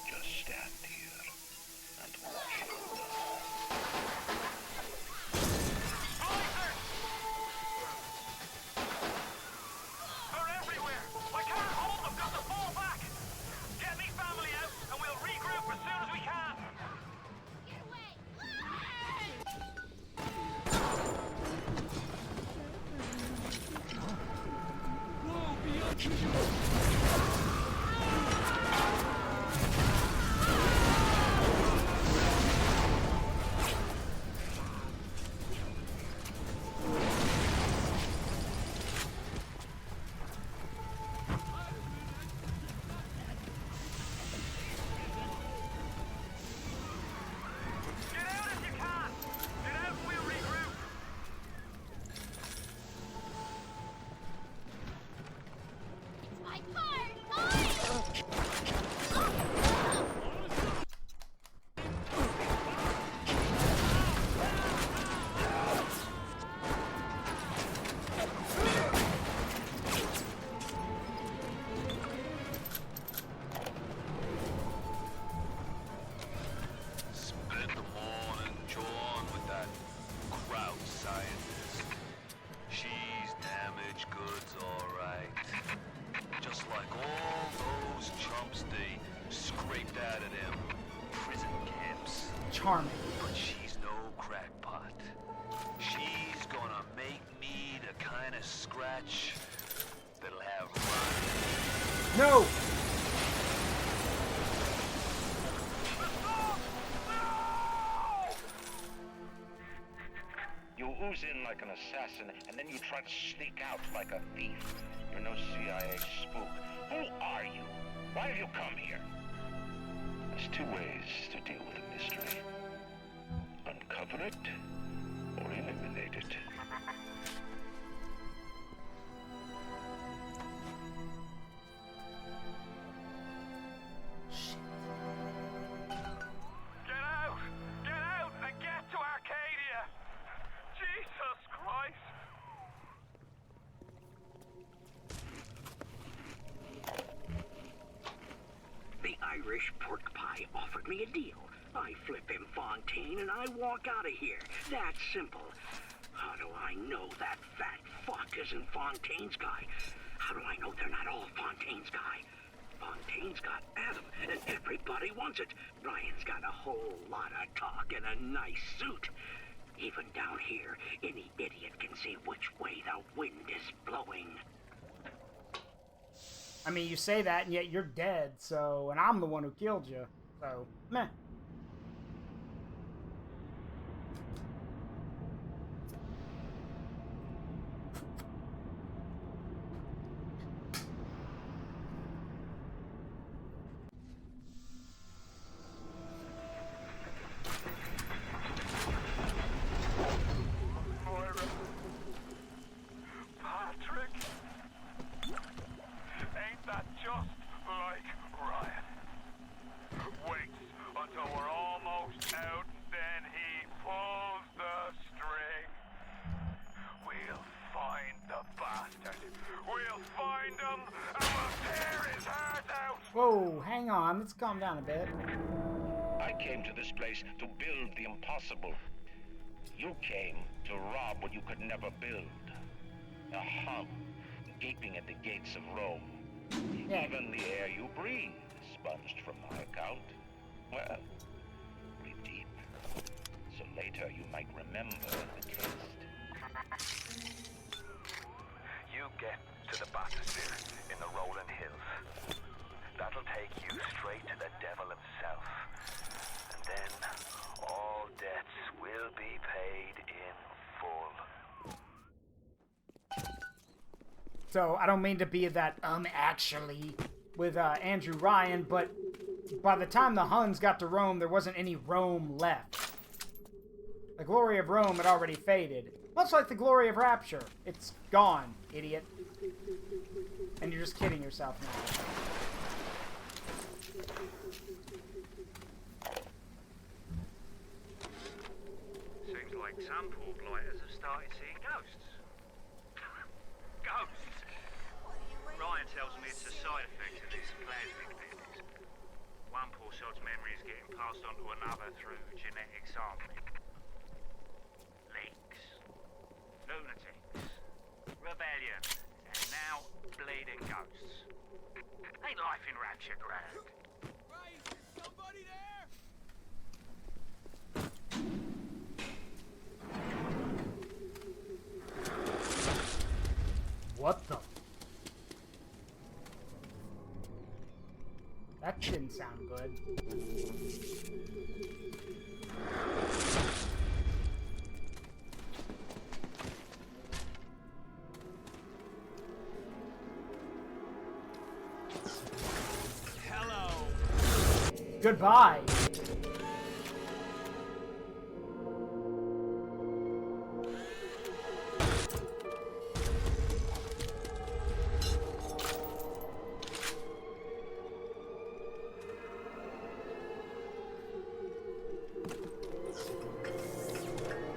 just stand here and watch him They're everywhere! I can't hold them! Got to fall back! Get me family out and we'll regroup as soon as we can! Get out if you can! Get out and we'll regroup! My card! Spent the morning jawing with that crowd scientist. She's damaged goods, alright. Just like all those chumps they scraped out of them prison camps. Charming. But she's no crackpot. She's gonna make me the kind of scratch that'll have Ryan. No! cruise in like an assassin, and then you try to sneak out like a thief. You're no CIA spook. Who are you? Why have you come here? There's two ways to deal with a mystery. Uncover it, or eliminate it. Get out! Get out and get to Arcadia! Jesus Christ! The Irish pork pie offered me a deal. I flip him Fontaine and I walk out of here. That's simple. How do I know that fat fuck isn't Fontaine's guy? How do I know they're not all Fontaine's guy? Fontaine's got Adam, and everybody wants it. Ryan's got a whole lot of talk and a nice suit. Even down here, any idiot can see which way the wind is blowing. I mean, you say that, and yet you're dead, so... And I'm the one who killed you, so... Meh. Patrick! Ain't that just like Ryan? Waits until we're almost out, then he pulls the string. We'll find the bastard. We'll find him, and we'll tear his heart out! Whoa, hang on. Let's calm down a bit. I came to this place to build the impossible. You came to rob what you could never build. A hub gaping at the gates of Rome. Yeah. Even the air you breathe is sponged from my account. Well, breathe deep, so later you might remember the taste. You get to the bathysphere in the rolling hills. That'll take you straight to the devil himself. And then all debts will be paid in full. So, I don't mean to be that, actually, with Andrew Ryan, but by the time the Huns got to Rome, there wasn't any Rome left. The glory of Rome had already faded. Much like the glory of Rapture. It's gone, idiot. And you're just kidding yourself now. Seems like some poor blighters have started seeing ghosts. Ghosts? Ryan tells me it's a side effect of this plasmic business. One poor sod's memory is getting passed on to another through genetic sampling. Leaks, lunatics, rebellion, and now bleeding ghosts. Ain't life in Rapture grand? Right! Somebody there! What the? That didn't sound good. Hello! Goodbye.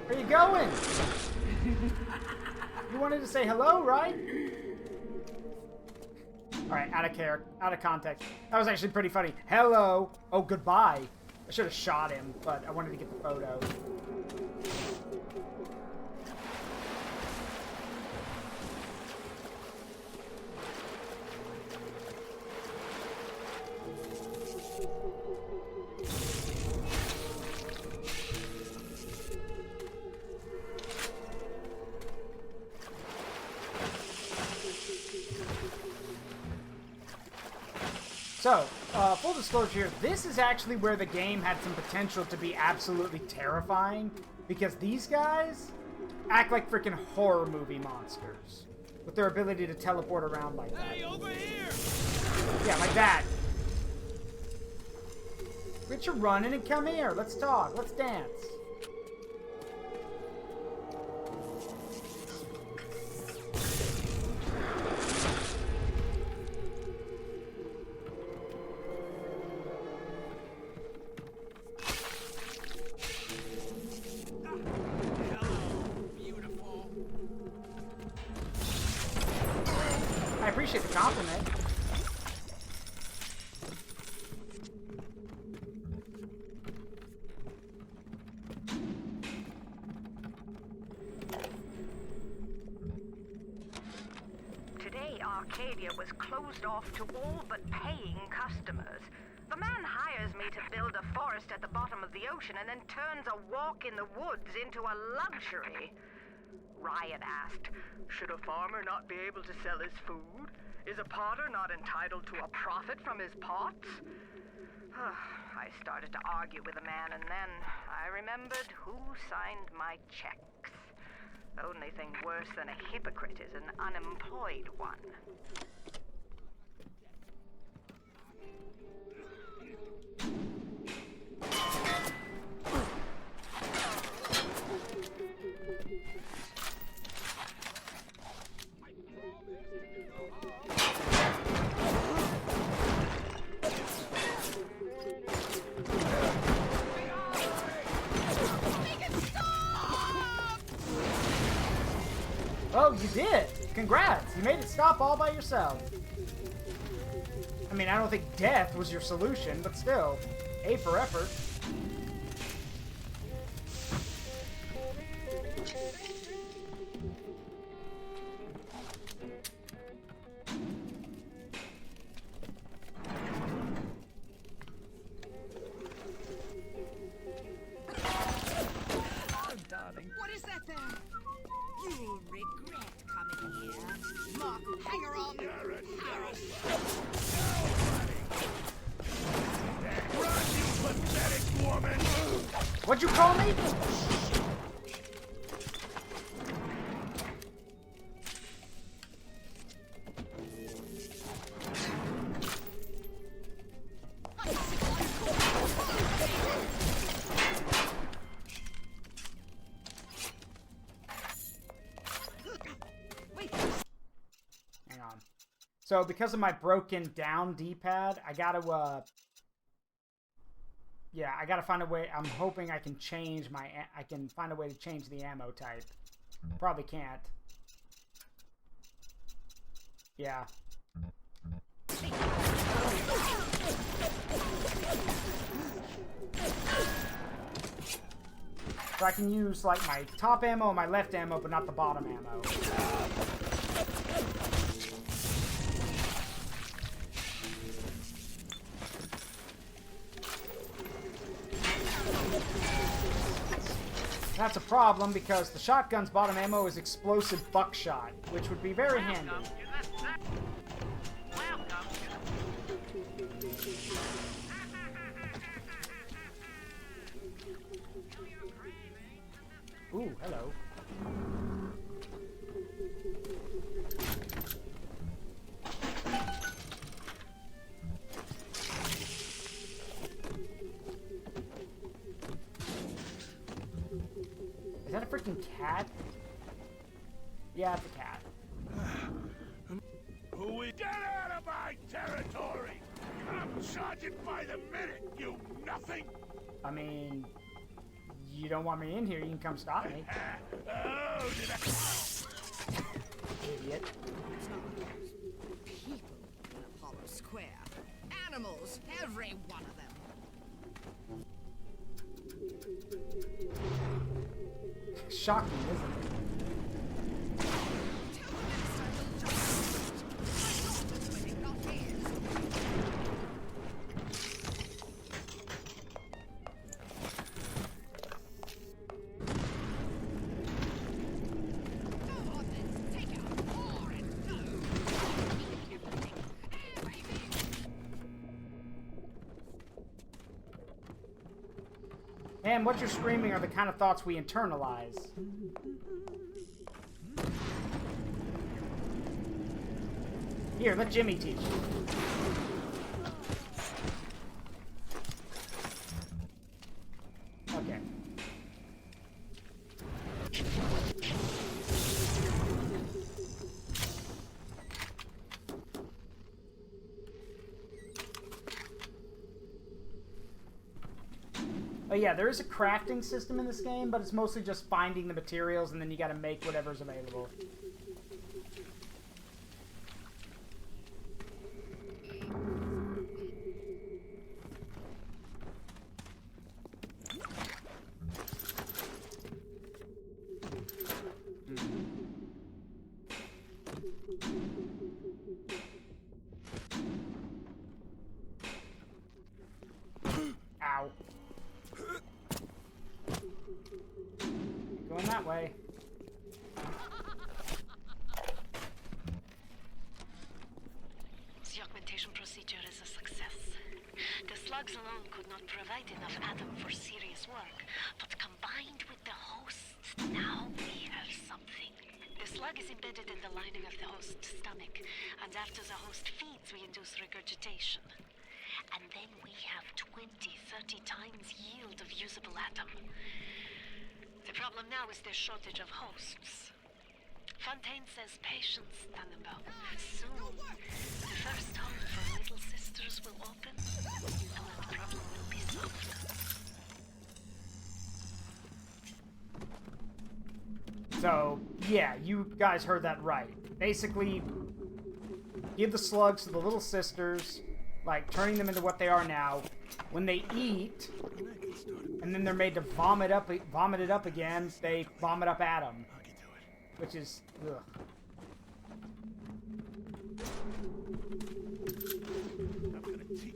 Where you going? You wanted to say hello, right? Alright, out of context. That was actually pretty funny. Hello. Oh, goodbye. I should have shot him, but I wanted to get the photo. So, full disclosure here, this is actually where the game had some potential to be absolutely terrifying, because these guys, act like freaking horror movie monsters with their ability to teleport around like that. Hey, over here! Yeah, like that. Quit your running and come here. Let's talk. Let's dance. I appreciate the compliment. Today, Arcadia was closed off to all but paying customers. The man hires me to build a forest at the bottom of the ocean and then turns a walk in the woods into a luxury. Ryan asked, should a farmer not be able to sell his food? Is a potter not entitled to a profit from his pots? I started to argue with the man, and then I remembered who signed my checks. The only thing worse than a hypocrite is an unemployed one. Oh, you did! Congrats! You made it stop all by yourself. I mean, I don't think death was your solution, but still, A for effort. Oh, darling, what is that there? You'll regret coming here. Mark, hanger on. You're a Run, you pathetic woman! What'd you call me? Hang on. So because of my broken down D-pad, I gotta, yeah, I gotta find a way. I'm hoping I can change my, I can find a way to change the ammo type. Probably can't. Yeah. So I can use like my top ammo and my left ammo, but not the bottom ammo. That's a problem because the shotgun's bottom ammo is explosive buckshot, which would be very handy. Ooh, hello. Is that a freaking cat? Yeah, it's a cat. Who is... Get out of my territory! I'm charging by the minute, you nothing! I mean, you don't want me in here, you can come stop me. Oh, did I... Idiot. People in Apollo Square. Animals, every one of them. Shocking, isn't it? And what you're screaming are the kind of thoughts we internalize. Here, let Jimmy teach you. Okay. Oh yeah, there is a crafting system in this game, but it's mostly just finding the materials and then you gotta make whatever's available. Ow. Going that way. The augmentation procedure is a success. The slugs alone could not provide enough atom for serious work, but combined with the hosts, now we have something. The slug is embedded in the lining of the host's stomach, and after the host feeds, we induce regurgitation. And then we have 20-30 times yield of usable atom. The problem now is the shortage of hosts. Fontaine says patience, Tannenbaum. Soon, the first home for Little Sisters will open, and the problem will be solved. So, yeah, you guys heard that right. Basically, give the slugs to the Little Sisters, like turning them into what they are now. When they eat, and then they're made to vomit it up again, they vomit up Adam. Which is, ugh. I'm gonna teach you.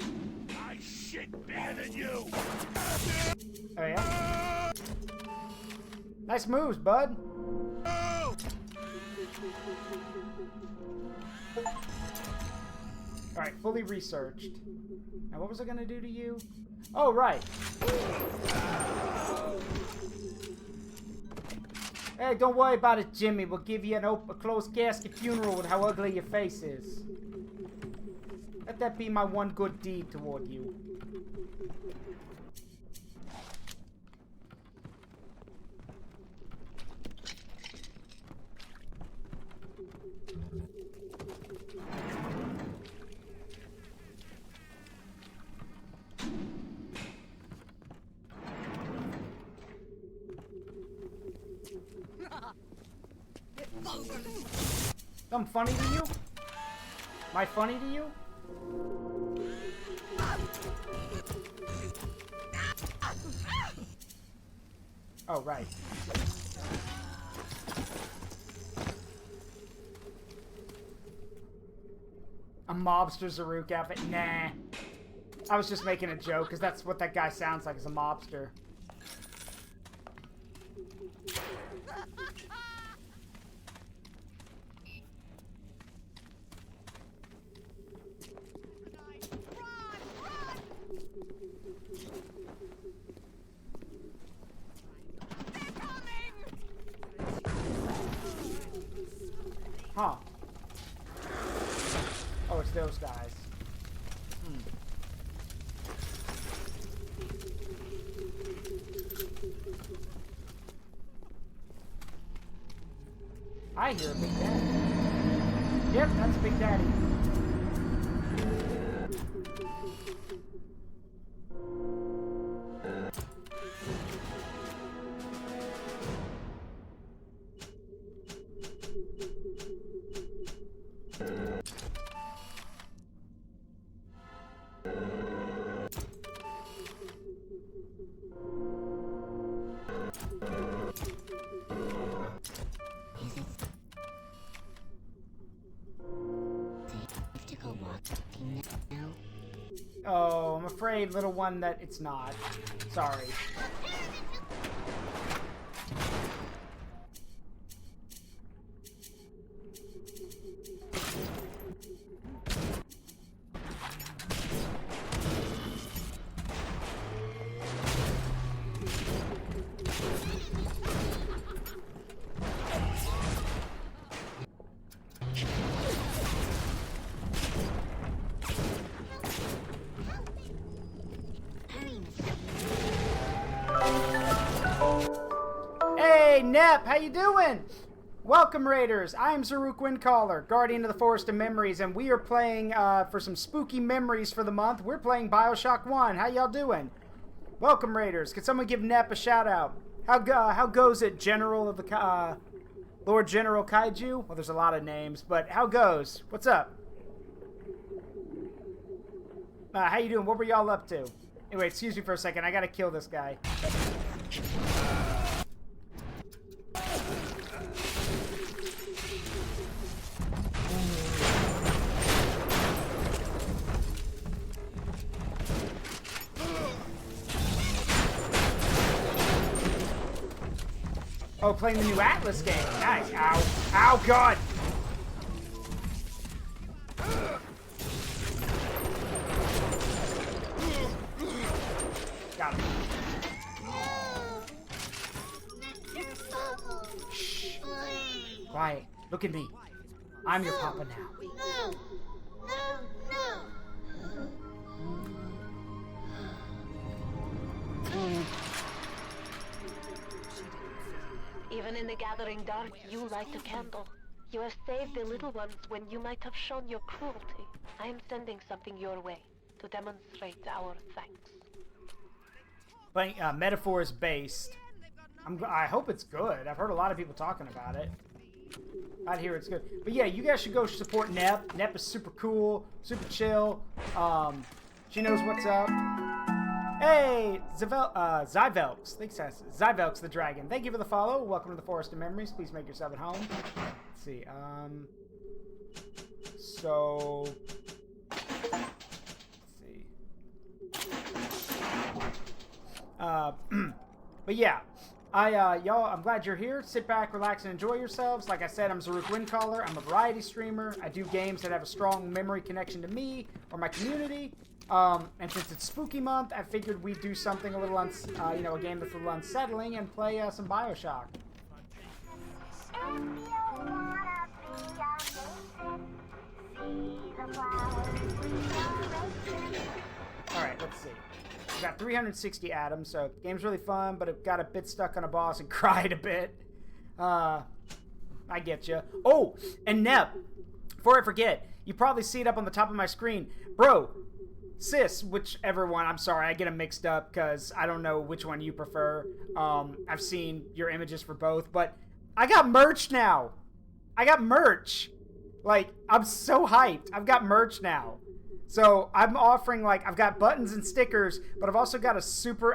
I shit better than you. Oh yeah? Nice moves, bud. Alright, fully researched. Now what was I gonna do to you? Oh, right. Hey, don't worry about it, Jimmy. We'll give you a closed casket funeral with how ugly your face is. Let that be my one good deed toward you. I'm funny to you? Am I funny to you? Oh, right. A mobster Zaruk outfit? Nah. I was just making a joke, because that's what that guy sounds like, is a mobster. Huh. Oh, it's those guys. I hear a Big Daddy. Yep, that's Big Daddy. Oh, I'm afraid, little one, that it's not. Sorry. Hey, Nep, how you doing? Welcome, Raiders. I am Zaruk Windcaller, Guardian of the Forest of Memories, and we are playing, for some spooky memories for the month, we're playing Bioshock 1. How y'all doing? Welcome, Raiders. Could someone give Nep a shout-out? How goes it, General of the, Lord General Kaiju? Well, there's a lot of names, but how goes? What's up? How you doing? What were y'all up to? Anyway, excuse me for a second. I gotta kill this guy. Oh, playing the new Atlas game. Nice. Ow. Ow, God. Got him. Shh. Quiet. Look at me. I'm your papa now. No. Even in the gathering dark, you light a candle. You have saved the little ones when you might have shown your cruelty. I am sending something your way to demonstrate our thanks. Playing metaphors based. I hope it's good. I've heard a lot of people talking about it. I hear it's good. But yeah, you guys should go support Nep. Nep is super cool, super chill. She knows what's up. Hey, Zyvelks. Thanks, Zyvelks the Dragon. Thank you for the follow. Welcome to the Forest of Memories. Please make yourself at home. Let's see. So... Let's see. But yeah. Y'all, I'm glad you're here. Sit back, relax, and enjoy yourselves. Like I said, I'm Zaruk Windcaller. I'm a variety streamer. I do games that have a strong memory connection to me or my community. And since it's spooky month, I figured we'd do something a little, a game that's a little unsettling and play some Bioshock. Alright, let's see. We got 360 atoms, so the game's really fun, but it got a bit stuck on a boss and cried a bit. I get you. Oh, and Nep, before I forget, you probably see it up on the top of my screen. Bro, sis, whichever one, I'm sorry, I get them mixed up because I don't know which one you prefer. I've seen your images for both, but I got merch now. I got merch. Like, I'm so hyped. I've got merch now. So I'm offering, like, I've got buttons and stickers, but I've also got a super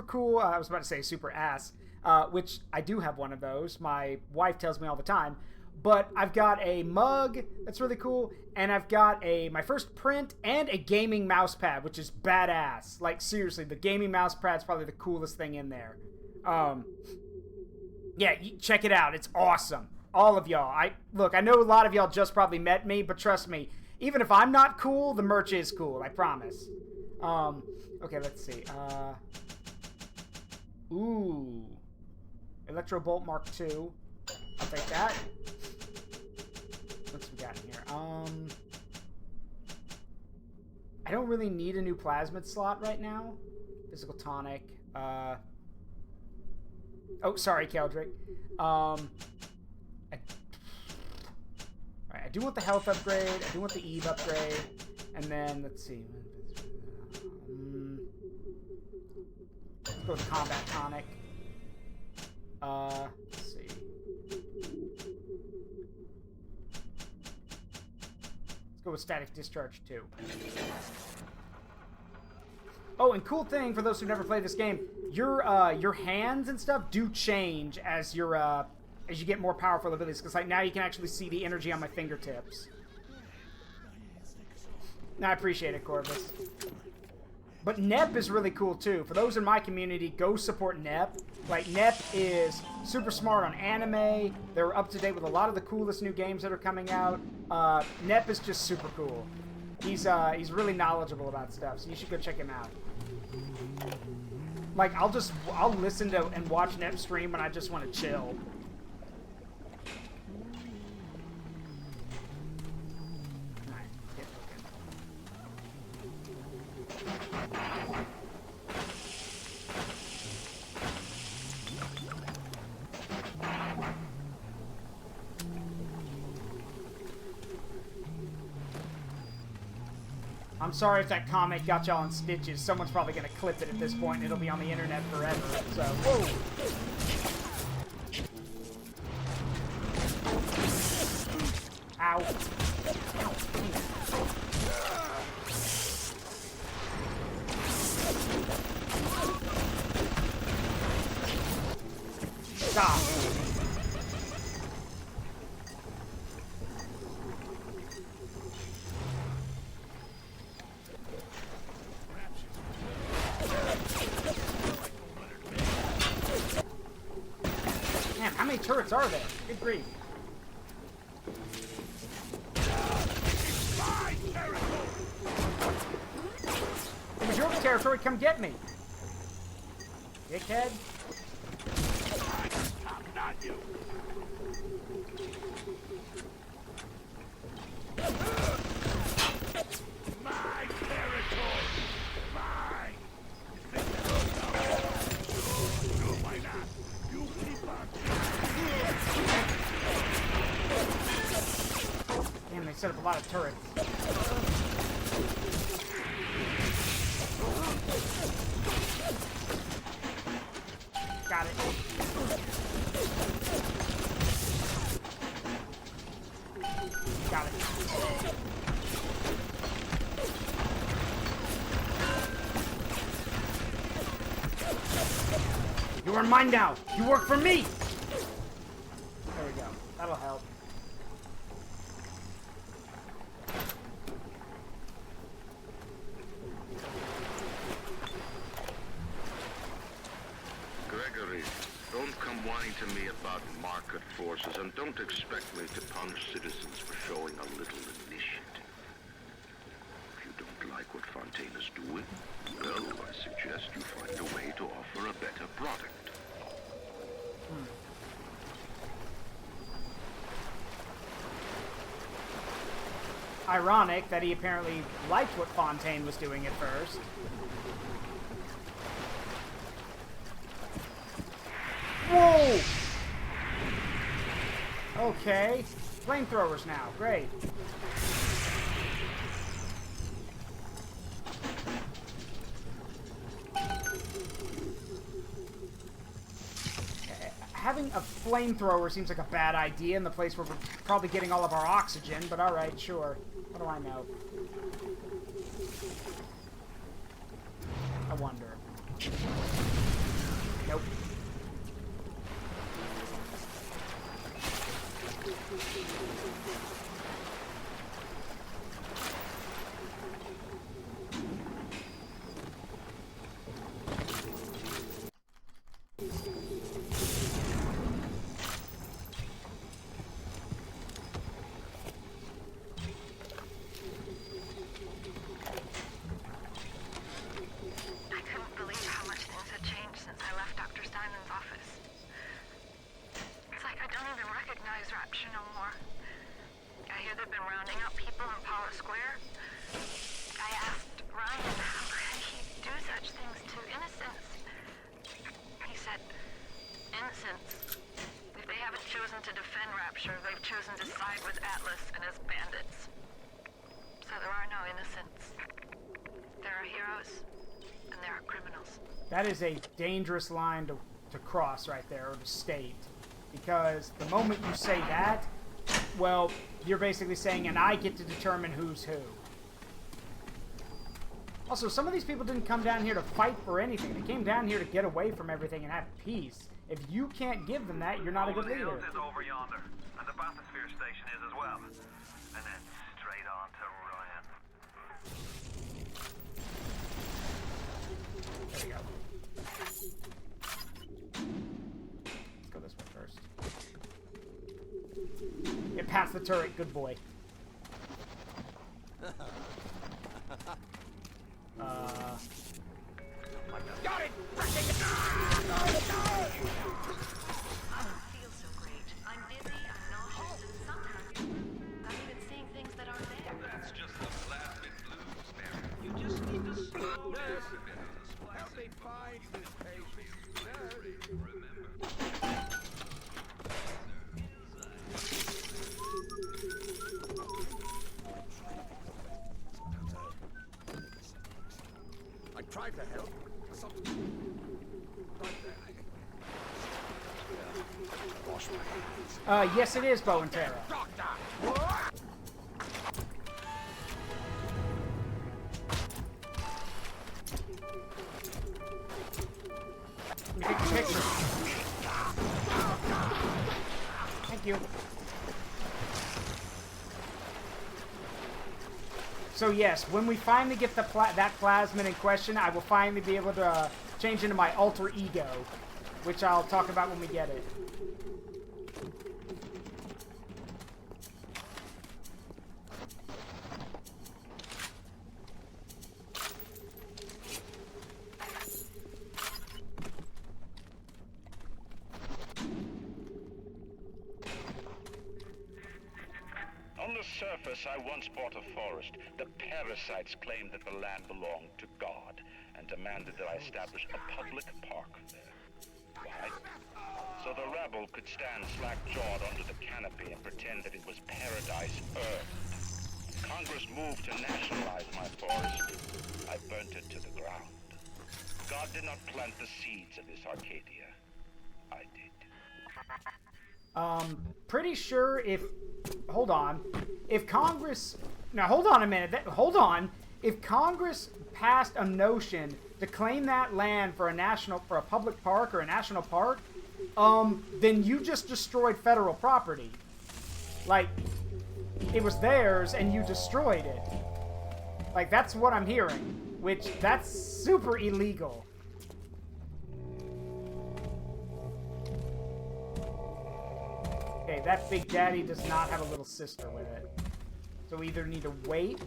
cool, I was about to say super ass, which I do have one of those. My wife tells me all the time. But I've got a mug that's really cool, and I've got my first print and a gaming mouse pad, which is badass. Like, seriously, the gaming mouse pad's probably the coolest thing in there. Yeah, check it out. It's awesome. All of y'all. I know a lot of y'all just probably met me, but trust me, even if I'm not cool, the merch is cool. I promise. Okay, let's see. Ooh. Electrobolt Mark II. I'll take that. What's we got in here? I don't really need a new plasmid slot right now. Physical tonic. Oh, sorry, Keldrick. Alright, I do want the health upgrade. I do want the Eve upgrade. And then, let's see. Let's go with combat tonic. Let's see. Let's go with static discharge too. Oh, and cool thing for those who've never played this game, your hands and stuff do change as you get more powerful abilities. Because like now you can actually see the energy on my fingertips. I appreciate it, Corvus. But Nep is really cool too. For those in my community, go support Nep. Like, Nep is super smart on anime. They're up to date with a lot of the coolest new games that are coming out. Nep is just super cool. He's really knowledgeable about stuff, so you should go check him out. Like, I'll listen to and watch Nep stream when I just want to chill. I'm sorry if that comment got y'all in stitches. Someone's probably gonna clip it at this point and it'll be on the internet forever. So, whoa! Ow. Ow. Stop. Man, how many turrets are there? Good grief. It was your territory, come get me. Dickhead. Not you. My territory. Mine. No, why not? You keep on. Damn, they set up a lot of turrets. Got it. Got it. You are mine now. You work for me. There we go. That'll help. Gregory, don't come whining to me about market forces, and don't expect me to punish citizens for showing a little initiative. If you don't like what Fontaine is doing, well, I suggest you find a way to offer a better product. Ironic that he apparently liked what Fontaine was doing at first. Whoa! Okay. Flamethrowers now. Great. Having a flamethrower seems like a bad idea in the place where we're probably getting all of our oxygen, but alright, sure. What do I know? I wonder. Nope. They've chosen to side with Atlas and his bandits. So there are no innocents. There are heroes, and there are criminals. That is a dangerous line to cross right there, or to state. Because the moment you say that, well, you're basically saying, and I get to determine who's who. Also, some of these people didn't come down here to fight for anything. They came down here to get away from everything and have peace. If you can't give them that, you're not a good leader. Hills is over yonder, and the bathysphere station is as well. And then straight on to Ryan. There we go. Let's go this way first. Get past the turret, good boy. Got it! I don't feel so great. I'm dizzy, I'm nauseous, and sometimes I'm even seeing things that aren't there. That's just the plastic blues, Mary. You just need to slow down a bit. Help me find this patient. Remember. help? Something. Right there. Wash my hands. Yes, it is Bo and Tara. Doctor! Let me take a picture. Thank you. So yes, when we finally get the that plasmid in question, I will finally be able to change into my alter ego, which I'll talk about when we get it. On the surface, I once bought a forest. The parasites claimed that the land belonged to God and demanded that I establish a public park there. Why? So the rabble could stand slack-jawed under the canopy and pretend that it was paradise earth. Congress moved to nationalize my forest. I burnt it to the ground. God did not plant the seeds of this Arcadia. I did. Pretty sure if... Hold on. If Congress... Now, hold on a minute. Hold on. If Congress passed a notion to claim that land for a public park or a national park, then you just destroyed federal property. Like, it was theirs and you destroyed it. Like, that's what I'm hearing. Which, that's super illegal. Okay, that Big Daddy does not have a little sister with it. So we either need to wait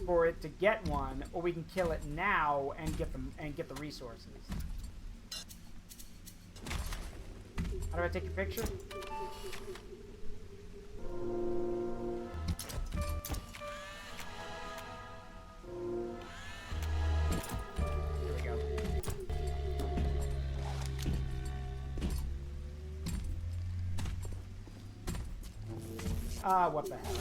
for it to get one, or we can kill it now and get the resources. How do I take a picture? Here we go. Ah, what the hell?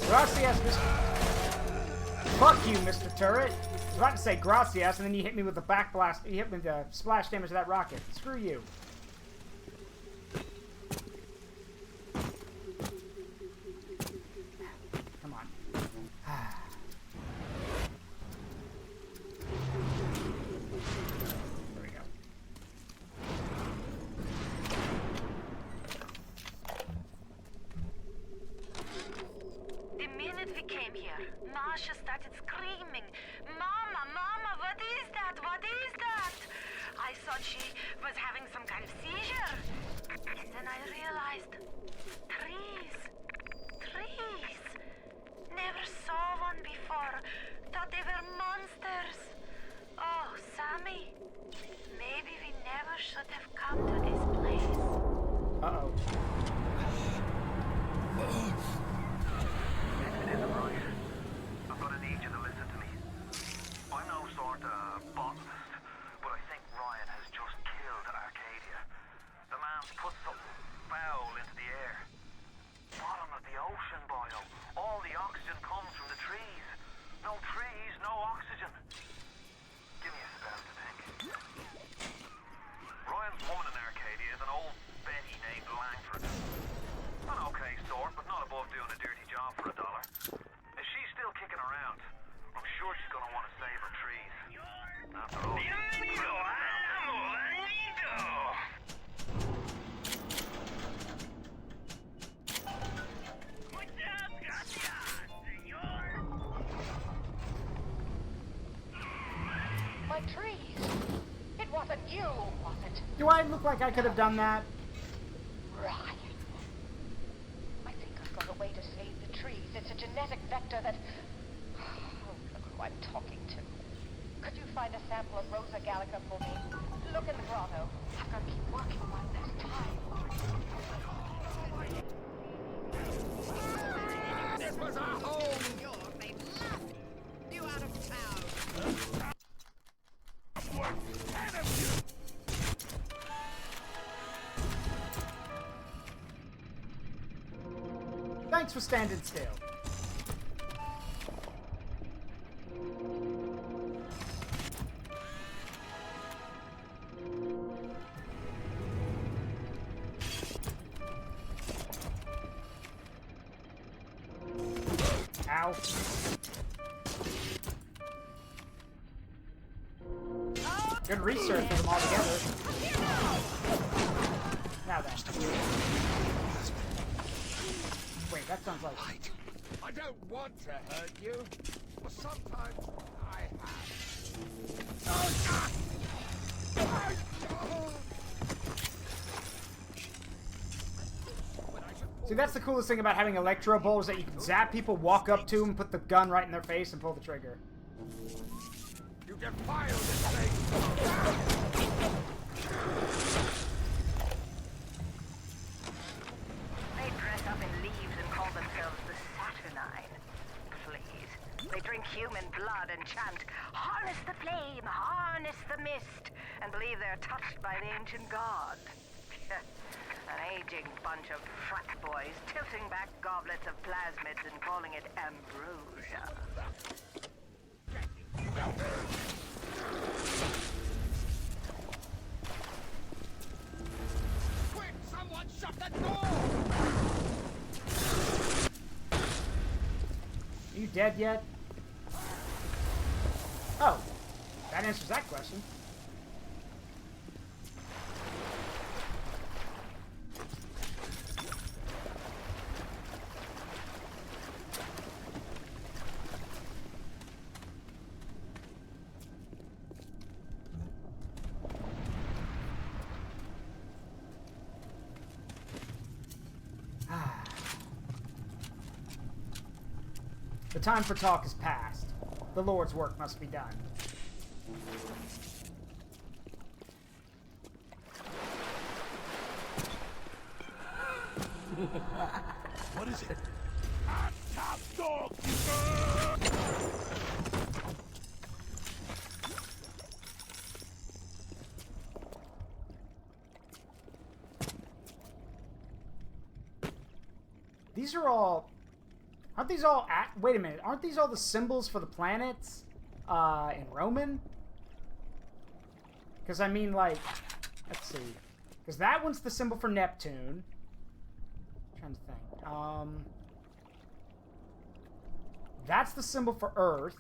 Gracias, Mr. Fuck you, Mr. Turret. I was about to say gracias, and then you hit me with the back blast. You hit me with the splash damage of that rocket. Screw you. Come on. There we go. The minute we came here, Masha started screaming, "Mama, Mama, what is that? What is that?" I thought she was having some kind of seizure. And then I realized, trees. Trees. Never saw one before. Thought they were monsters. Oh, Sammy. Maybe we never should have come to this place. Uh-oh. I'm gonna need you to listen to me. I'm no sort of botanist, but I think Ryan has just killed Arcadia. The man's put something foul into the air. Bottom of the ocean, Boyo. All the oxygen comes from the trees. No trees, no oxygen. Give me a spell to think. Ryan's woman in Arcadia is an old Betty named Langford. An okay sort, but not above doing a dirty job for $1. If she's still kicking around, I'm sure she's gonna want to save her trees. After all, My trees. It wasn't you, was it? Do I look like I could have done that? Ryan. I think I've got a way to save the trees. It's a genetic vector that... Oh, look who I'm talking to. Could you find a sample of Rosa Gallica for me? Look in the grotto. I've got to keep working while there's time. This was our home! You're made thanks for standing still. Ow. Good research for them all together. Now then. Wait, that sounds like... I don't want to hurt you, but sometimes I have. See, that's the coolest thing about having electro bowls, that you can zap people, walk up to them, put the gun right in their face, and pull the trigger. You defile this thing! They dress up in leaves and call themselves the Saturnine. Please. They drink human blood and chant, "Harness the flame, harness the mist," and believe they're touched by the ancient god. An aging bunch of frat boys tilting back goblets of plasmids and calling it ambrosia. Quick, someone shut the door! Are you dead yet? Oh, that answers that question. The time for talk is past. The Lord's work must be done. What is it? A top dog! These are all... Aren't these all... Wait a minute. Aren't these all the symbols for the planets in Roman? Because, I mean, like... Let's see. Because that one's the symbol for Neptune. I'm trying to think. That's the symbol for Earth.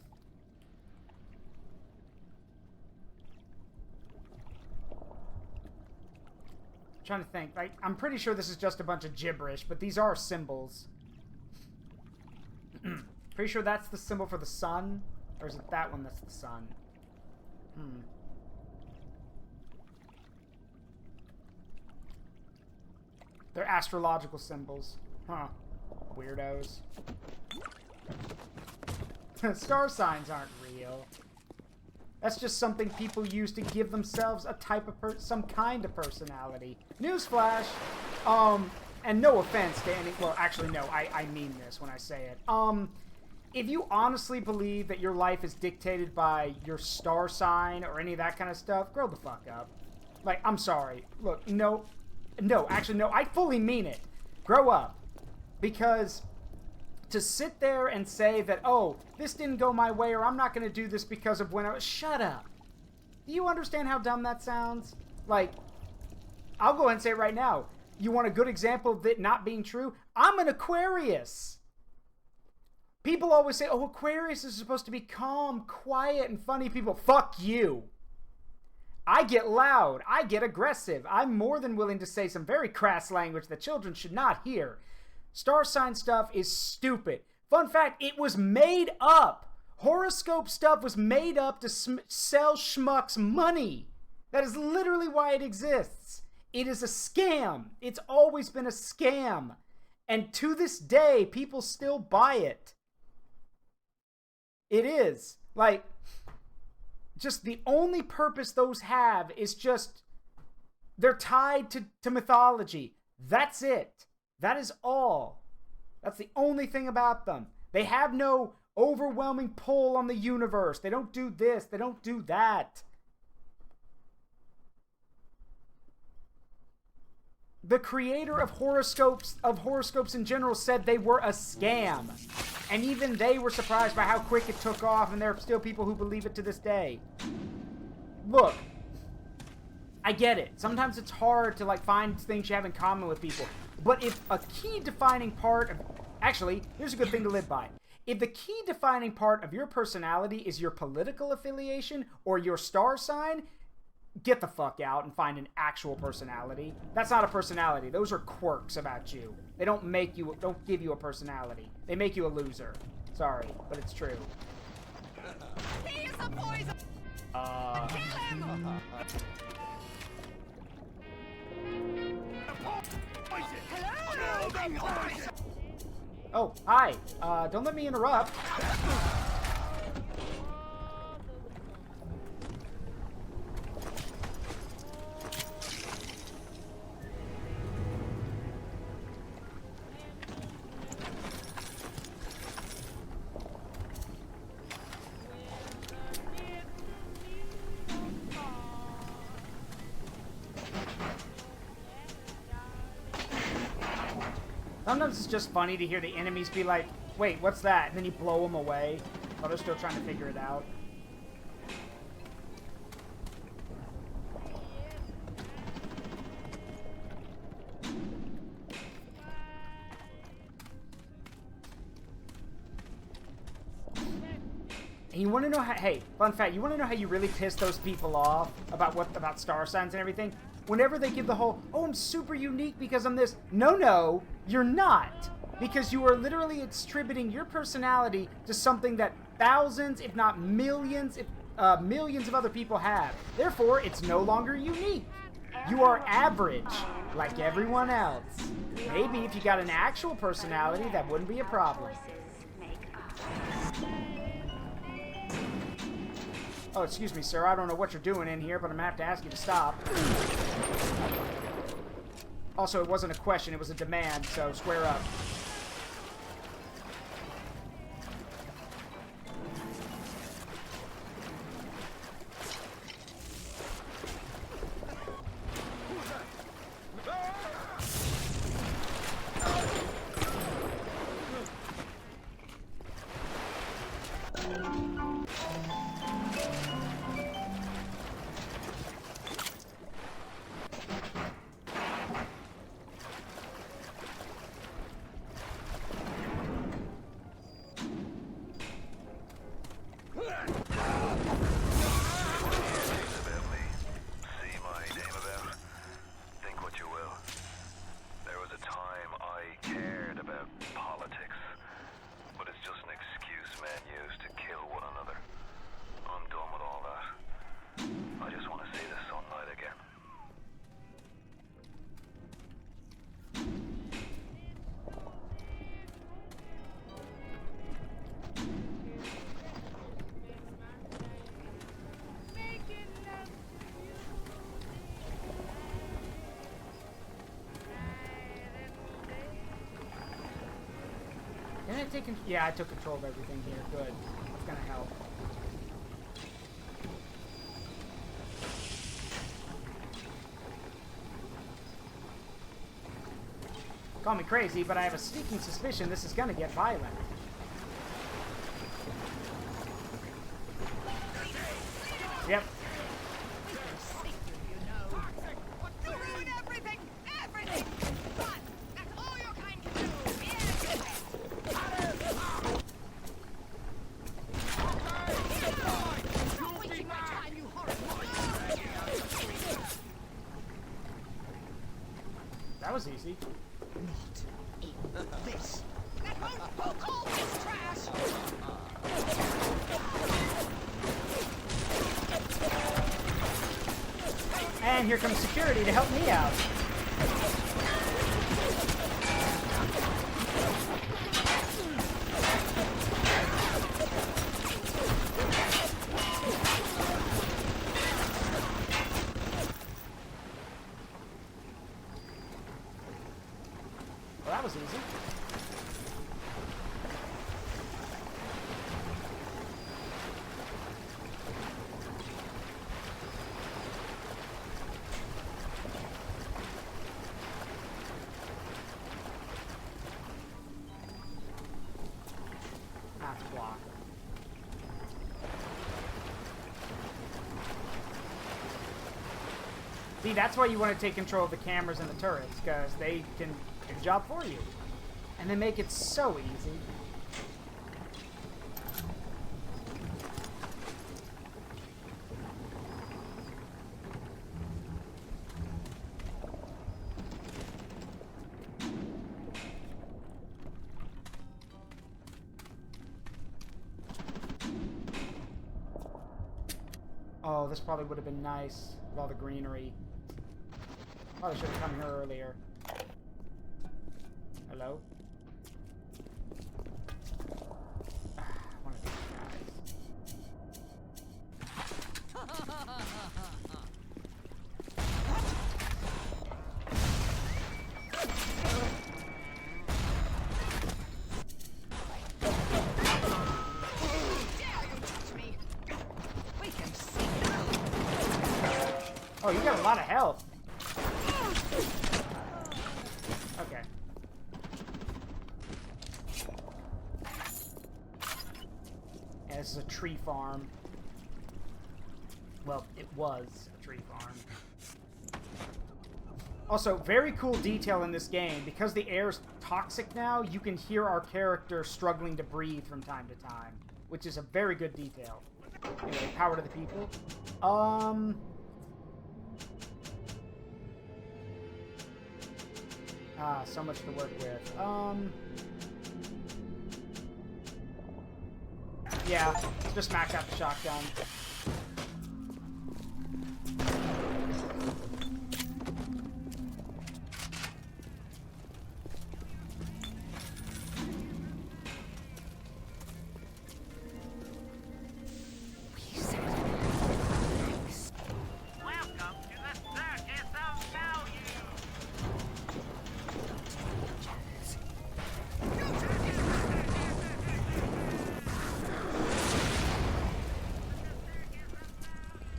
I'm trying to think. Like, I'm pretty sure this is just a bunch of gibberish, but these are symbols. Pretty sure that's the symbol for the sun? Or is it that one that's the sun? They're astrological symbols. Huh. Weirdos. Star signs aren't real. That's just something people use to give themselves a type of some kind of personality. Newsflash! And no offense to any... Well, actually, no. I mean this when I say it. If you honestly believe that your life is dictated by your star sign or any of that kind of stuff, grow the fuck up. Like, I'm sorry. Look, no, actually, no. I fully mean it. Grow up. Because to sit there and say that, oh, this didn't go my way, or I'm not going to do this because of when I was... Shut up. Do you understand how dumb that sounds? Like, I'll go ahead and say it right now. You want a good example of it not being true? I'm an Aquarius. People always say, oh, Aquarius is supposed to be calm, quiet, and funny people. Fuck you. I get loud. I get aggressive. I'm more than willing to say some very crass language that children should not hear. Star sign stuff is stupid. Fun fact, it was made up. Horoscope stuff was made up to sell schmucks money. That is literally why it exists. It is a scam. It's always been a scam. And to this day, people still buy it. It is. Like, just the only purpose those have is just, they're tied to mythology. That's it. That is all. That's the only thing about them. They have no overwhelming pull on the universe. They don't do this. They don't do that. the creator of horoscopes in general said they were a scam. And even they were surprised by how quick it took off, and there are still people who believe it to this day. Look, I get it. Sometimes it's hard to, like, find things you have in common with people. But if a key defining part of... Actually, here's a good thing to live by. If the key defining part of your personality is your political affiliation or your star sign, get the fuck out and find an actual personality. That's not a personality. Those are quirks about you. They don't give you a personality. They make you a loser. Sorry, but it's true. He is a poison! Kill him! Oh, hi. Don't let me interrupt. Sometimes it's just funny to hear the enemies be like, wait, what's that? And then you blow them away while they're still trying to figure it out. And you want to know how, hey, fun fact, you want to know how you really piss those people off about star signs and everything? Whenever they give the whole, oh, I'm super unique because I'm this. No, you're not. Because you are literally attributing your personality to something that thousands, if not millions, millions of other people have. Therefore, it's no longer unique. You are average, like everyone else. Maybe if you got an actual personality, that wouldn't be a problem. Oh, excuse me, sir. I don't know what you're doing in here, but I'm gonna have to ask you to stop. Also, it wasn't a question, it was a demand, so square up. Yeah, I took control of everything here. Good. It's gonna help. Call me crazy, but I have a sneaking suspicion this is gonna get violent. Yep. That was easy. Not in this. That won't poke all this trash. And here comes security to help me out. Well, that was easy. See, that's why you want to take control of the cameras and the turrets, because they can do the job for you. And they make it so easy. Oh, this probably would have been nice with all the greenery. Probably should have come here earlier. Hello? One of these Oh, you got a lot of health. Okay. Yeah, this is a tree farm. Well, it was a tree farm. Also, very cool detail in this game. Because the air's toxic now, you can hear our character struggling to breathe from time to time. Which is a very good detail. Anyway, power to the people. So much to work with. Yeah, let's just max out the shotgun.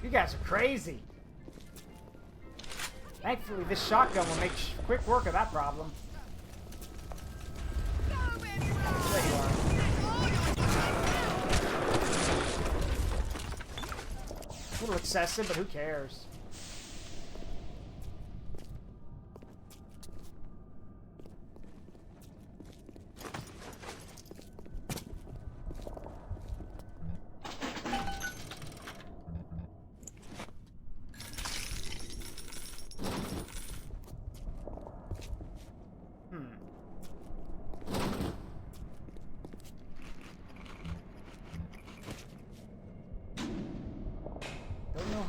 You guys are crazy. Thankfully, this shotgun will make quick work of that problem. There you are. A little excessive, but who cares?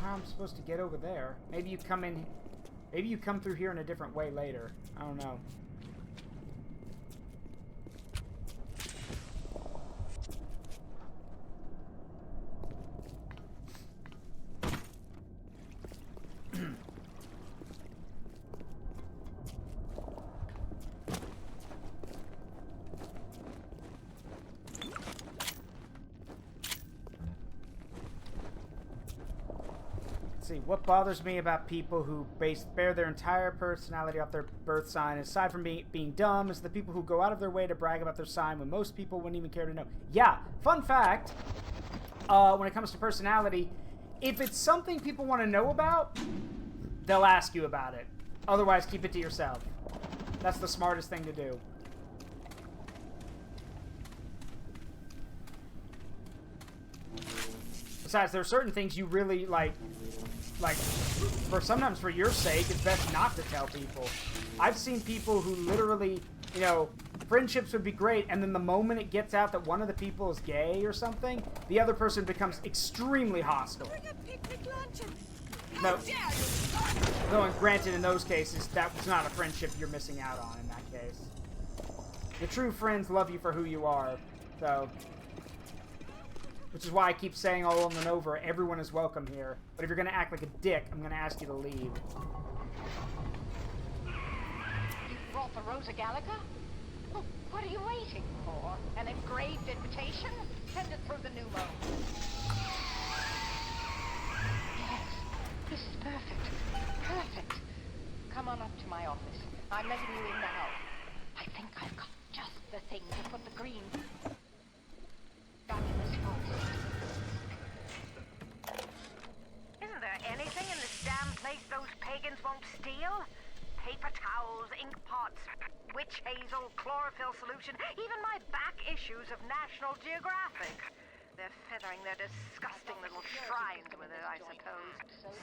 I'm supposed to get over there. Maybe you come in. Maybe you come through here in a different way later. I don't know. See, what bothers me about people who bear their entire personality off their birth sign, aside from being dumb, is the people who go out of their way to brag about their sign when most people wouldn't even care to know. Yeah, fun fact, when it comes to personality, if it's something people want to know about, they'll ask you about it. Otherwise, keep it to yourself. That's the smartest thing to do. Besides, there are certain things you really, like, sometimes for your sake, it's best not to tell people. I've seen people who literally, you know, friendships would be great, and then the moment it gets out that one of the people is gay or something, the other person becomes extremely hostile. No, and granted, in those cases, that's not a friendship you're missing out on in that case. Your true friends love you for who you are, so... Which is why I keep saying all over and over, everyone is welcome here. But if you're going to act like a dick, I'm going to ask you to leave. You brought the Rosa Gallica? Well, what are you waiting for? An engraved invitation? Send it through the pneumo. Yes, this is perfect. Perfect. Come on up to my office. I'm letting you in now. I think I've got just the thing to put the green... Isn't there anything in this damn place those pagans won't steal? Paper towels, ink pots, witch hazel, chlorophyll solution, even my back issues of National Geographic. They're feathering their disgusting little shrines with it, I suppose.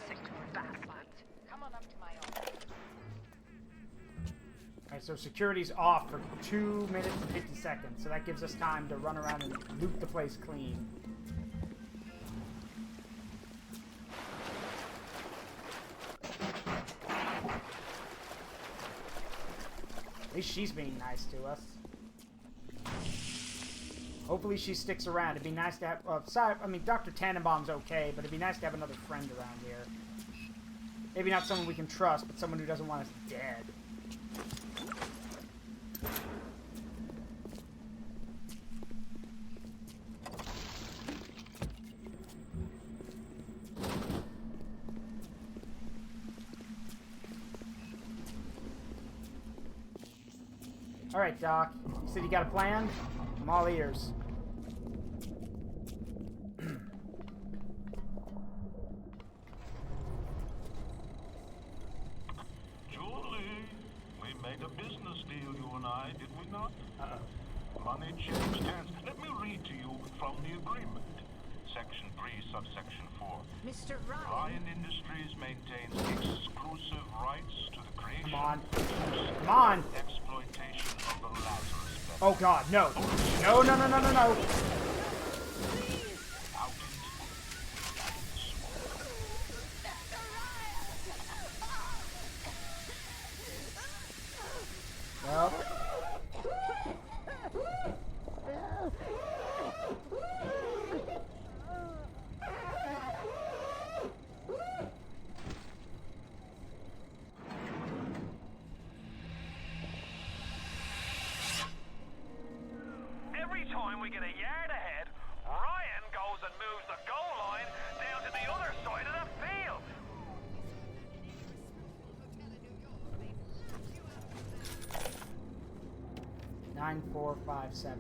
Sick bastards. Come on up to my office. Alright, so security's off for 2 minutes and 50 seconds, so that gives us time to run around and loot the place clean. At least she's being nice to us. Hopefully she sticks around. It'd be nice to have... sorry, I mean, Dr. Tannenbaum's okay, but it'd be nice to have another friend around here. Maybe not someone we can trust, but someone who doesn't want us dead. Alright, Doc. You said you got a plan? I'm all ears. Julie, we made a business deal, you and I, did we not? Money changed hands. Let me read to you from the agreement. Section 3, subsection 4. Mr. Ryan. Ryan Industries maintains exclusive rights to the creation, Come on. exploitation of the Lazarus Bed. Oh god, no. No, no, no, no, no, no. Nope. Every time we get a yard ahead, Ryan goes and moves the goal line down to the other side of the field. 9457.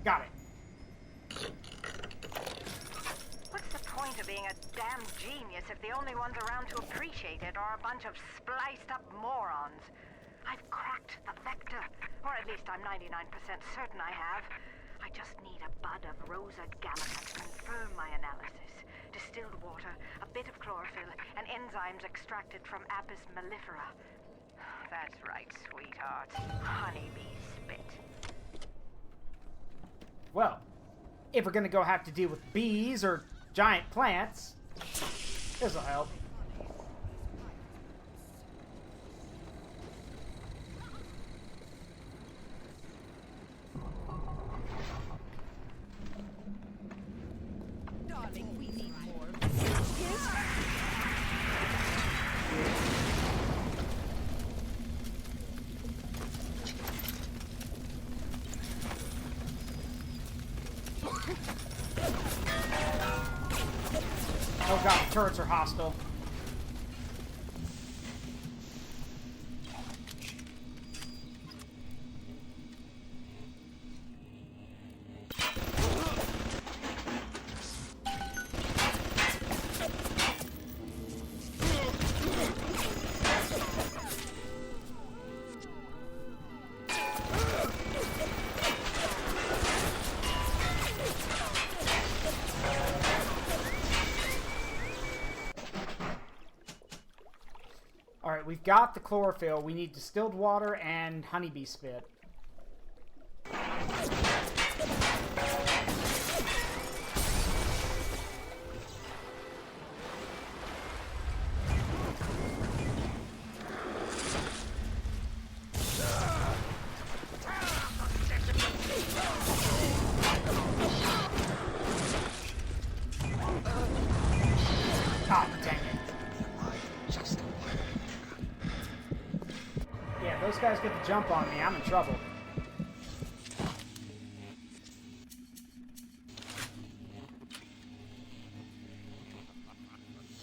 Got it. What's the point of being a damn genius if the only ones around to appreciate it are a bunch of spliced up morons? I've cracked the vector, or at least I'm 99% certain I have. I just need a bud of Rosa gallica to confirm my analysis. Distilled water, a bit of chlorophyll, and enzymes extracted from Apis mellifera. That's right, sweetheart. Honeybee spit. Well, if we're gonna go have to deal with bees or giant plants, this'll help. Darling, we need more biscuits. Oh god, the turrets are hostile. Alright, we've got the chlorophyll. We need distilled water and honeybee spit. God dang it. Yeah, those guys get the jump on me. I'm in trouble.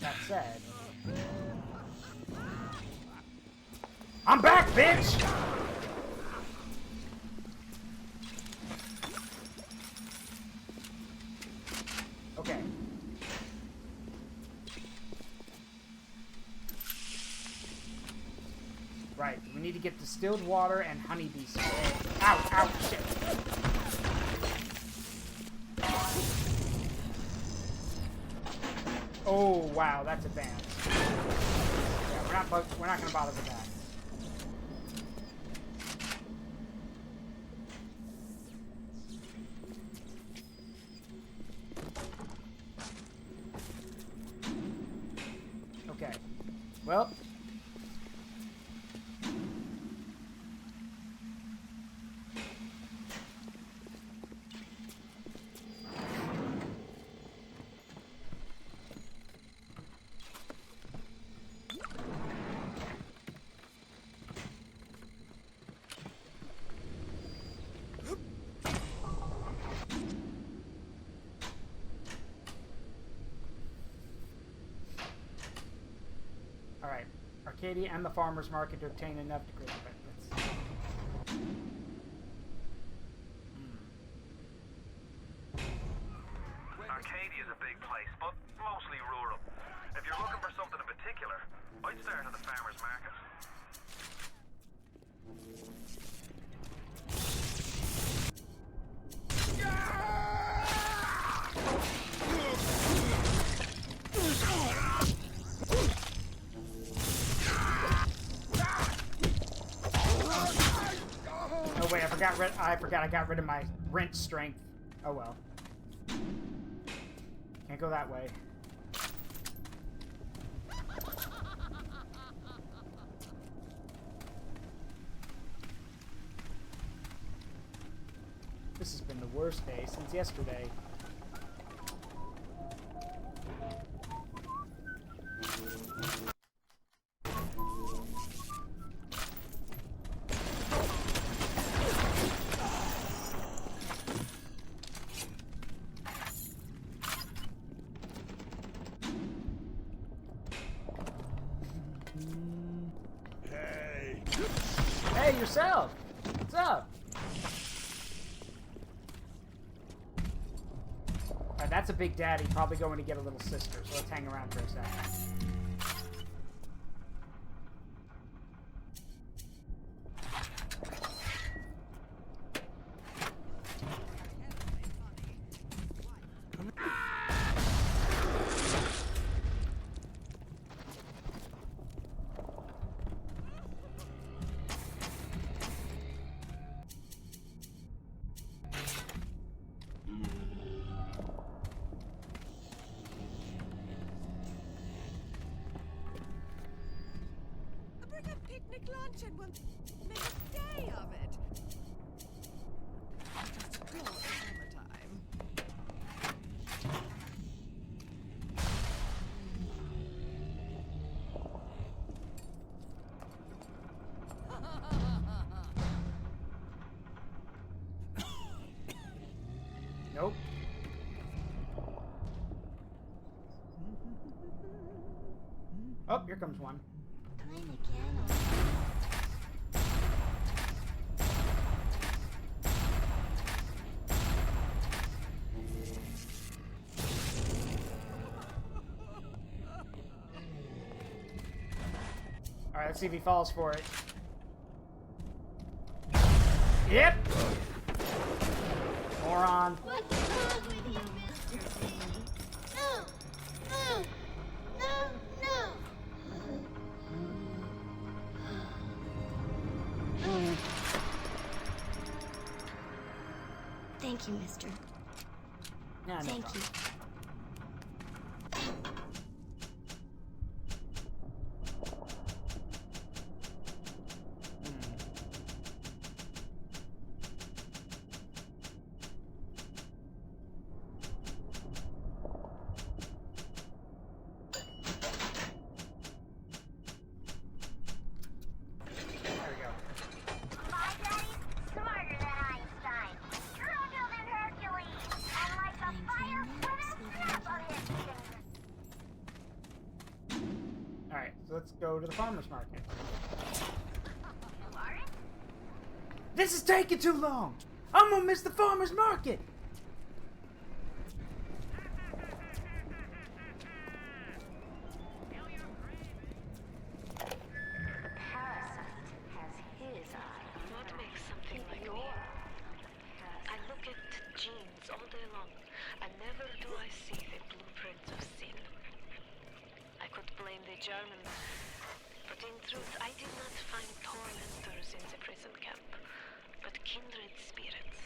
That said... I'm back, bitch! Okay. Right, we need to get distilled water and honeybees. Ow, ow, shit. Oh, wow, that's advanced. Yeah, we're not gonna bother with that. Okay. Well. Alright. Arcadia and the farmer's market to obtain enough to create it. Arcadia's a big place, but mostly rural. If you're looking for something in particular, I'd start at the farmer's market. Oh wait, I forgot I got rid of my wrench strength. Oh well. Can't go that way. This has been the worst day since yesterday. Hey, yourself! What's up? Alright, that's a big daddy, probably going to get a little sister, so let's hang around for a second. Lunch and we'll make a day of it. Just cool at summertime. Nope. Oh, here comes one. Alright, let's see if he falls for it. Yep! Moron. What's wrong with you, Mr. Bean? No! No! No! No! Thank you, mister. Yeah, no Thank problem. you. Alright, so let's go to the farmer's market. This is taking too long! I'm gonna miss the farmer's market! Parasite has his eye. What makes something like me? I look at genes all day long, and never do I see the blueprint of sin. I could blame the Germans, but in truth I did not find tormentors in the prison camp, but kindred spirits.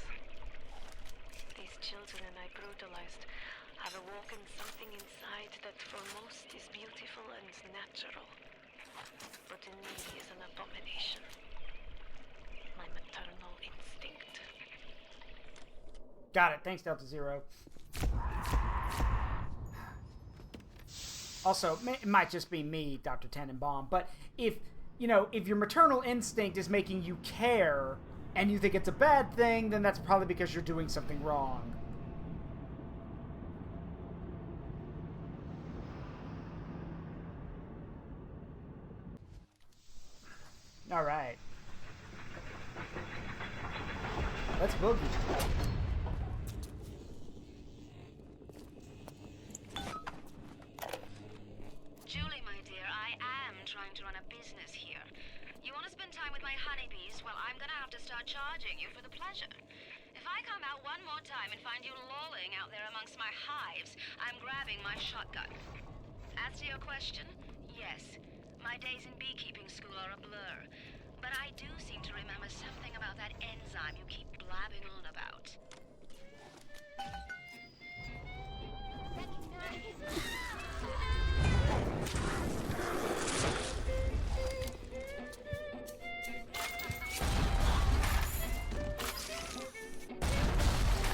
These children I brutalized have awoken something inside that for most is beautiful and natural, but in me is an abomination. My maternal instinct. Got it. Thanks, Delta Zero. Also, it might just be me, Dr. Tannenbaum, but if, you know, if your maternal instinct is making you care and you think it's a bad thing, then that's probably because you're doing something wrong. All right. Let's boogie. Julie, my dear, I am trying to run a business here. You want to spend time with my honeybees? Well, I'm gonna have to start charging you for the pleasure. If I come out one more time and find you lolling out there amongst my hives, I'm grabbing my shotgun. As to your question, yes, my days in beekeeping school are a blur. But I do seem to remember something about that enzyme you keep blabbing on about.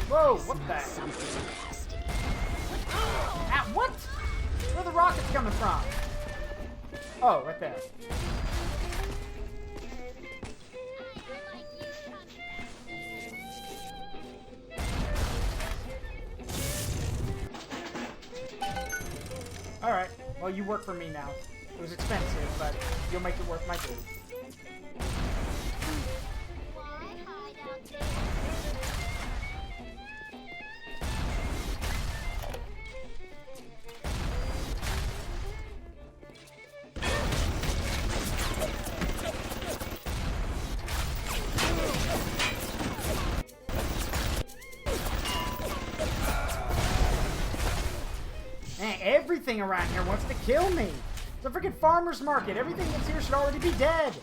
Whoa, what the? Ah, what? Where are the rockets coming from? Oh, right there. Alright, well, you work for me now. It was expensive, but you'll make it worth my due. Man, everything around here wants to kill me. It's a freaking farmer's market. Everything that's here should already be dead.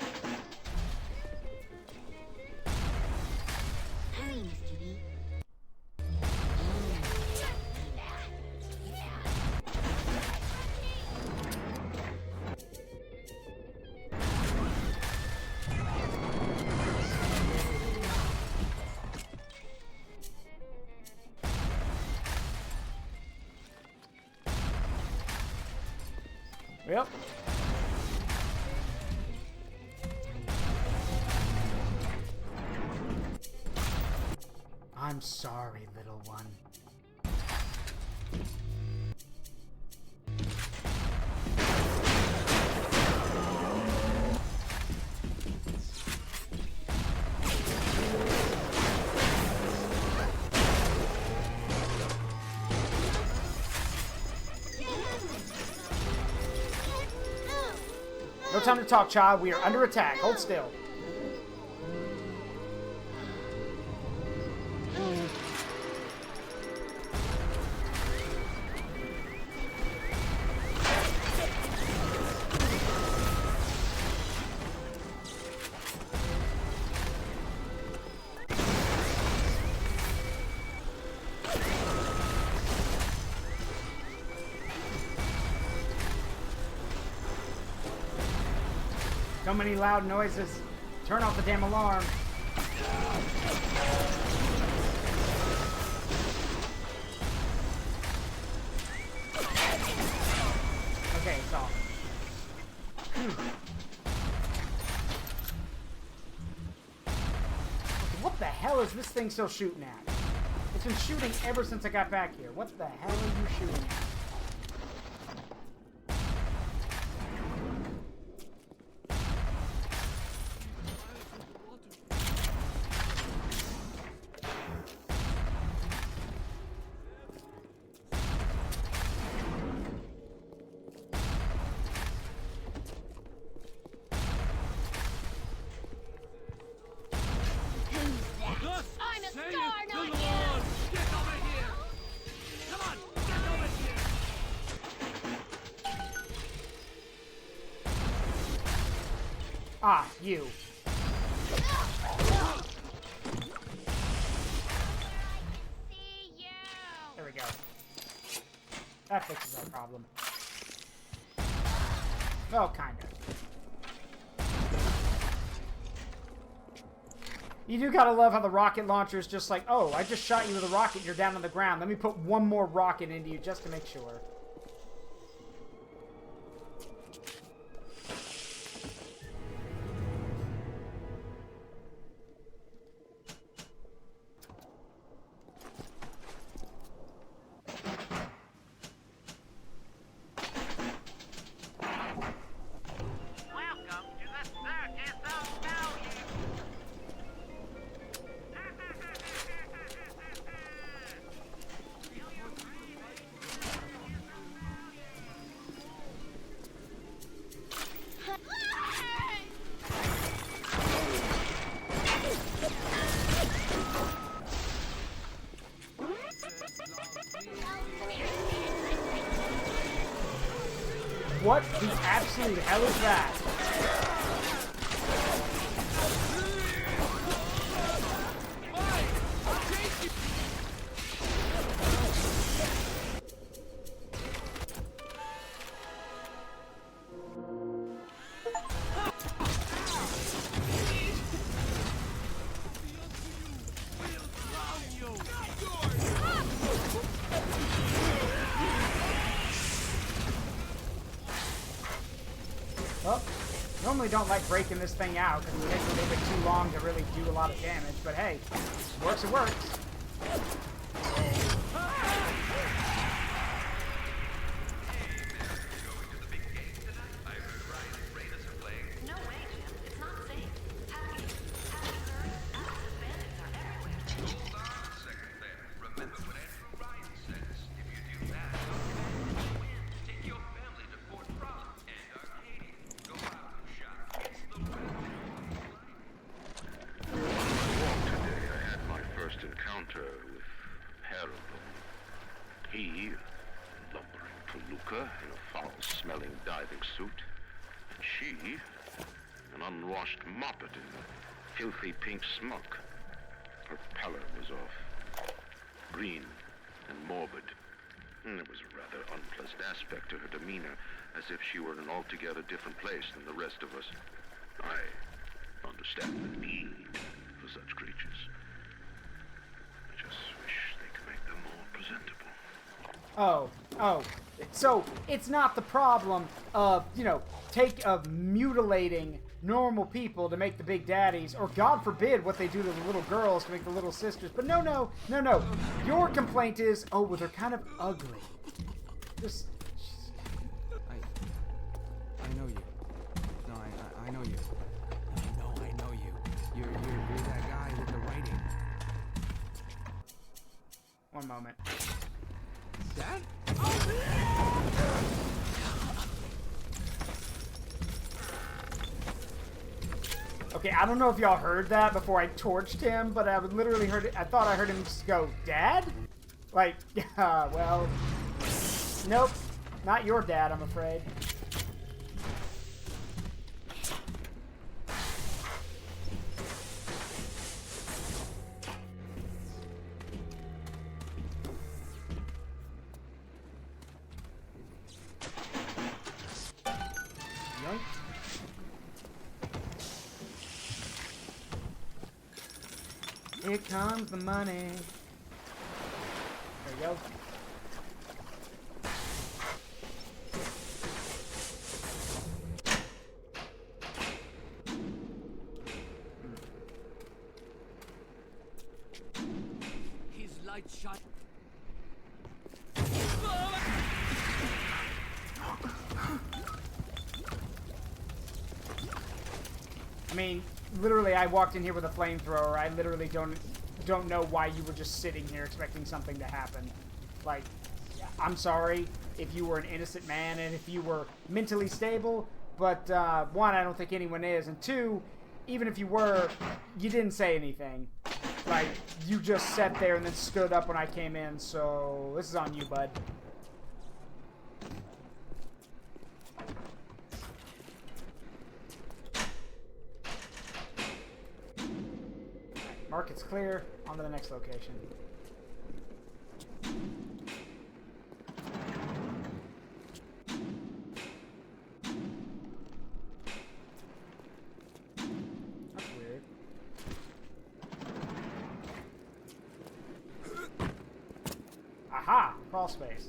Hurry, Mr. B. Yep. I'm sorry, little one. No time to talk, child. We are under attack. Hold still. So many loud noises. Turn off the damn alarm. Okay, it's off. What the hell is this thing still shooting at? It's been shooting ever since I got back here. What the hell are you shooting at? Ah, you. There we go. That fixes our problem. Well, kind of. You do gotta love how the rocket launcher is just like, oh, I just shot you with a rocket, you're down on the ground. Let me put one more rocket into you just to make sure. What the absolute hell is that? Well, normally don't like breaking this thing out because it takes a little bit too long to really do a lot of damage, but hey, works, it works. He, lumbering Toluca in a foul-smelling diving suit, and she, an unwashed moppet in a filthy pink smock. Her pallor was off, green and morbid. And there was a rather unpleasant aspect to her demeanor, as if she were in an altogether different place than the rest of us. I understand the need for such creatures. I just wish they could make them more presentable. Oh. So, it's not the problem of, of mutilating normal people to make the big daddies, or God forbid what they do to the little girls to make the little sisters. But no. Your complaint is, oh, well, they're kind of ugly. Just... I know you. No, I know you. I know you. You're that guy with the writing. One moment. Dad? Okay, I don't know if y'all heard that before I torched him, but I literally heard it. I thought I heard him just go, Dad? Like, well, nope, not your dad, I'm afraid. Here comes the money. There we go. His light shot. I mean, literally, I walked in here with a flamethrower. I literally don't know why you were just sitting here expecting something to happen. Like, I'm sorry if you were an innocent man and if you were mentally stable, but one, I don't think anyone is, and two, even if you were, you didn't say anything. Like, you just sat there and then stood up when I came in, so this is on you, bud. Mark, it's clear. On to the next location. That's weird. Aha! Crawl space.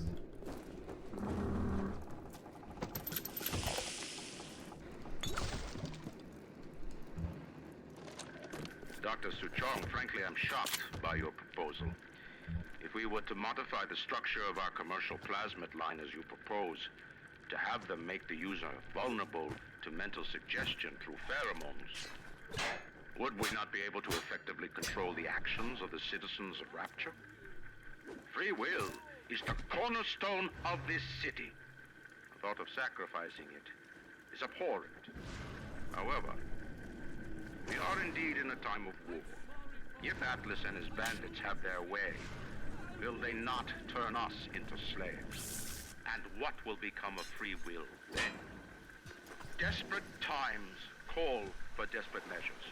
Dr. Suchong, frankly, I'm shocked by your proposal. If we were to modify the structure of our commercial plasmid line as you propose, to have them make the user vulnerable to mental suggestion through pheromones, would we not be able to effectively control the actions of the citizens of Rapture? Free will is the cornerstone of this city. The thought of sacrificing it is abhorrent. However, we are indeed in a time of war. If Atlas and his bandits have their way, will they not turn us into slaves? And what will become of free will then? Desperate times call for desperate measures.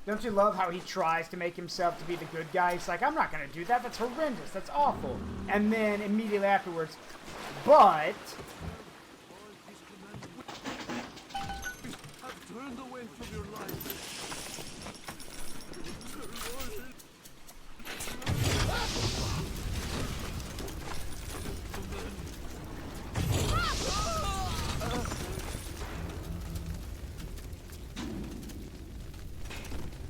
Don't you love how he tries to make himself to be the good guy? He's like, I'm not going to do that. That's horrendous. That's awful. And then immediately afterwards, but... Turned away from your life.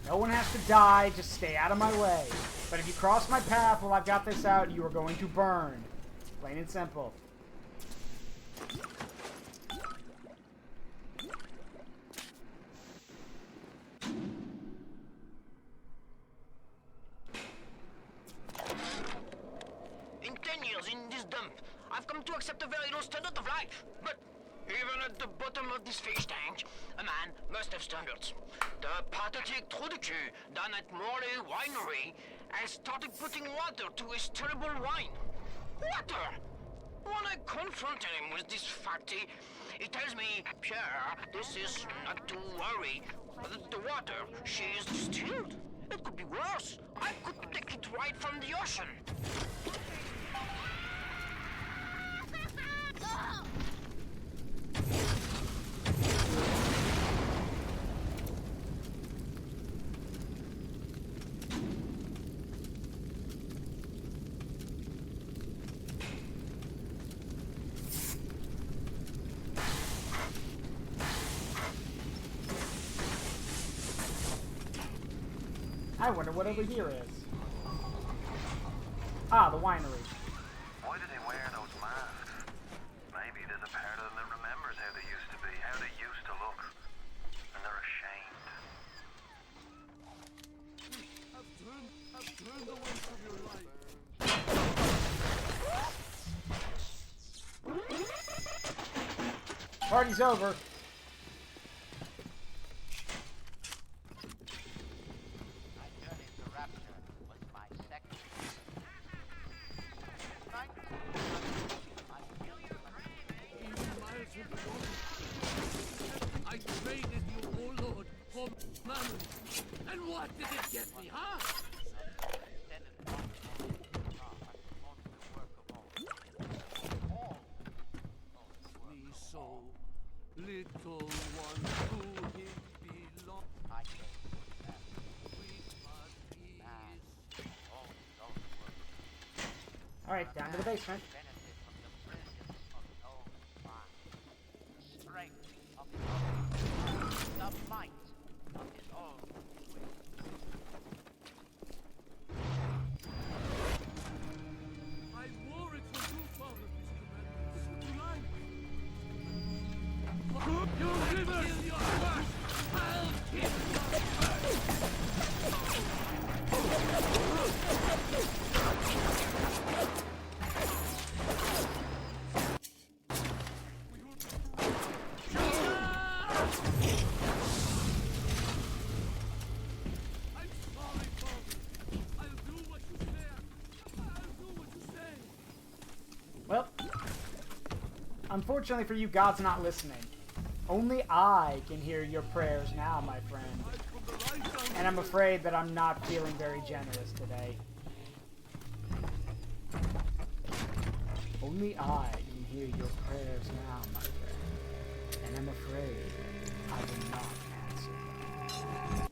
No one has to die, just stay out of my way. But if you cross my path while I've got this out, you are going to burn. Plain and simple. In 10 years in this dump, I've come to accept a very low standard of life. But even at the bottom of this fish tank, a man must have standards. The pathetic trou de cul down at Morley Winery has started putting water to his terrible wine. Water! When I confronted him with this fact, he tells me, Pierre, this is not to worry. The water, she is distilled. It could be worse. I could take it right from the ocean. I wonder what over here is. Ah, the winery. Why do they wear those masks? Maybe there's a part of them that remembers how they used to be, how they used to look. And they're ashamed. I've turned away from your life. Party's over. I traded you, oh Lord, for mammon. And what did it get me, huh? Me so, little one who him belong. Alright, down to the basement. Well, unfortunately for you, God's not listening. Only I can hear your prayers now, my friend. And I'm afraid that I'm not feeling very generous today. Only I can hear your prayers now, my friend. And I'm afraid I will not answer them.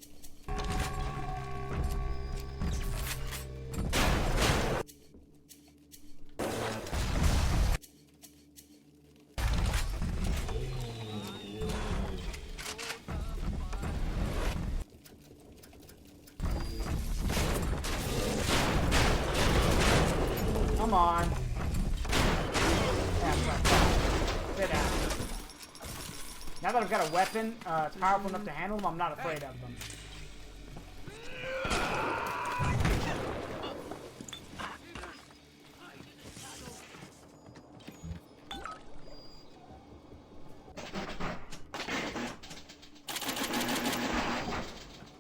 Come on. Sit down. Now that I've got a weapon, it's powerful enough to handle them, I'm not afraid of them.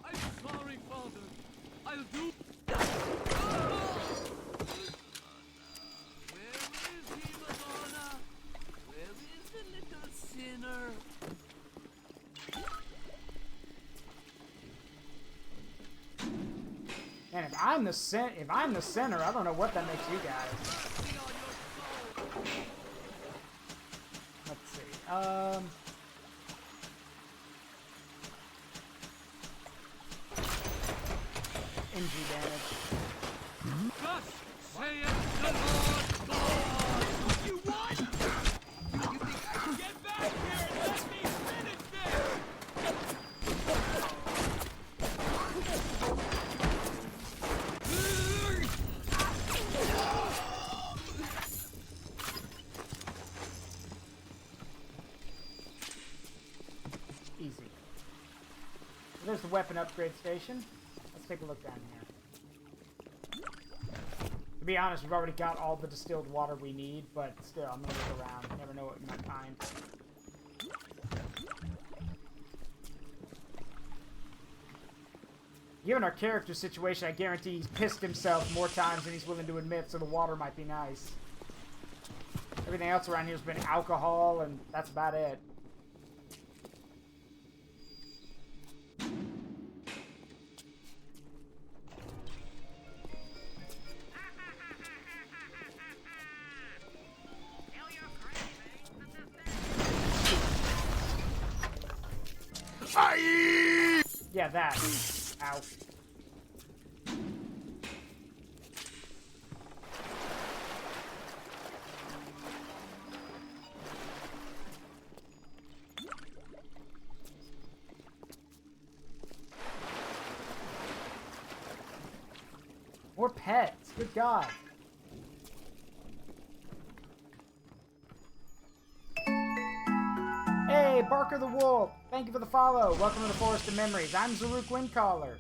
I'm sorry, Father. I'll do. Where is he, Madonna? Where is the little sinner? And if I'm the center, I don't know what that makes you guys. Let's see. MG damage. Thus saith the Lord God. You what? You think I can get back here and let me finish this? Easy. There's the weapon upgrade station. Let's take a look down here. To be honest, we've already got all the distilled water we need, but still, I'm gonna look around. You never know what we might find. Given our character situation, I guarantee he's pissed himself more times than he's willing to admit, so the water might be nice. Everything else around here has been alcohol, and that's about it. Yeah, that. Ow. More pets. Good God. Hey, Barker the Wolf. Thank you for the follow. Welcome to the Forest of Memories. I'm Zaruk Windcaller,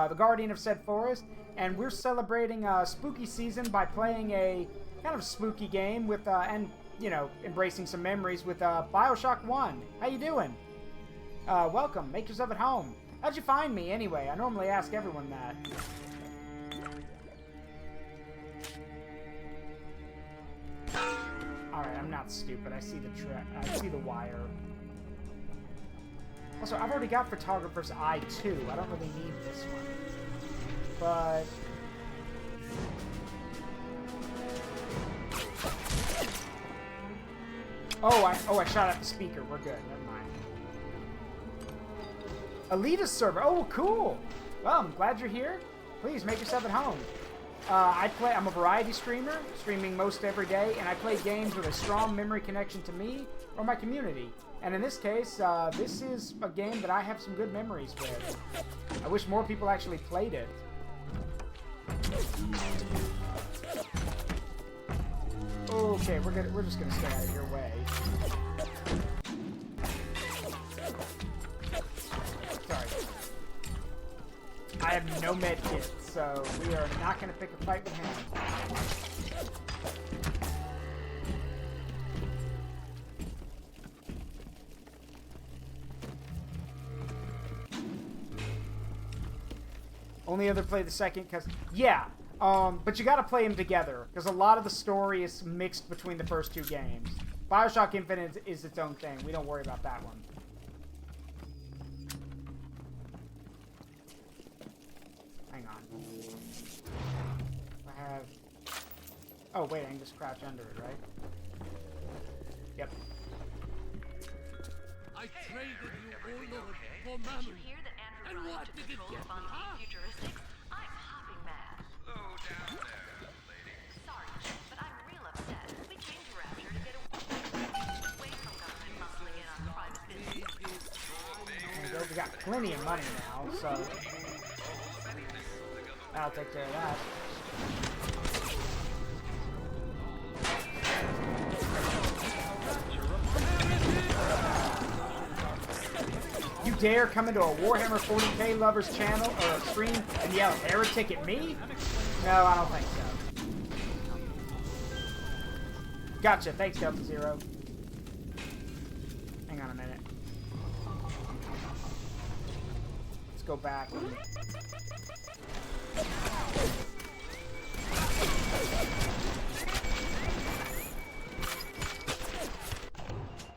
the guardian of said forest, and we're celebrating spooky season by playing a kind of spooky game with, and, you know, embracing some memories with Bioshock 1. How you doing? Welcome. Make yourself at home. How'd you find me, anyway? I normally ask everyone that. Alright, I'm not stupid. I see the I see the wire. Also, I've already got Photographer's Eye 2. I don't really need this one. But... Oh, I shot at the speaker. We're good. Never mind. Elitist server. Oh, cool. Well, I'm glad you're here. Please, make yourself at home. I'm a variety streamer, streaming most every day, and I play games with a strong memory connection to me or my community. And in this case, this is a game that I have some good memories with. I wish more people actually played it. Okay, we're just gonna stay out of your way. Sorry. I have no med kit, so we are not gonna pick a fight with him. Only other play the second, because... Yeah, but you gotta play them together, because a lot of the story is mixed between the first two games. Bioshock Infinite is its own thing. We don't worry about that one. Hang on. I have... Oh, wait, I can just crouch under it, right? Yep. I traded you all over for mammon. Did you hear that Andrew And Ryan what to did it patrol get the me, huh? Futuristics? I'm hopping mad. Slow down there, lady. Sorry, but I'm real upset. We came to Rapture to get away from government muscling in on private business. There we go. We got plenty of money now, so... I'll take care of that. You dare come into a Warhammer 40k lovers channel or a stream and yell heretic at me? No, I don't think so. Gotcha. Thanks, Delta Zero. Hang on a minute. Let's go back and...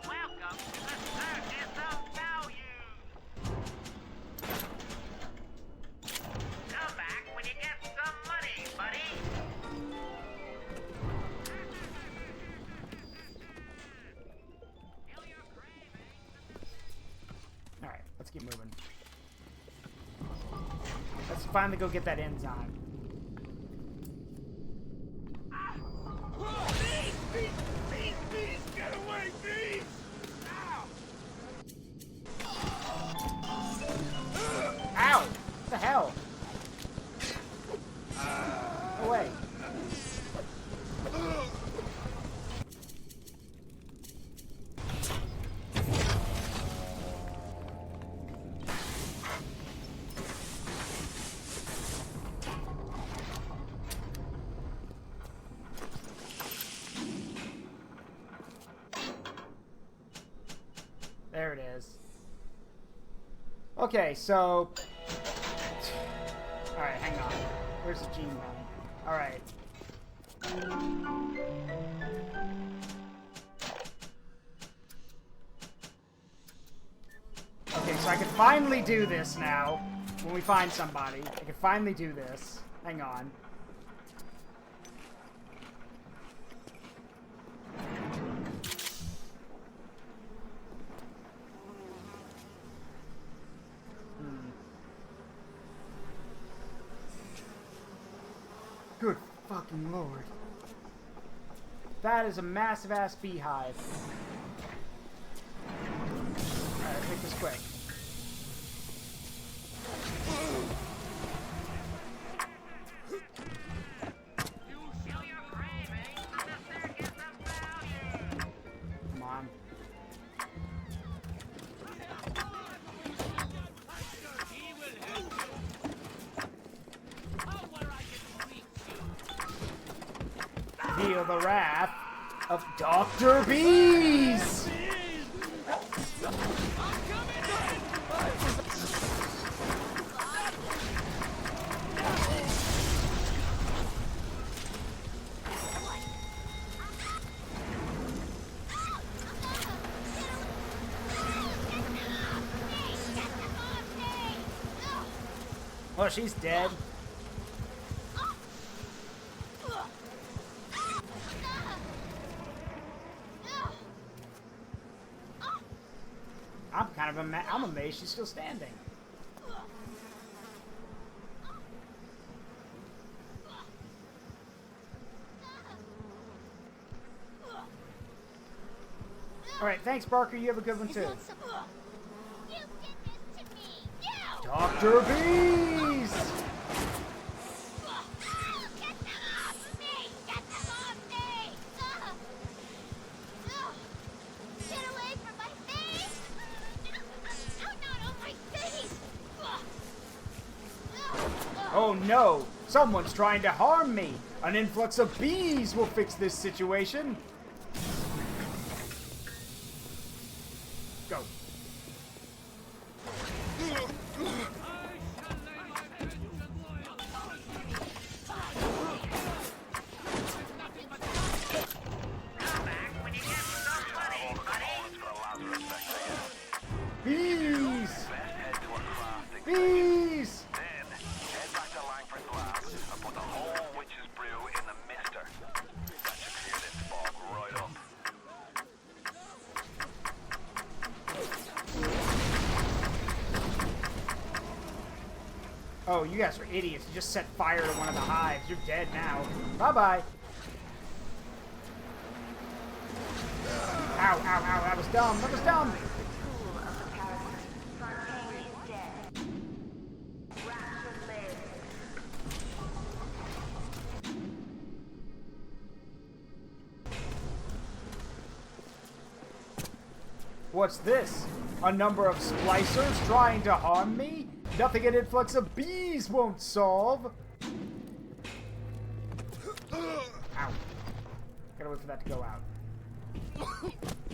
Welcome to the Circus of Value. Come back when you get some money, buddy. Alright, let's keep moving. Let's finally go get that enzyme. Bees, get away, bees! Ow! What the hell? No way. There it is. Okay, so... Alright, hang on. Where's the gene gun? Alright. Okay, so I can finally do this now. When we find somebody. I can finally do this. Hang on. Good fucking lord. That is a massive ass beehive. Alright, let's make this quick. Come on. Feel the wrath of Dr. Bees! Oh, she's dead. I'm amazed she's still standing. Alright, thanks Barker, you have a good one too. Dr. Bees! Oh no! Someone's trying to harm me! An influx of bees will fix this situation! Go. Bees! Bees! Oh, you guys are idiots. You just set fire to one of the hives. You're dead now. Bye-bye. Ow, ow, ow. That was dumb. That was dumb. What's this? A number of splicers trying to harm me? Nothing an influx of bees won't solve. Ow. Gotta wait for that to go out.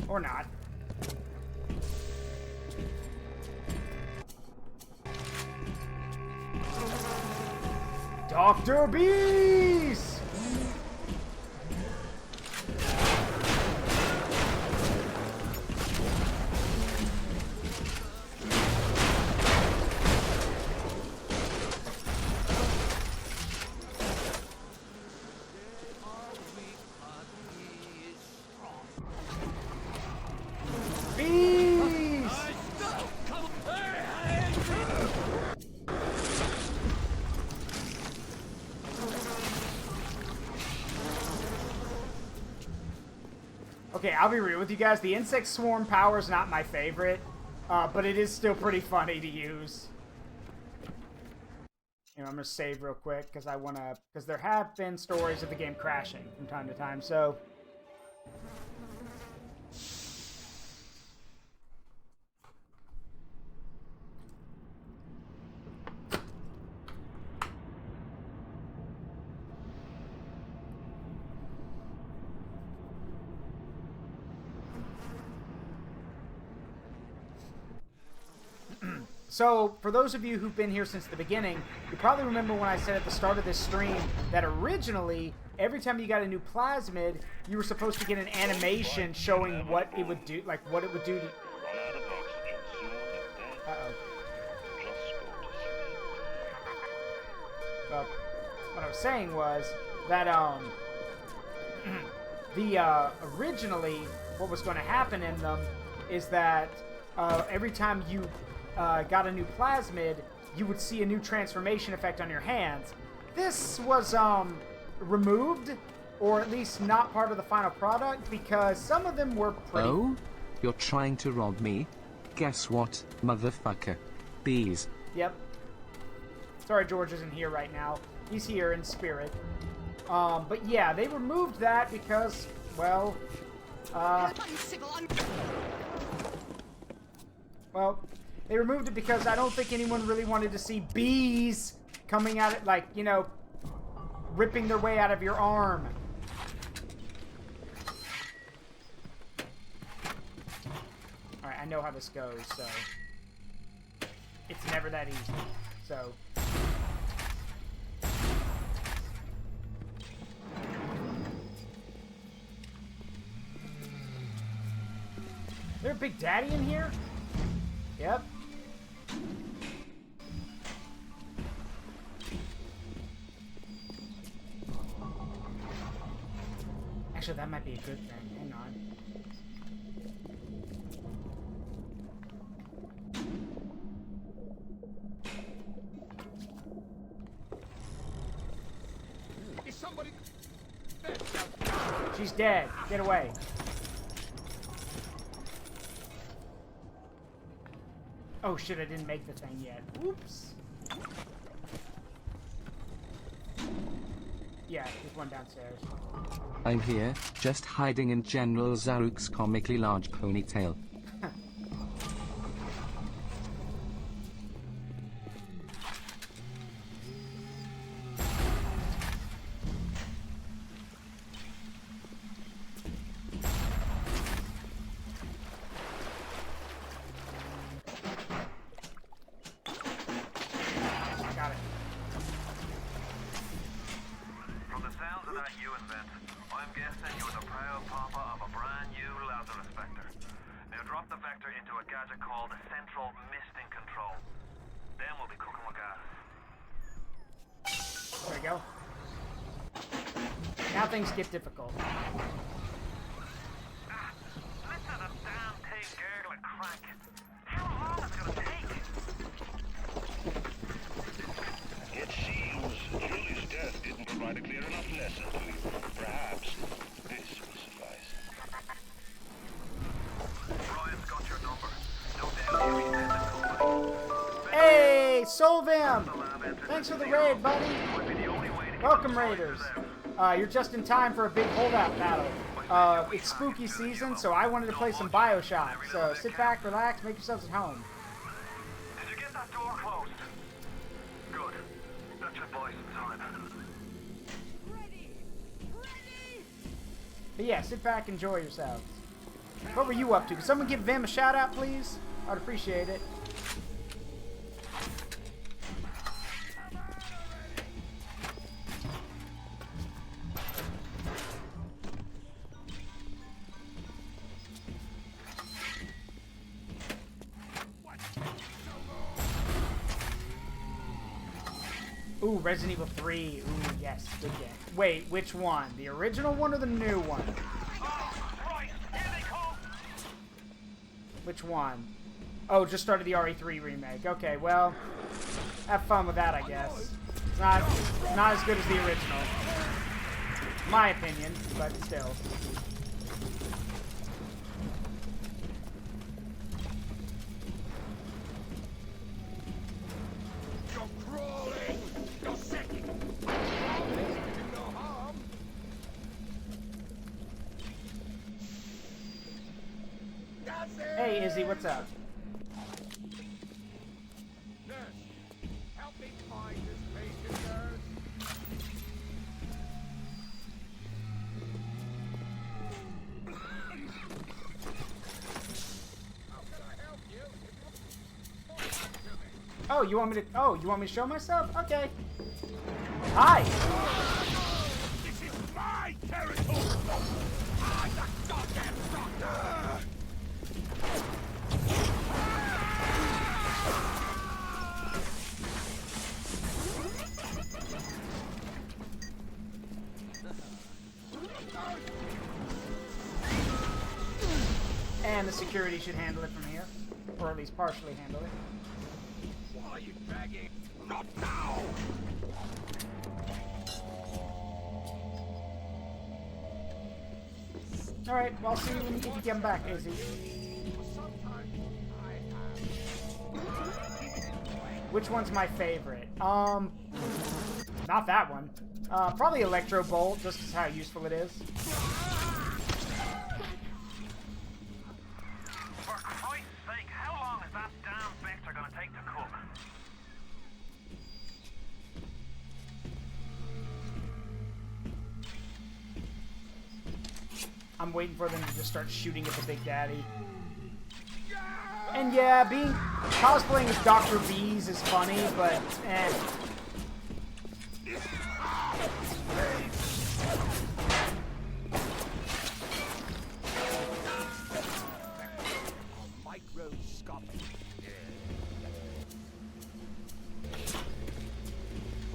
Or not. Dr. Bees! Okay, I'll be real with you guys. The insect swarm power is not my favorite, but it is still pretty funny to use. You know, I'm gonna save real quick because because there have been stories of the game crashing from time to time. So. So, for those of you who've been here since the beginning, you probably remember when I said at the start of this stream that originally, every time you got a new plasmid, you were supposed to get an animation showing what it would do, like what it would do to... Uh-oh. Well, what I was saying was that, originally, what was going to happen in them is that, every time you got a new plasmid, you would see a new transformation effect on your hands. This was removed, or at least not part of the final product, because some of them were pretty... Oh? You're trying to rob me? Guess what, motherfucker? Bees. Yep. Sorry George isn't here right now. He's here in spirit. But yeah, they removed that because, well... Well... They removed it because I don't think anyone really wanted to see bees coming at it, like, you know, ripping their way out of your arm. Alright, I know how this goes, so... It's never that easy, so... Is there a Big Daddy in here? Yep. Actually, that might be a good thing. Hang on. Is somebody... She's dead. Get away. Oh shit, I didn't make the thing yet. Oops. Yeah, there's one downstairs. I'm here, just hiding in General Zaruk's comically large ponytail. Things get difficult. Solvam! Thanks for the raid, buddy! Welcome, Raiders! You're just in time for a big holdout battle. It's spooky season, so I wanted to play some Bioshock. So sit back, relax, make yourselves at home. Did you get that door closed? Good. That should buy some time. But yeah, sit back, enjoy yourselves. What were you up to? Could someone give Vim a shout out, please? I'd appreciate it. Ooh, Resident Evil 3. Ooh, yes, good game. Wait, which one? The original one or the new one? Which one? Oh, just started the RE3 remake. Okay, well, have fun with that, I guess. It's not as good as the original. My opinion, but still. Hey, Izzy, what's up? Nurse, help me find this patient, nurse. How can I help you? Oh, you want me to show myself? Okay. Hi. This is my territory. I'm the goddamn doctor. And the security should handle it from here. Or at least partially handle it. Why are you begging? Not now! Alright, well, I'll see you when you get them back, Izzy. Which one's my favorite? Not that one. Probably Electro Bolt, just because how useful it is. For Christ's sake, how long is that damn vector gonna take to cook? I'm waiting for them to just start shooting at the Big Daddy. And yeah, cosplaying as Dr. Bees is funny, but eh. Microscopic.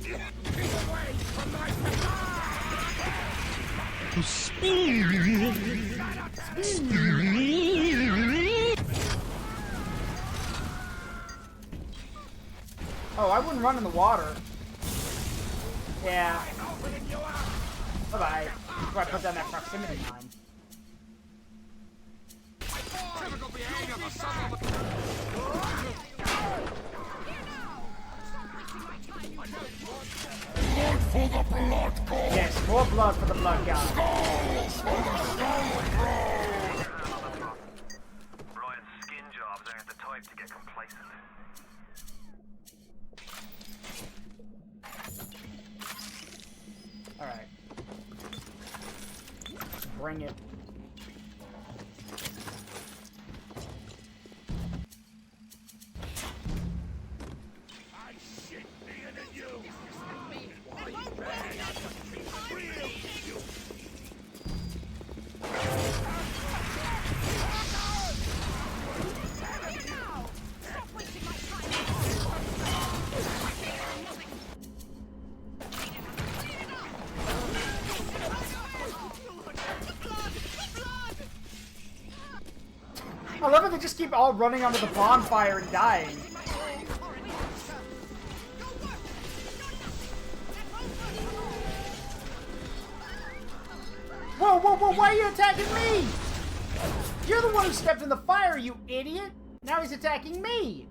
Get away from my Oh, I wouldn't run in the water. Yeah. Bye-bye. Before I put down that proximity mine. For the blood god. Yes, more blood for the blood god. Skulls for the skull god. Ryan's skin jobs aren't the type to get complacent. Alright. Bring it. I shit bigger than you. Why you bang? I'm just real you. I love how they just keep all running onto the bonfire and dying. Whoa, whoa, whoa, why are you attacking me? You're the one who stepped in the fire, you idiot! Now he's attacking me!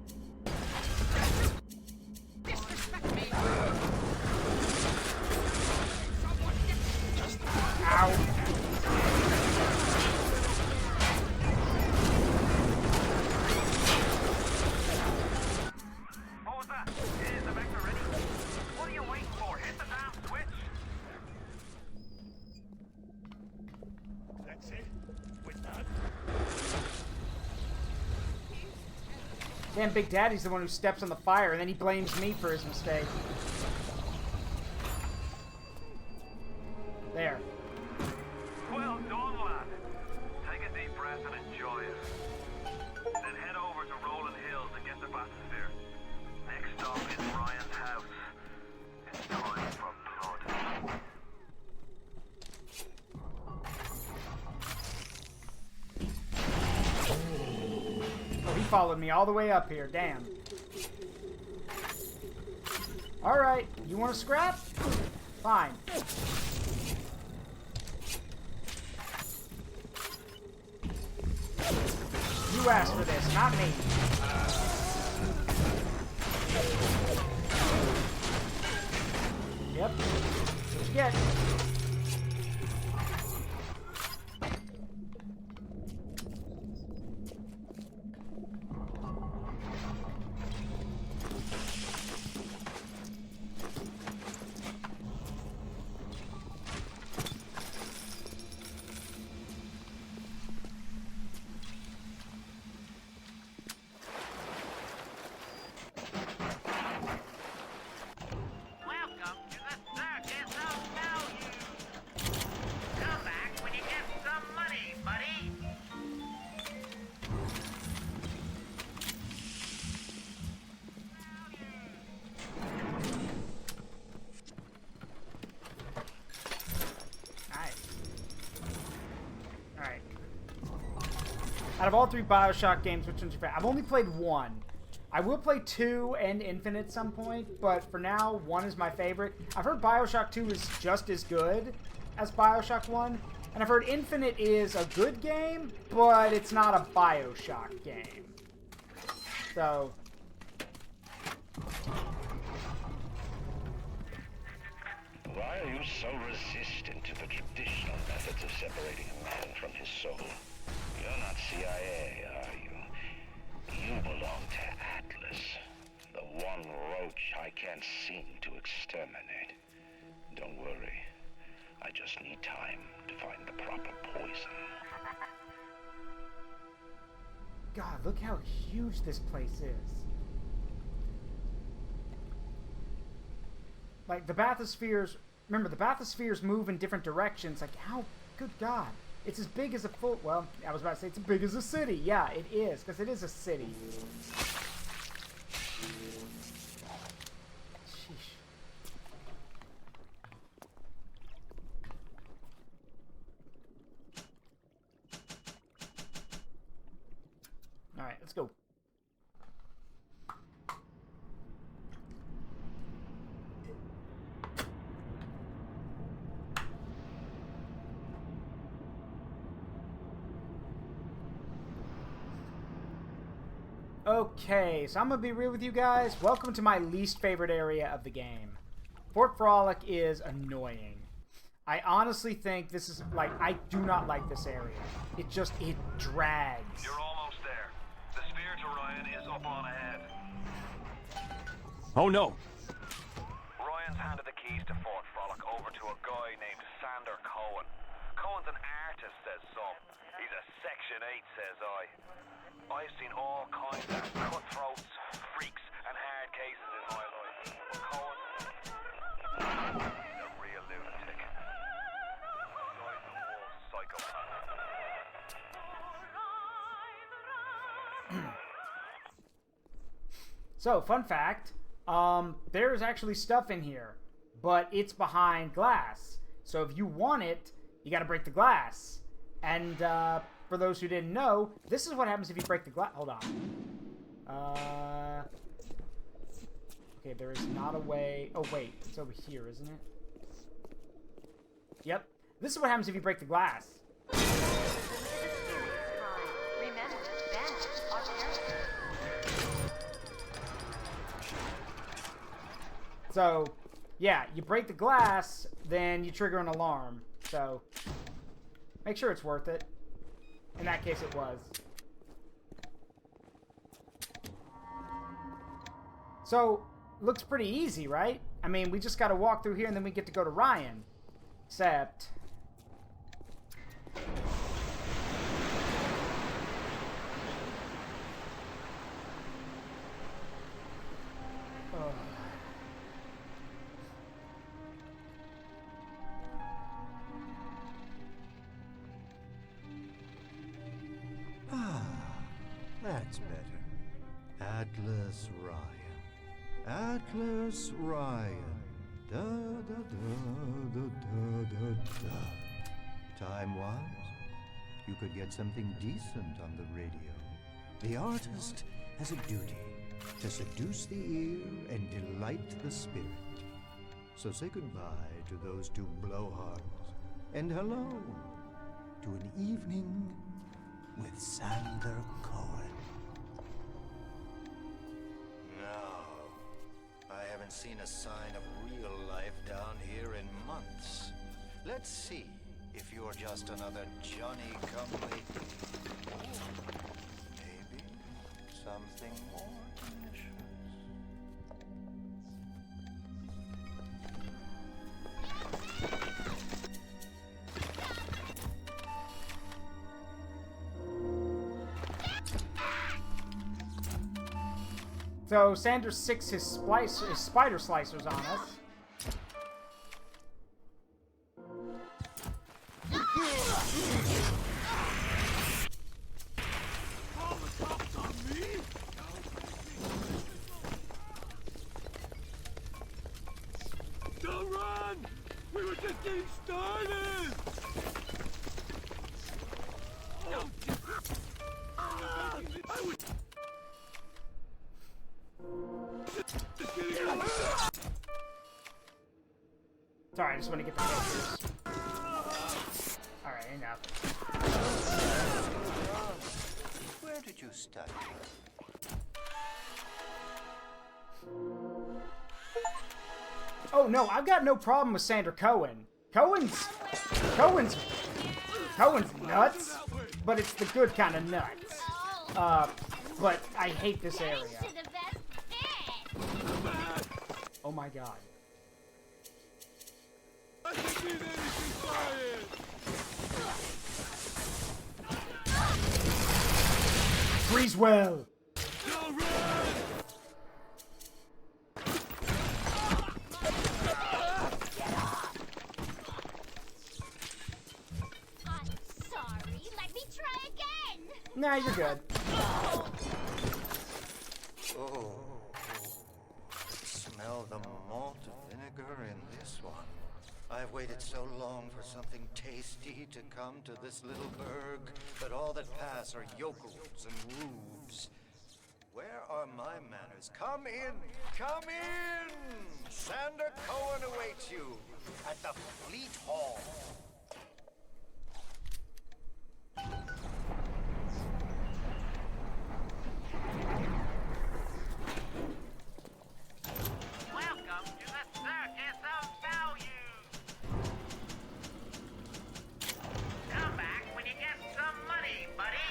Damn, Big Daddy's the one who steps on the fire, and then he blames me for his mistake. There. Well done, lad. Take a deep breath and enjoy it. Then head over to Rolling Hills and get the bathysphere. Next stop is Ryan's house. It's time for blood. Oh, he followed me all the way up here. Damn. Alright, you want to scrap? Fine. You asked for this, not me. Yep. That's what you get. Welcome to the circus of value. Come back when you get some money, buddy. Nice. Alright. Out of all 3 Bioshock games, which one's your favorite? I've only played 1. I will play 2 and Infinite at some point, but for now, 1 is my favorite. I've heard Bioshock 2 is just as good as Bioshock 1, and I've heard Infinite is a good game, but it's not a Bioshock game. So... Why are you so resistant to the traditional methods of separating a man from his soul? You're not CIA, are you? You belong to Atlas, the one roach I can't seem to exterminate. Don't worry. I just need time to find the proper poison. God, look how huge this place is. Like, the bathyspheres... Remember, the bathyspheres move in different directions. Like, how... Good God. It's as big as a full... Well, I was about to say it's as big as a city. Yeah, it is, because it is a city. Sheesh. Alright, let's go. Okay, so I'm gonna be real with you guys. Welcome to my least favorite area of the game. Fort Frolic is annoying. I honestly think this is, like, I do not like this area. It drags. You're almost there. The sphere to Ryan is up on ahead. Oh no! Ryan's handed the keys to Fort Frolic over to a guy named Sander Cohen. Cohen's an artist, says some. He's a Section 8, says I. I've seen all kinds of cutthroats, freaks, and hard cases in my life. But Cohen, he's a real lunatic. Dyed-in-the-wool psychopath. So, fun fact, there's actually stuff in here, but it's behind glass. So if you want it, you gotta break the glass. And, for those who didn't know, this is what happens if you break the glass. Hold on. Okay, there is not a way. Oh, wait. It's over here, isn't it? Yep. This is what happens if you break the glass. So, yeah, you break the glass, then you trigger an alarm. So, make sure it's worth it. In that case, it was. So, looks pretty easy, right? I mean, we just gotta walk through here and then we get to go to Ryan. Except... That's better. Atlas Ryan. Atlas Ryan. Da da da da da da da. Time-wise, you could get something decent on the radio. The artist has a duty to seduce the ear and delight the spirit. So say goodbye to those two blowhards, and hello to an evening with Sander Cohen. No, I haven't seen a sign of real life down here in months. Let's see if you're just another Johnny-come-lately. Maybe something more delicious. So Sanders sicks his spider slicers on us. Don't run! We were just getting started! Oh, I would... Sorry, I just want to get the pictures. Alright, enough. Where did you study? Oh no, I've got no problem with Sander Cohen. Cohen's nuts, but it's the good kind of nuts. But I hate this area. Oh my god. Freeze well. Nah, you're good. Oh, smell the malt vinegar in this one. I've waited so long for something tasty to come to this little burg, but all that pass are yokels and rubes. Where are my manners? Come in! Come in! Sander Cohen awaits you at the Fleet Hall. Welcome to the Circus of Value. Come back when you get some money, buddy.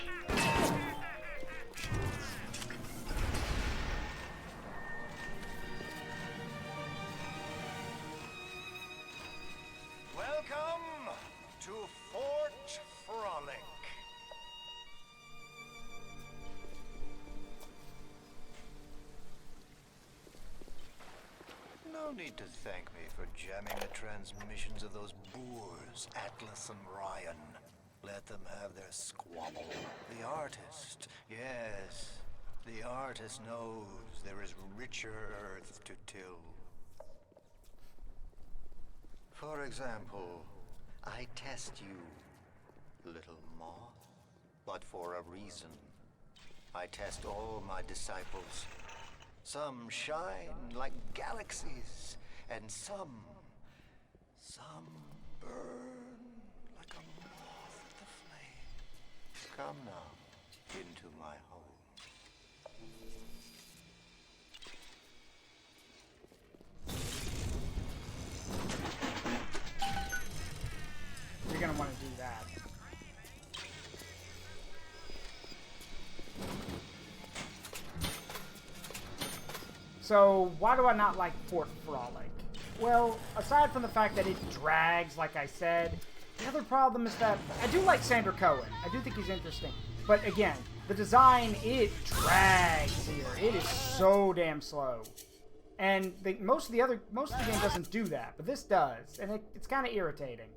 Welcome to Fort Frolic. No need to thank me for jamming the transmissions of those boors, Atlas and Ryan. Let them have their squabble. The artist, yes, the artist knows there is richer earth to till. For example, I test you, little moth, but for a reason. I test all my disciples. Some shine like galaxies, and some burn like a moth at the flame. Come now, into my home. You're gonna want to do that. So, why do I not like Fort Frolic? Well, aside from the fact that it drags, like I said, the other problem is that I do like Sander Cohen. I do think he's interesting. But again, the design, it drags here. It is so damn slow. And most of the game doesn't do that, but this does. And it's kind of irritating.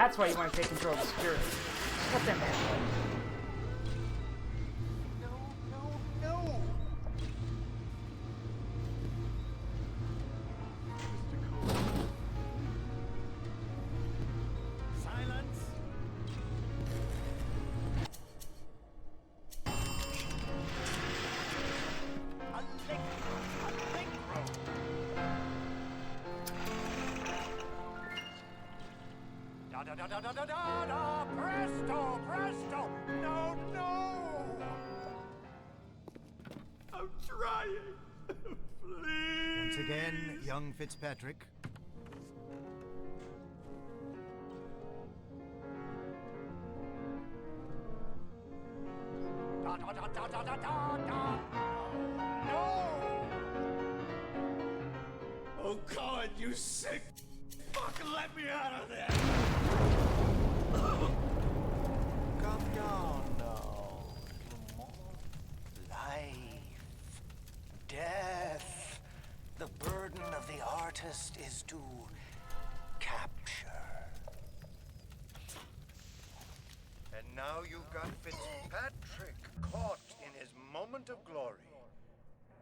That's why you want to take control of the security. Let them handle it. No! Silence! Da-da-da-da-da-da-da! Presto! Presto! No, no! I'm trying! Please! Once again, young Fitzpatrick. Da-da-da-da-da-da-da! No! Oh, God, you sick fuck! Let me out of there! Calm down now, little more. Life, death. The burden of the artist is to capture. And now you've got Fitzpatrick caught in his moment of glory.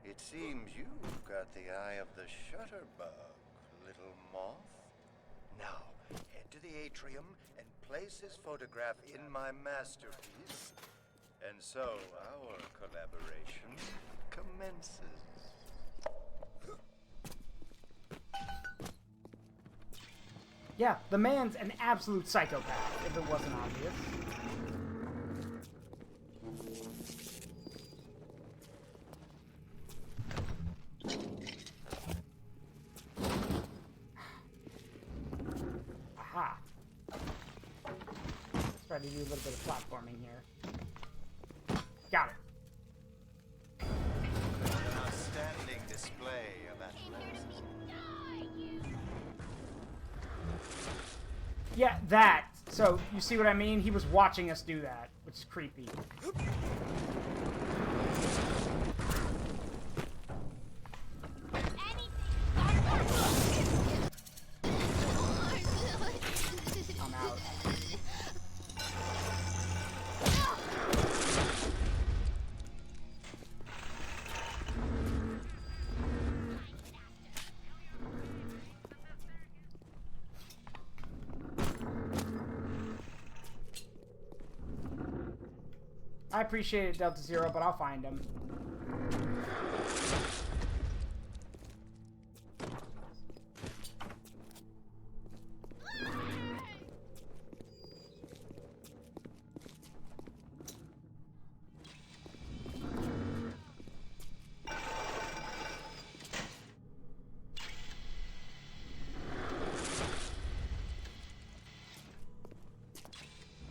It seems you've got the eye of the shutterbug, little moth. Now, head to the atrium and place his photograph in my masterpiece. And so our collaboration commences. Yeah, the man's an absolute psychopath, if it wasn't obvious. Aha. Let's try to do a little bit of platforming here. Got it. An outstanding display of athleticism. Yeah, that. So, you see what I mean? He was watching us do that, which is creepy. I'm out. I appreciate it, Delta Zero, but I'll find him.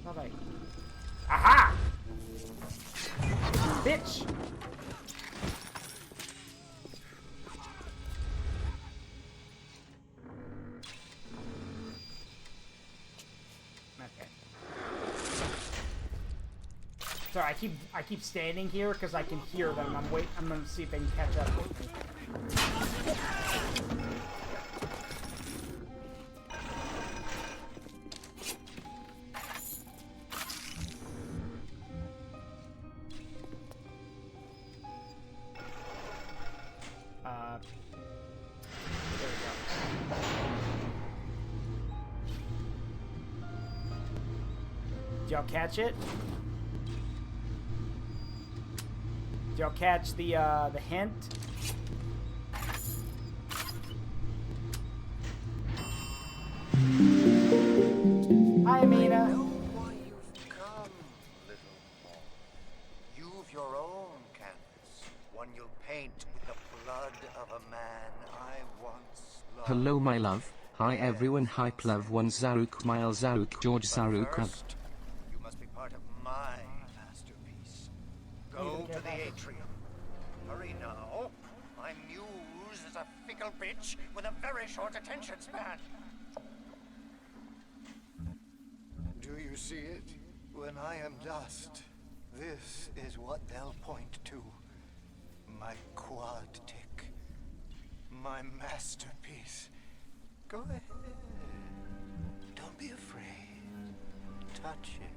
Alright. Aha! Bitch! Okay. Sorry, I keep standing here because I can hear them. I'm gonna see if they can catch up with me. There we go. Did y'all catch it? Did y'all catch the hint? Hi, Amina. I know why you've come, little moth. You've your own canvas, one you'll paint with the blood of a man I once loved. Hello my love, hi everyone, hype love one Zaruk Mile Zaruk George Zaruk. First, you must be part of my masterpiece. Go to the atrium. Hurry now. My muse is a fickle bitch with a very short attention span. Do you see it? When I am dust, this is what they'll point to. My quad tick. My masterpiece. Go ahead. Don't be afraid. touch it.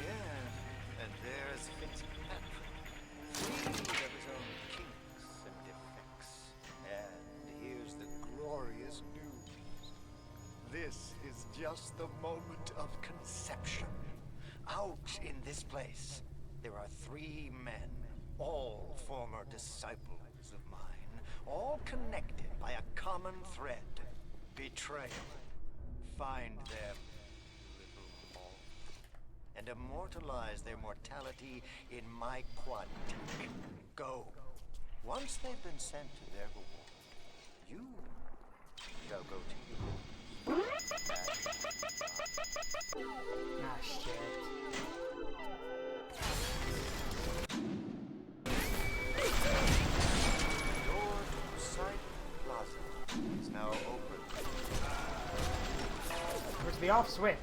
Yeah, and there's Fitzpatrick, freed of his own kinks and defects. And here's the glorious news. This is just the moment of conception. Out in this place, there are 3 men, all former disciples of mine, all connected by a common thread: betrayal. Find them, little moth, and immortalize their mortality in my quantique. Go. Once they've been sent to their reward, you shall go to yours. Ah, shit. Door to Poseidon Plaza is now open. Where's the off switch?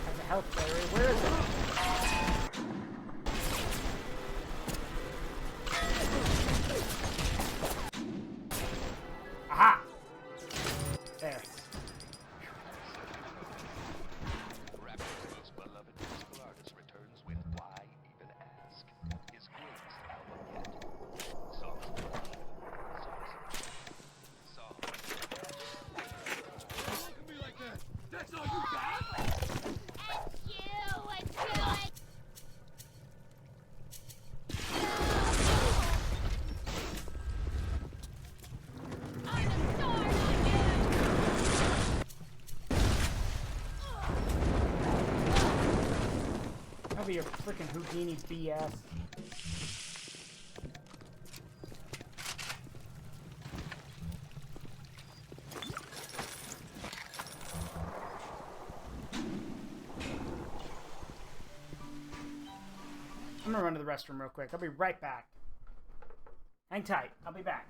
That's a health barrier. Where is it? Aha! There. Rapture's most beloved musical artist returns with Why Even Ask? His greatest album yet. Songs of love, songs of Don't look at me like that! That's all you got? That'll be your freaking Houdini BS. I'm gonna run to the restroom real quick. I'll be right back. Hang tight. I'll be back.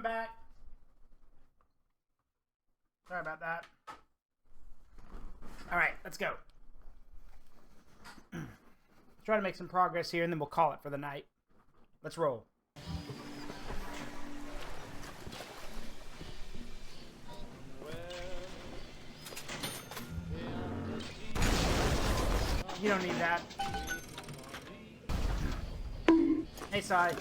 back. Sorry about that. Alright, let's go. Try to make some progress here, and then we'll call it for the night. Let's roll. You don't need that. Hey, Sai.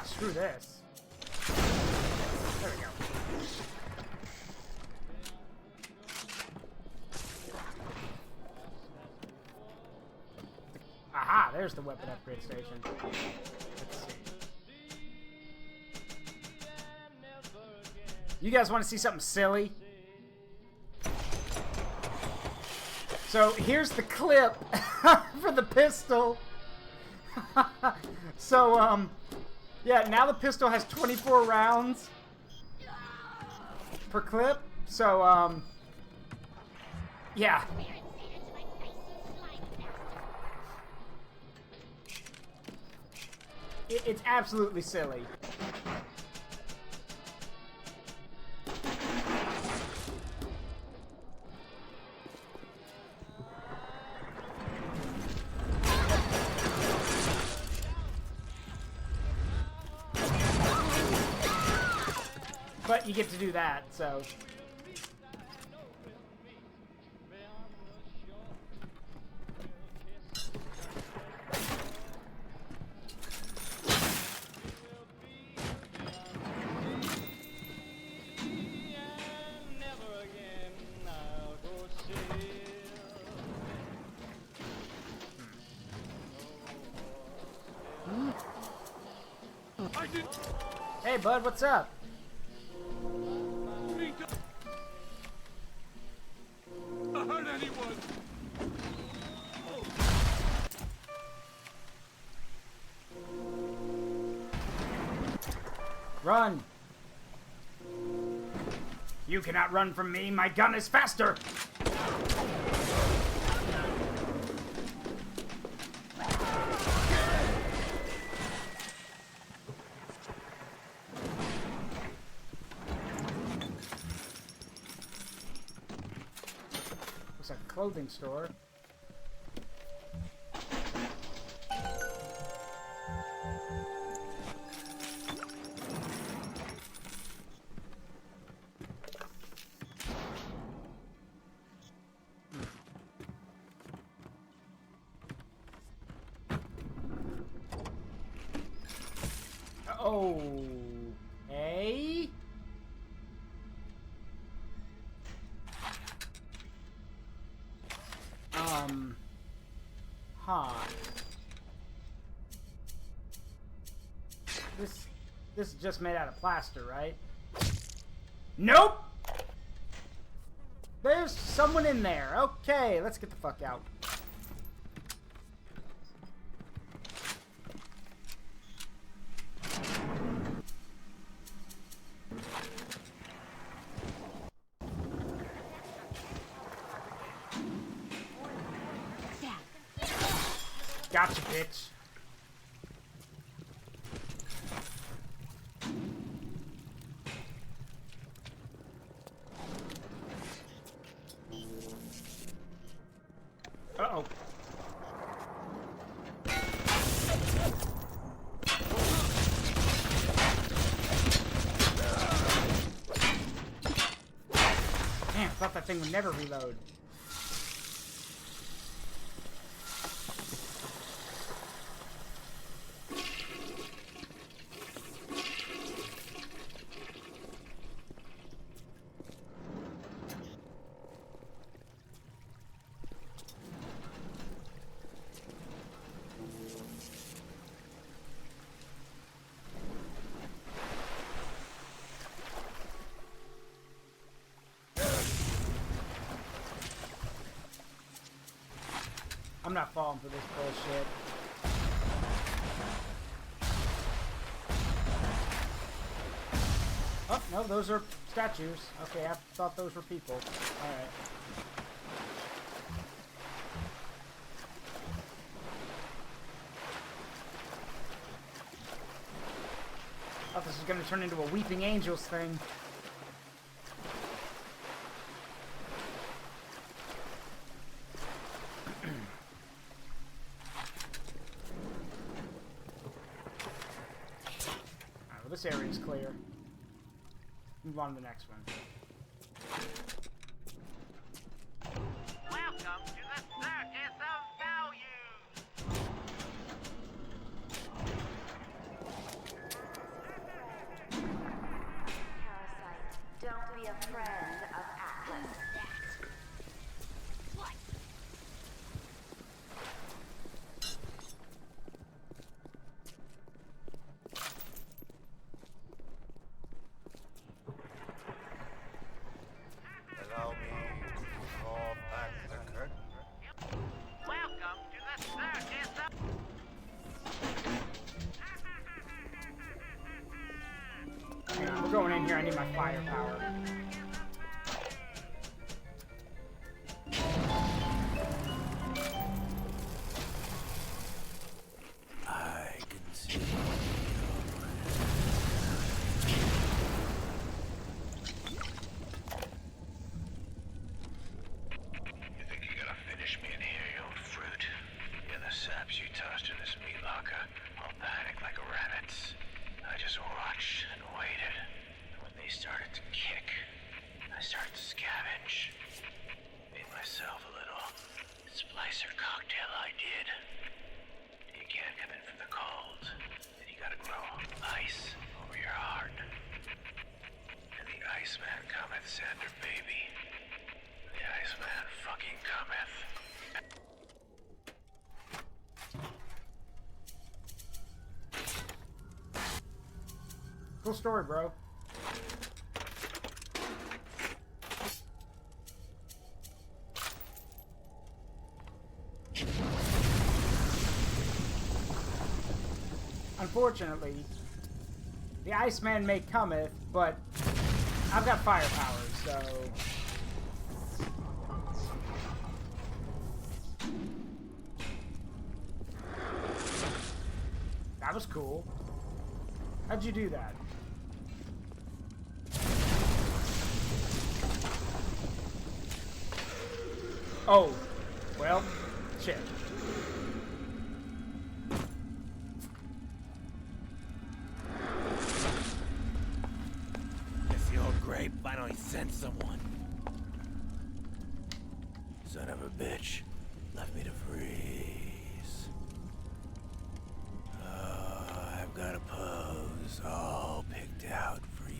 Screw this. There we go. Aha, there's the weapon upgrade station. Let's see. You guys want to see something silly? So here's the clip for the pistol. So, yeah, now the pistol has 24 rounds per clip. So, yeah. It's absolutely silly. But you get to do that, so... Hey, bud, what's up? Hurt anyone? Run! You cannot run from me. My gun is faster. Looks like a clothing store. Okay. Huh. This is just made out of plaster, right? Nope! There's someone in there. Okay, let's get the fuck out. Gotcha, bitch. Uh-oh. Damn, I thought that thing would never reload. not falling for this bullshit. Oh, no, those are statues. Okay, I thought those were people. Alright. I thought this was going to turn into a Weeping Angels thing. Alright, well, this area is clear. Move on to the next one. Welcome to the Circus of Values! Parasite, don't be a friend of Atlas. What? Allow me to draw back the curtain. Welcome to the Circus of... Hang on, we're going in here. I need my firepower. I can see. You think you gotta finish me in here, you old fruit? Yeah, the saps you tossed in this meat locker all panicked like rabbits. I just watched and waited. And when they started to kick, I started to scavenge. Made myself a little splicer cocktail I did. You can't come in from the cold. And you gotta grow ice over your heart. And the Iceman cometh, Sander baby. The Iceman fucking cometh. Cool story, bro. Unfortunately, the Iceman may cometh, but I've got firepower, so... That was cool. How'd you do that? Oh, well, shit. If you're grape, why don't you send someone? Son of a bitch. Left me to freeze. Oh, I've got a pose all picked out for you.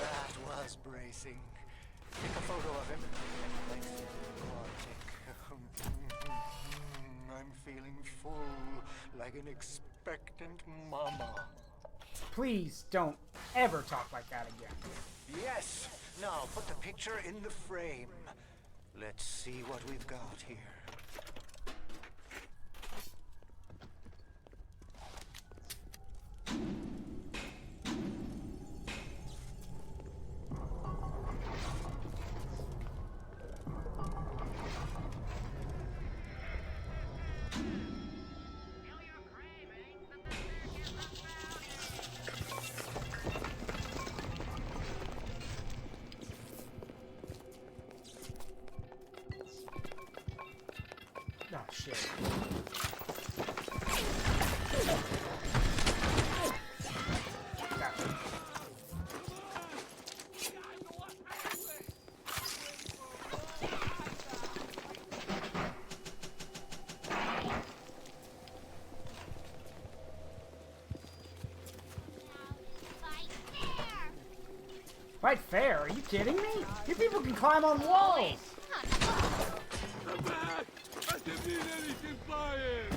That was bracing. Take a photo of him and place it in the Arctic. I'm feeling full, like an expectant mama. Please don't ever talk like that again. Yes! Now put the picture in the frame. Let's see what we've got here. Oh, shit. Fight fair? Are you kidding me? You people can climb on walls! Come back! I didn't mean anything by it!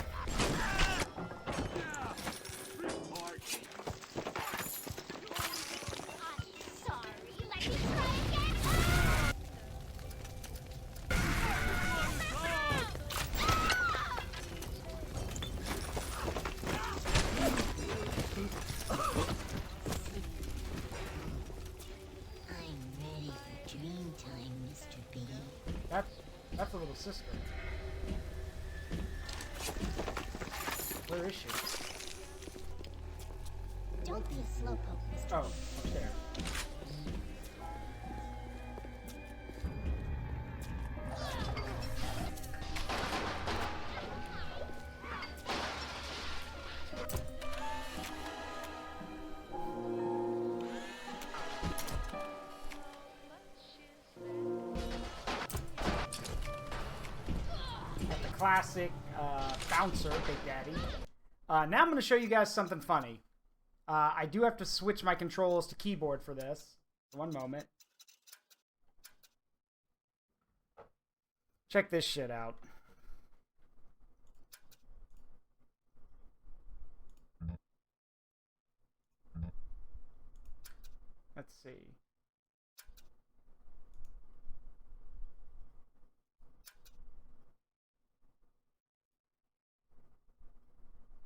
Yeah! Report! Sorry, let me try again. I'm ready for dream time, Mr. B. That's a little sister. Where is she? Don't be a slowpoke, Mr. Oh, upstairs. Got the classic bouncer, Big Daddy. Now I'm going to show you guys something funny. I do have to switch my controls to keyboard for this. One moment. Check this shit out. Let's see.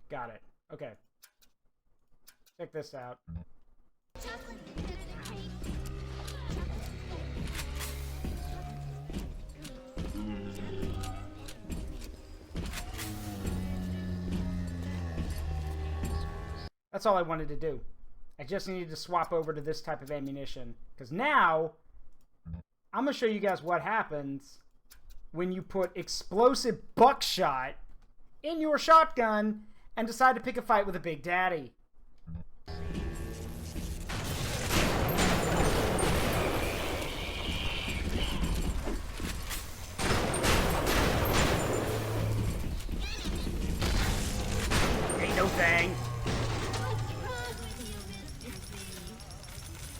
Got it. Okay. Check this out. That's all I wanted to do. I just needed to swap over to this type of ammunition. Because now, I'm going to show you guys what happens when you put explosive buckshot in your shotgun and decide to pick a fight with a Big Daddy. Ain't no thing.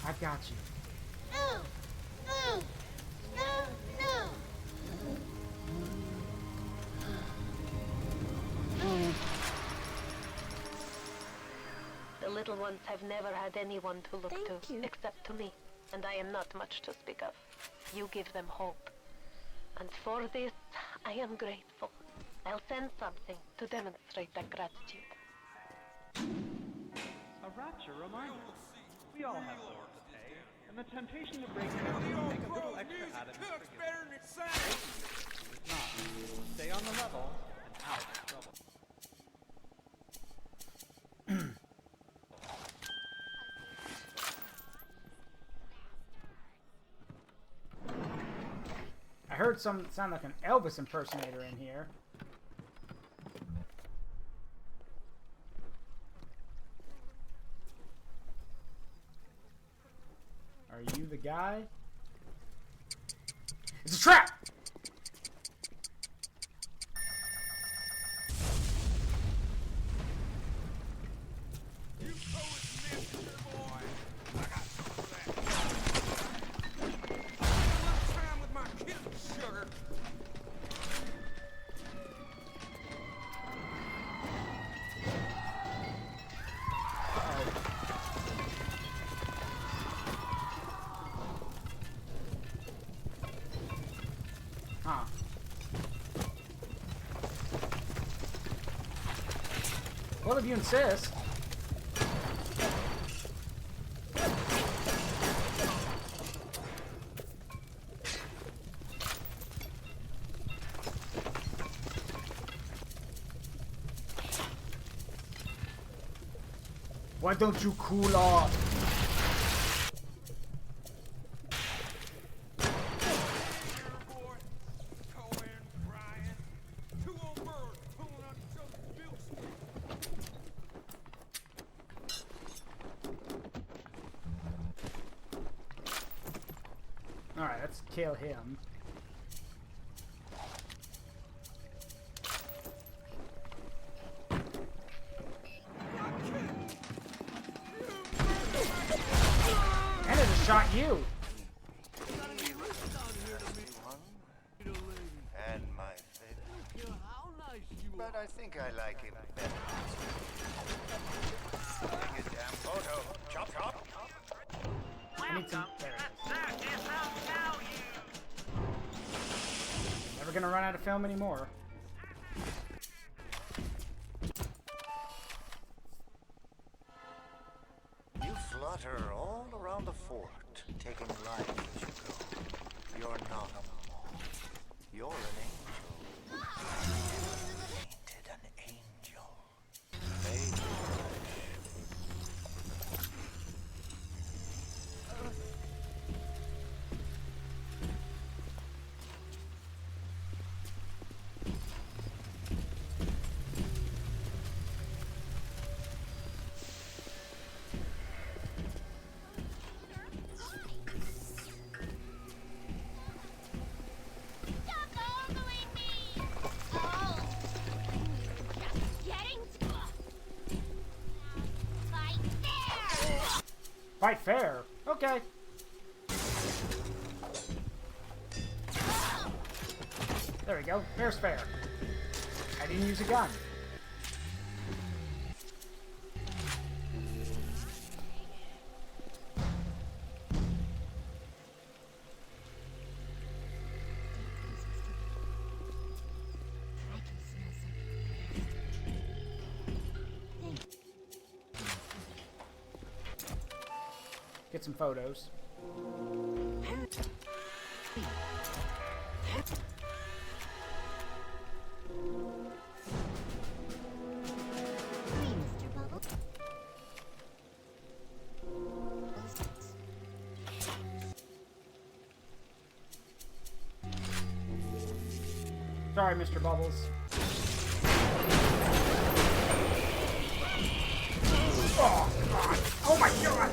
I got you. No! No! No! No! The little ones have never had anyone to look to, except to me, and I am not much to speak of. You give them hope. And for this, I am grateful. I'll send something to demonstrate that gratitude. A rapture reminder. We all have bills to pay, and the temptation to break down will make a little extra added for you. It's not. Stay on the level and out of trouble. I heard some sound like an Elvis impersonator in here. Are you the guy? It's a trap! Huh. Well, if you insist. Why don't you cool off? Alright, let's kill him. And it just shot you. And my favorite. But I think I like him better. Bring his damn photo. Chop, chop. I need some. There it is. Never gonna run out of film anymore. You flutter all around the fort, taking life as you go. You're not a moth. You're an angel. Painted an angel. Made of flesh. Fight fair. Okay. There we go. Fair's fair. I didn't use a gun. Get some photos. Sorry, Mr. Bubbles. Oh, God. Oh, my God.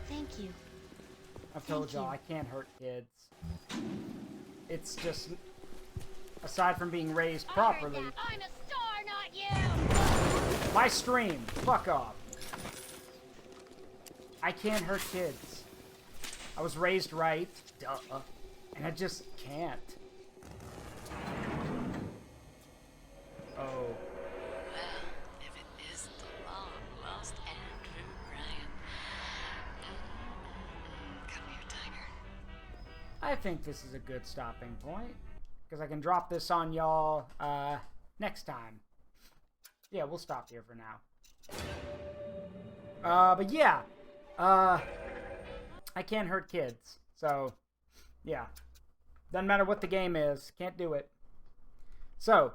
Thank you. I've told y'all I can't hurt kids. It's just, aside from being raised properly. I'm a star, not you! My stream, fuck off. I can't hurt kids. I was raised right, duh, and I just can't. Oh. Well, if it is the long-lost Andrew Ryan. Come here, Tiger. I think this is a good stopping point, because I can drop this on y'all next time. Yeah, we'll stop here for now. But yeah, I can't hurt kids, so yeah, doesn't matter what the game is, can't do it. So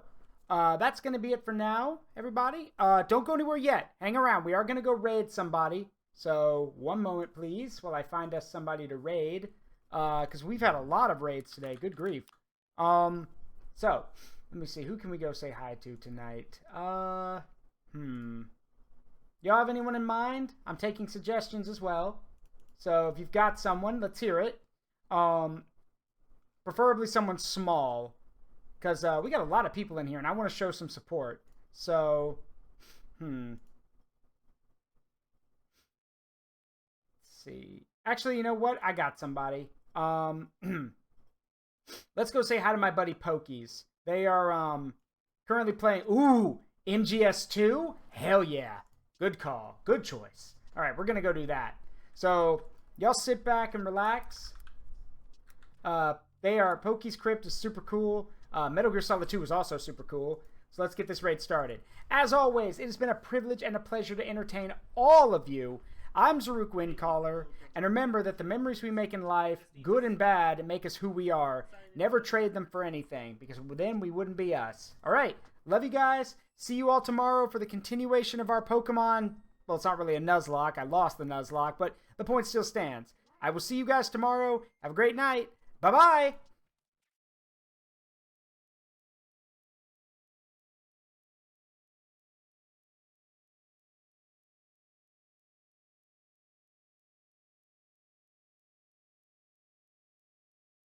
that's gonna be it for now, everybody. Don't go anywhere yet, hang around. We are gonna go raid somebody, so one moment please while I find us somebody to raid, because we've had a lot of raids today. Good grief. So let me see, who can we go say hi to tonight? Y'all have anyone in mind? I'm taking suggestions as well. So if you've got someone, let's hear it. Preferably someone small, because we got a lot of people in here and I want to show some support. So, let's see. Actually, you know what? I got somebody. Let's go say hi to my buddy Pokies. They are currently playing. Ooh, MGS2? Hell yeah. Good call. Good choice. All right, we're going to go do that. So, y'all sit back and relax. Pokies Crypt is super cool. Metal Gear Solid 2 is also super cool. So let's get this raid started. As always, it has been a privilege and a pleasure to entertain all of you. I'm Zaruk Windcaller, and remember that the memories we make in life, good and bad, make us who we are. Never trade them for anything, because then we wouldn't be us. Alright, love you guys. See you all tomorrow for the continuation of our Pokemon. Well, it's not really a Nuzlocke. I lost the Nuzlocke, but the point still stands. I will see you guys tomorrow. Have a great night. Bye-bye!